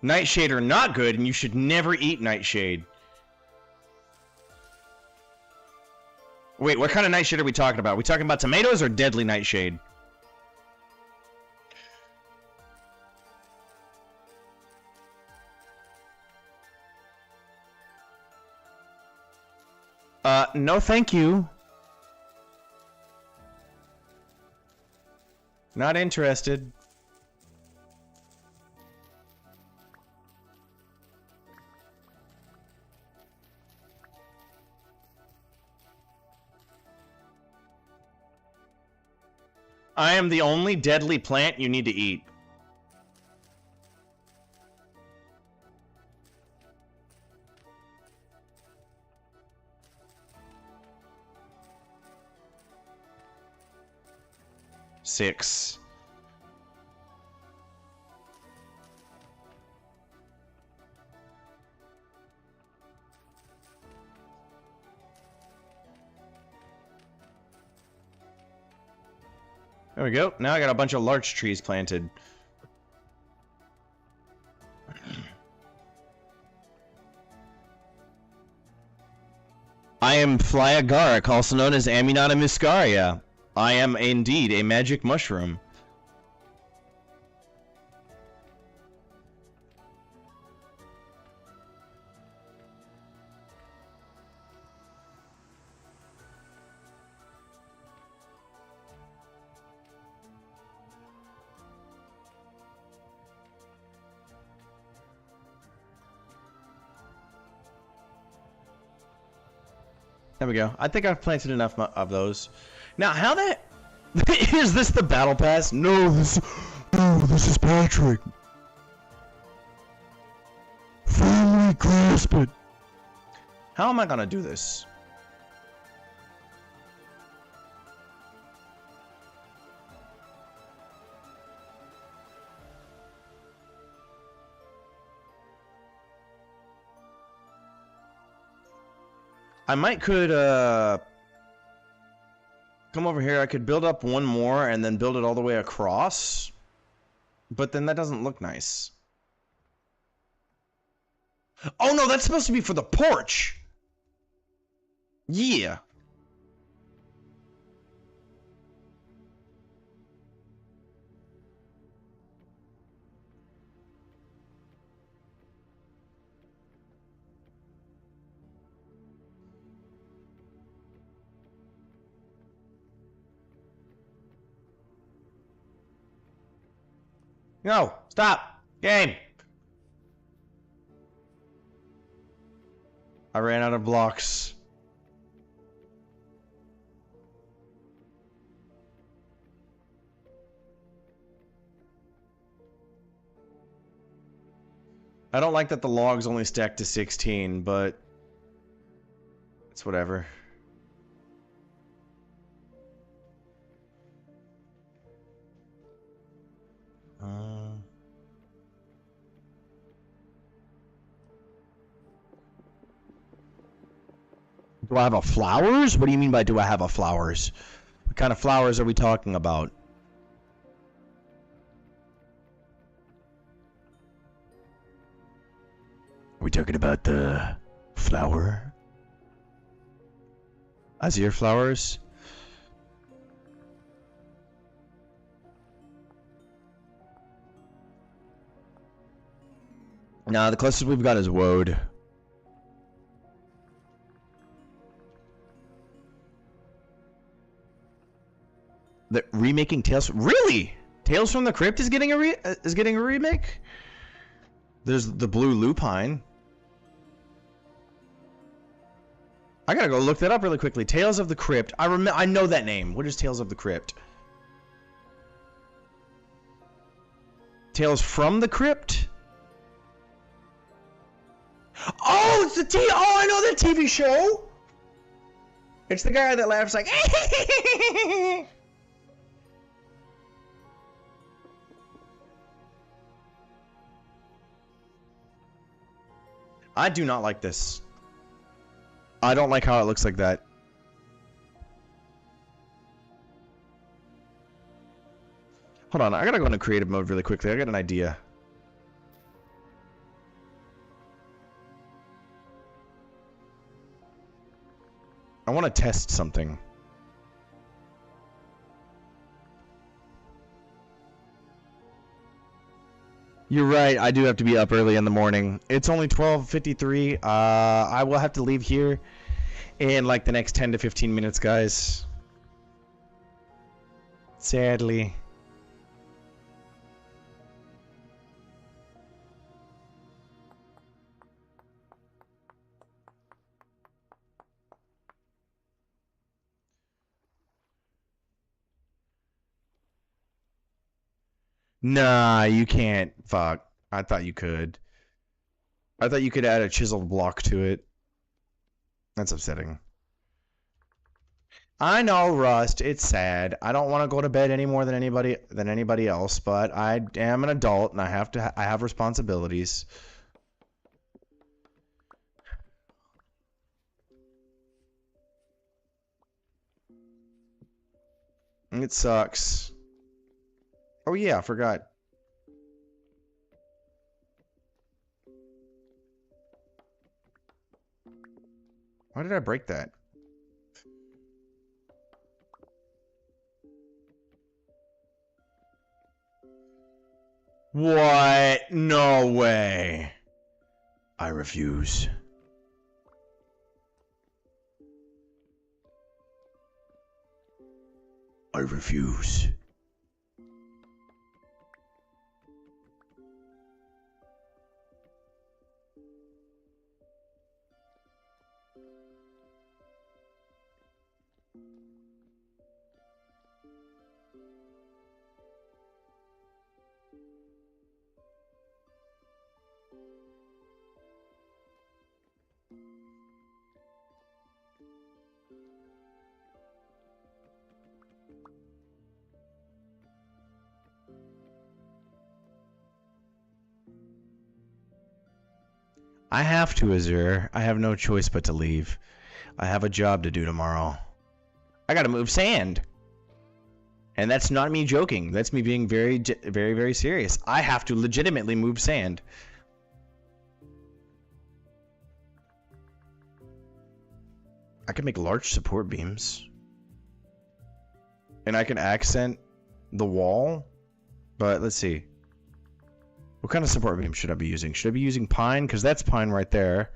Nightshade are not good, and you should never eat Nightshade. Wait, what kind of Nightshade are we talking about? Are we talking about tomatoes or deadly Nightshade? No thank you. Not interested. I am the only deadly plant you need to eat. Six. There we go. Now I got a bunch of larch trees planted. I am Flyagaric, also known as Aminata muscaria. I am indeed a magic mushroom. There we go. I think I've planted enough of those. Now, how that... Is this the battle pass? No, this is Patrick. Firmly grasp it. How am I gonna do this? I could come over here. I could build up one more and then build it all the way across. But then that doesn't look nice. Oh no, that's supposed to be for the porch. Yeah. No, stop. Game. I ran out of blocks. I don't like that the logs only stack to 16, but it's whatever. Do I have a flowers? What do you mean by do I have a flowers? What kind of flowers are we talking about? Are we talking about the flower? Azure flowers? Nah, the closest we've got is Woad. The remaking Tales. Really? Tales from the Crypt is getting a remake. There's the Blue Lupine. I gotta go look that up really quickly. Tales of the Crypt. I know that name. What is Tales of the Crypt? Tales from the Crypt? Oh, it's the Oh, I know that TV show. It's the guy that laughs like. I do not like this. I don't like how it looks like that. Hold on, I gotta go into creative mode really quickly. I got an idea. I want to test something. You're right, I do have to be up early in the morning. It's only 12:53. I will have to leave here in like the next 10 to 15 minutes, guys. Sadly. Nah, you can't. Fuck. I thought you could. I thought you could add a chiseled block to it. That's upsetting. I know, Rust. It's sad. I don't want to go to bed any more than anybody else, but I am an adult and I have responsibilities. It sucks. Oh yeah, I forgot. Why did I break that? What? No way. I refuse. I refuse. I have to, Azure. I have no choice but to leave. I have a job to do tomorrow. I gotta move sand. And that's not me joking. That's me being very, very, very serious. I have to legitimately move sand. I can make large support beams. And I can accent the wall. But let's see. What kind of support beam should I be using? Should I be using pine? Because that's pine right there.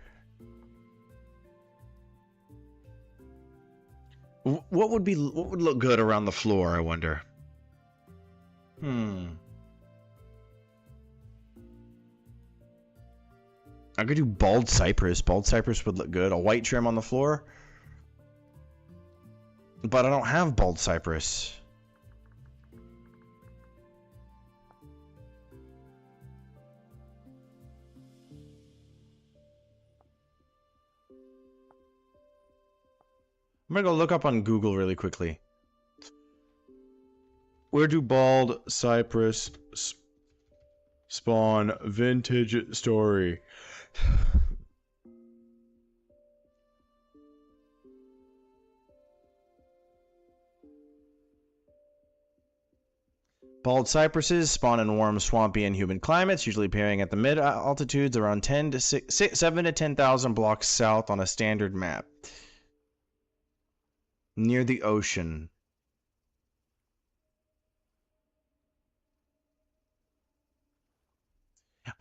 What would look good around the floor, I wonder? I could do bald cypress. Bald cypress would look good. A white trim on the floor. But I don't have bald cypress. I'm gonna go look up on Google really quickly. Where do bald cypress spawn? Vintage story. Bald cypresses spawn in warm, swampy, and humid climates, usually appearing at the mid altitudes around 7 to 10,000 blocks south on a standard map. Near the ocean.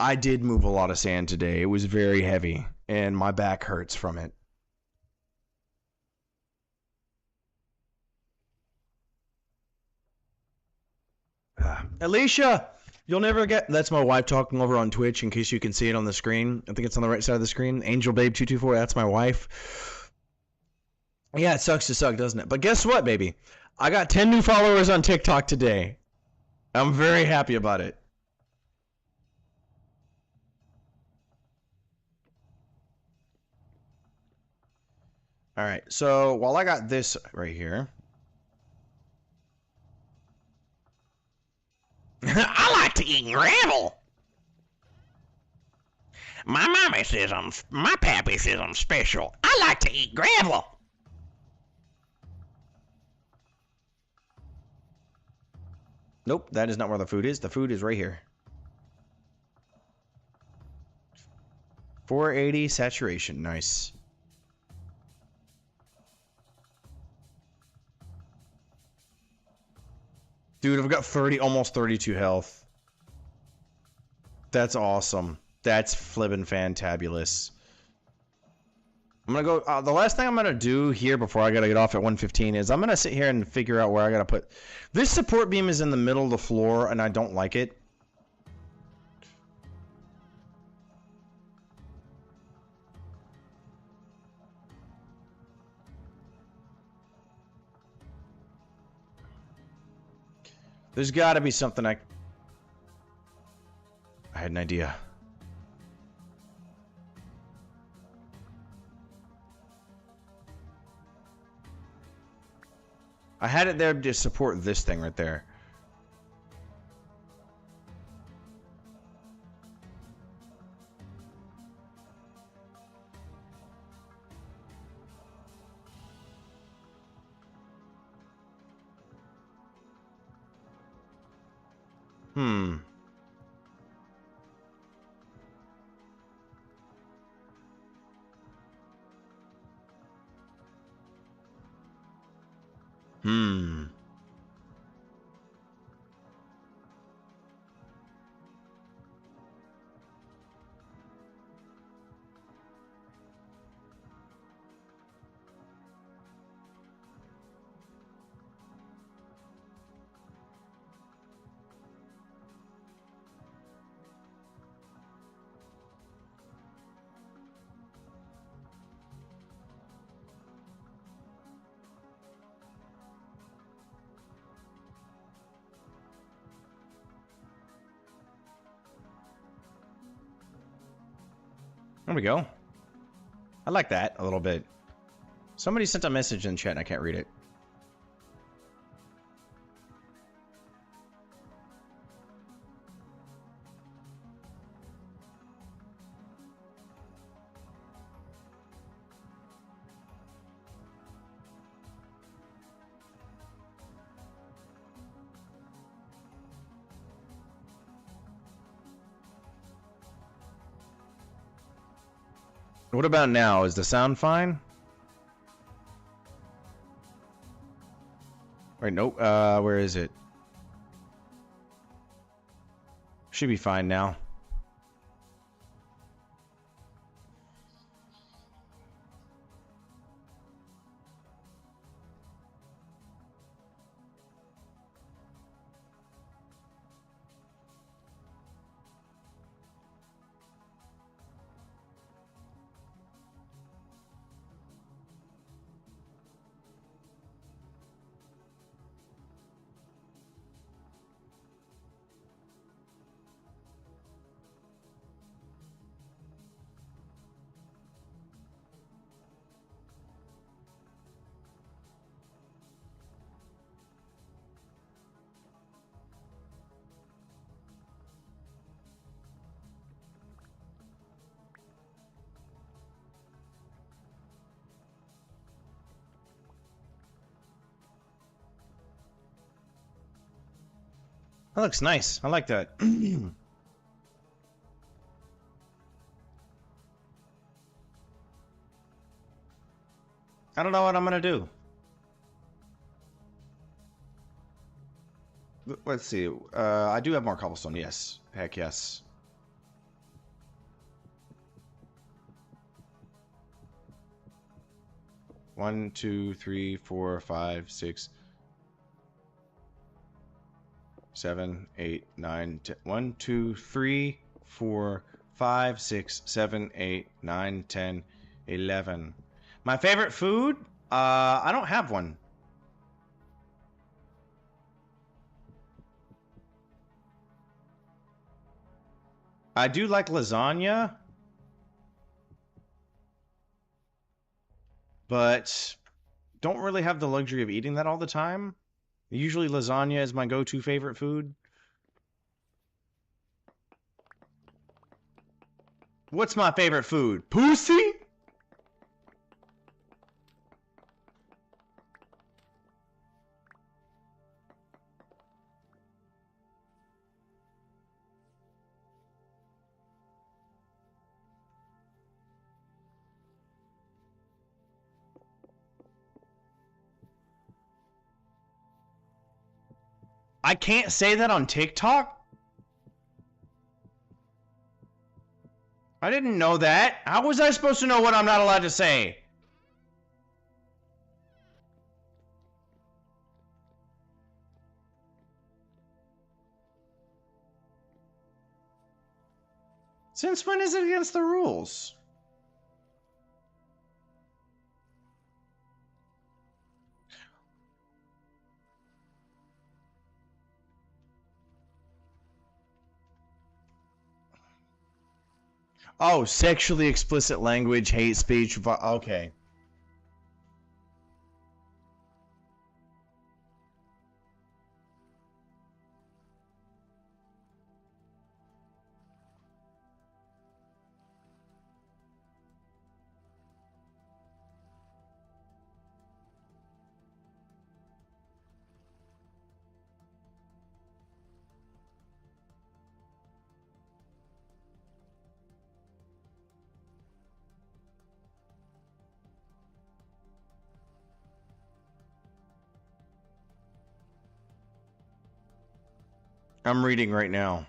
I did move a lot of sand today. It was very heavy, and my back hurts from it. Alicia, you'll never get. That's my wife talking over on Twitch. In case you can see it on the screen, I think it's on the right side of the screen. Angel Babe 224. That's my wife. Yeah, it sucks to suck, doesn't it? But guess what, baby? I got 10 new followers on TikTok today. I'm very happy about it. All right, so while I got this right here. I like to eat gravel. My mommy says my pappy says I'm special. I like to eat gravel. Nope, that is not where the food is. The food is right here. 480 saturation, nice. Dude, I've got almost 32 health. That's awesome. That's flippin' fantabulous. I'm gonna go, the last thing I'm gonna do here before I gotta get off at 1:15 is I'm gonna sit here and figure out where I gotta put. This support beam is in the middle of the floor and I don't like it. There's gotta be something I had an idea. I had it there to support this thing right there. Hmm. Hmm. There we go. I like that a little bit. Somebody sent a message in chat and I can't read it. What about now? Is the sound fine? Wait, nope. Where is it? Should be fine now. That looks nice. I like that. I don't know what I'm gonna do. Let's see. I do have more cobblestone. Yes. Heck yes. 1, 2, 3, 4, 5, 6, 7, 8, 9, 10. 1, 2, 3, 4, 5, 6, 7, 8, 9, 10, 11. My favorite food? I don't have one. I do like lasagna, but don't really have the luxury of eating that all the time. Usually lasagna is my go-to favorite food. What's my favorite food? Pussy? I can't say that on TikTok? I didn't know that. How was I supposed to know what I'm not allowed to say? Since when is it against the rules? Oh, sexually explicit language, hate speech. Okay. I'm reading right now.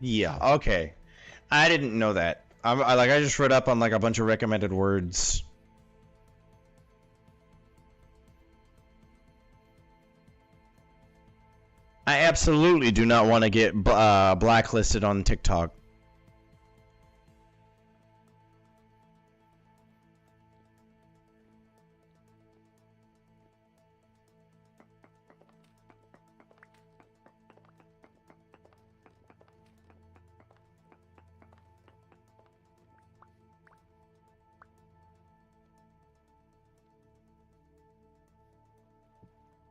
Yeah, okay. I didn't know that. I just read up on like a bunch of recommended words. I absolutely do not want to get blacklisted on TikTok.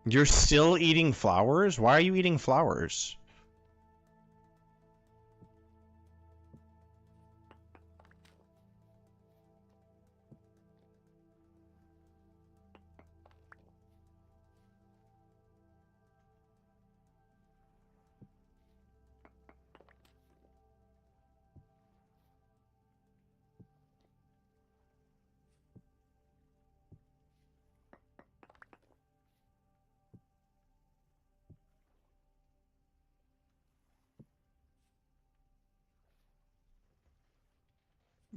You're still eating flowers? Why are you eating flowers?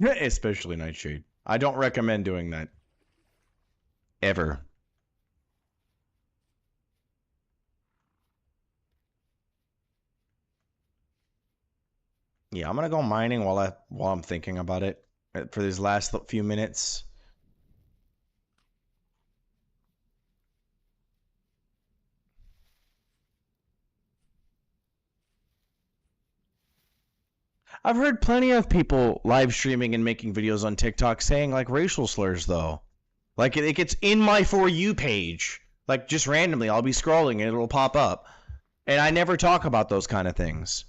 Especially Nightshade. I don't recommend doing that. Ever. Yeah, I'm gonna go mining while I'm thinking about it for these last few minutes. I've heard plenty of people live streaming and making videos on TikTok saying like racial slurs though. Like it gets in my For You page. Like just randomly, I'll be scrolling and it'll pop up. And I never talk about those kind of things.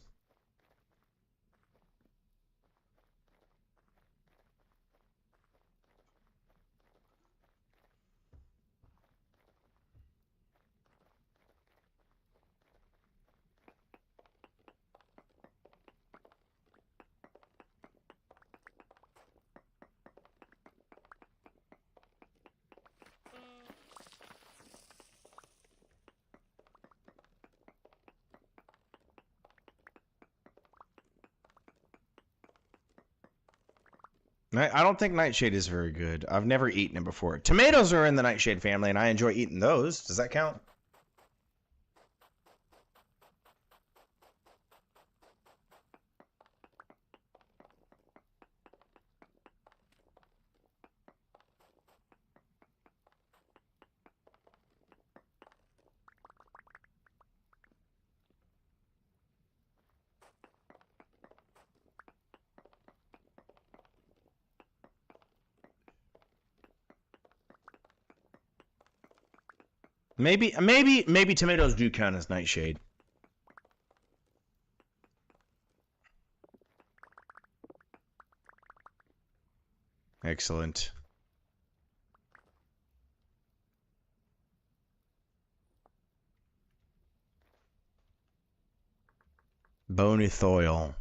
I don't think Nightshade is very good. I've never eaten it before. Tomatoes are in the Nightshade family, and I enjoy eating those. Does that count? Maybe tomatoes do count as Nightshade. Excellent. Bonithoil.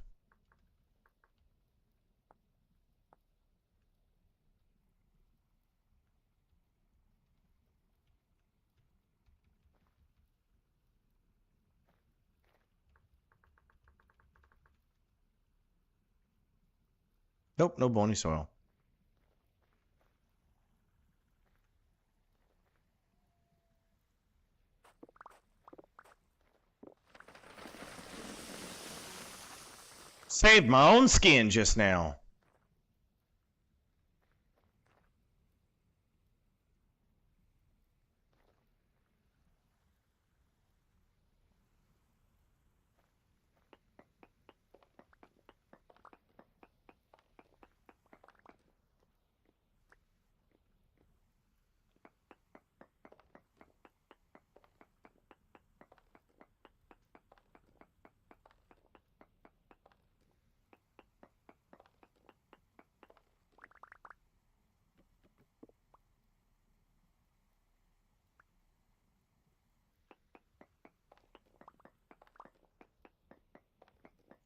Nope, no bony soil. Saved my own skin just now.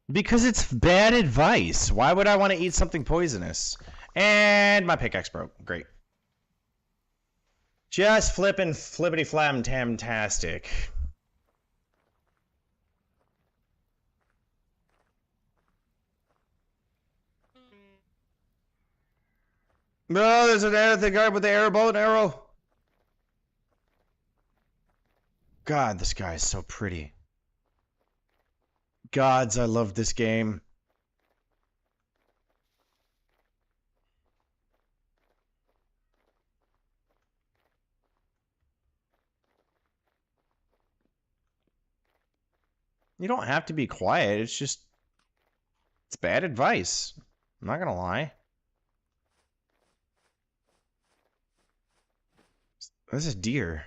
Because it's bad advice. Why would I want to eat something poisonous? And my pickaxe broke. Great. Just flippity flam tamtastic. No, there's the guy with the arrow, bow and arrow. God, this guy is so pretty. Gods, I love this game. You don't have to be quiet. It's bad advice. I'm not gonna lie. This is deer.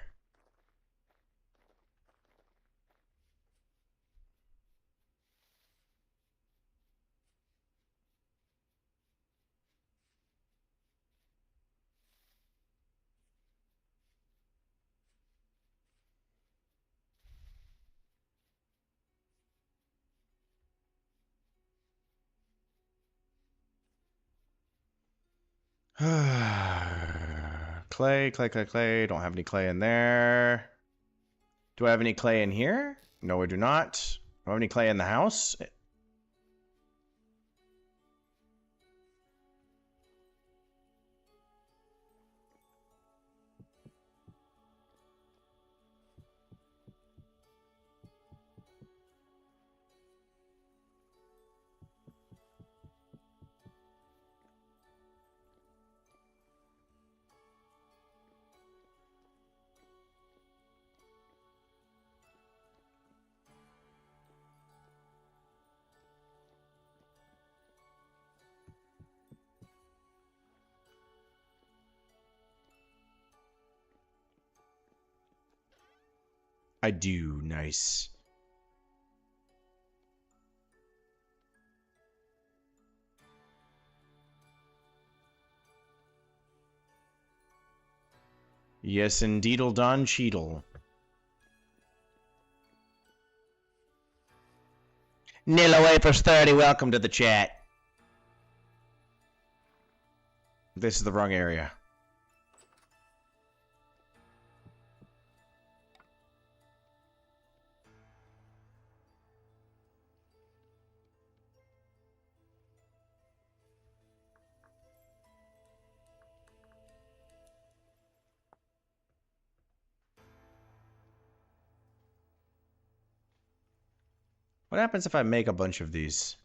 Clay, clay, clay, clay. Don't have any clay in there. Do I have any clay in here? No, I do not. Do I have any clay in the house? I do. Nice. Yes, indeedle Don Cheadle. Nil away for 30. Welcome to the chat. This is the wrong area. What happens if I make a bunch of these?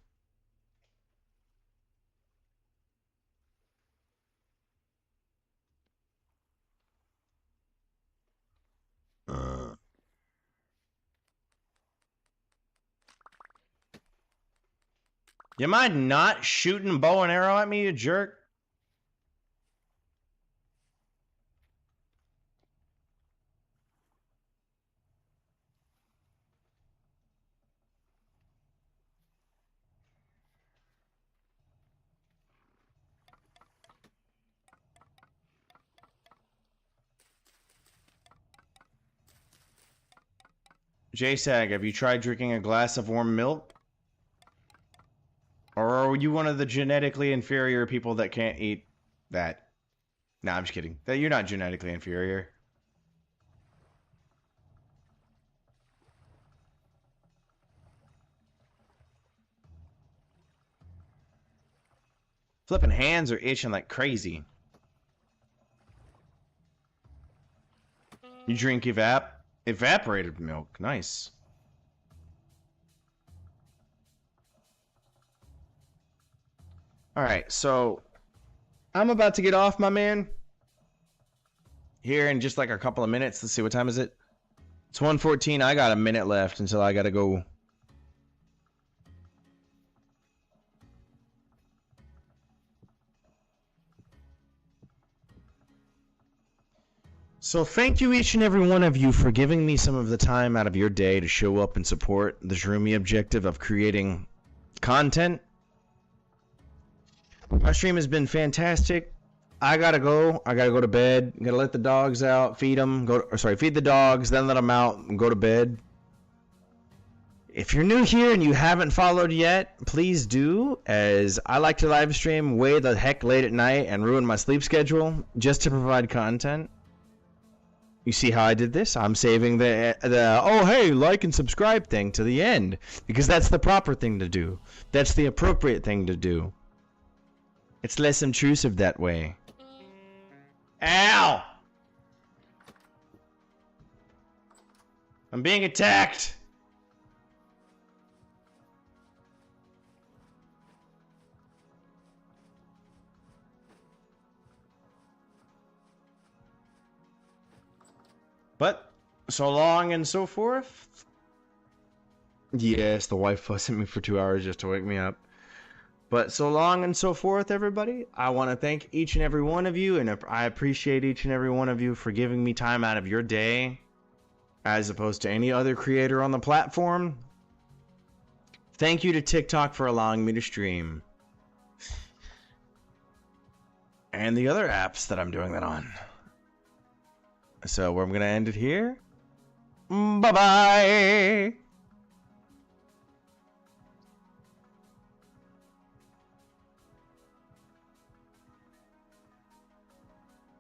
You mind not shooting bow and arrow at me, you jerk? JSAG, have you tried drinking a glass of warm milk? Or are you one of the genetically inferior people that can't eat that? Nah, I'm just kidding. You're not genetically inferior. Flipping hands are itching like crazy. You drink evaporated milk. Nice. Alright, so I'm about to get off, my man. Here in just like a couple of minutes. Let's see, what time is it? It's 1:14. I got a minute left until I gotta go. So thank you each and every one of you for giving me some of the time out of your day to show up and support the Zhroomy objective of creating content. My stream has been fantastic. I gotta go. I gotta go to bed. Gotta let the dogs out, feed them. Feed the dogs, then let them out and go to bed. If you're new here and you haven't followed yet, please do, as I like to live stream way the heck late at night and ruin my sleep schedule just to provide content. You see how I did this? I'm saving the oh hey, like and subscribe thing to the end because that's the proper thing to do. That's the appropriate thing to do. It's less intrusive that way. Ow! I'm being attacked! But, so long and so forth. Yes, the wife fussed at me for 2 hours just to wake me up. But so long and so forth, everybody. I want to thank each and every one of you, and I appreciate each and every one of you for giving me time out of your day, as opposed to any other creator on the platform. Thank you to TikTok for allowing me to stream. And the other apps that I'm doing that on. So I'm going to end it here. Bye-bye!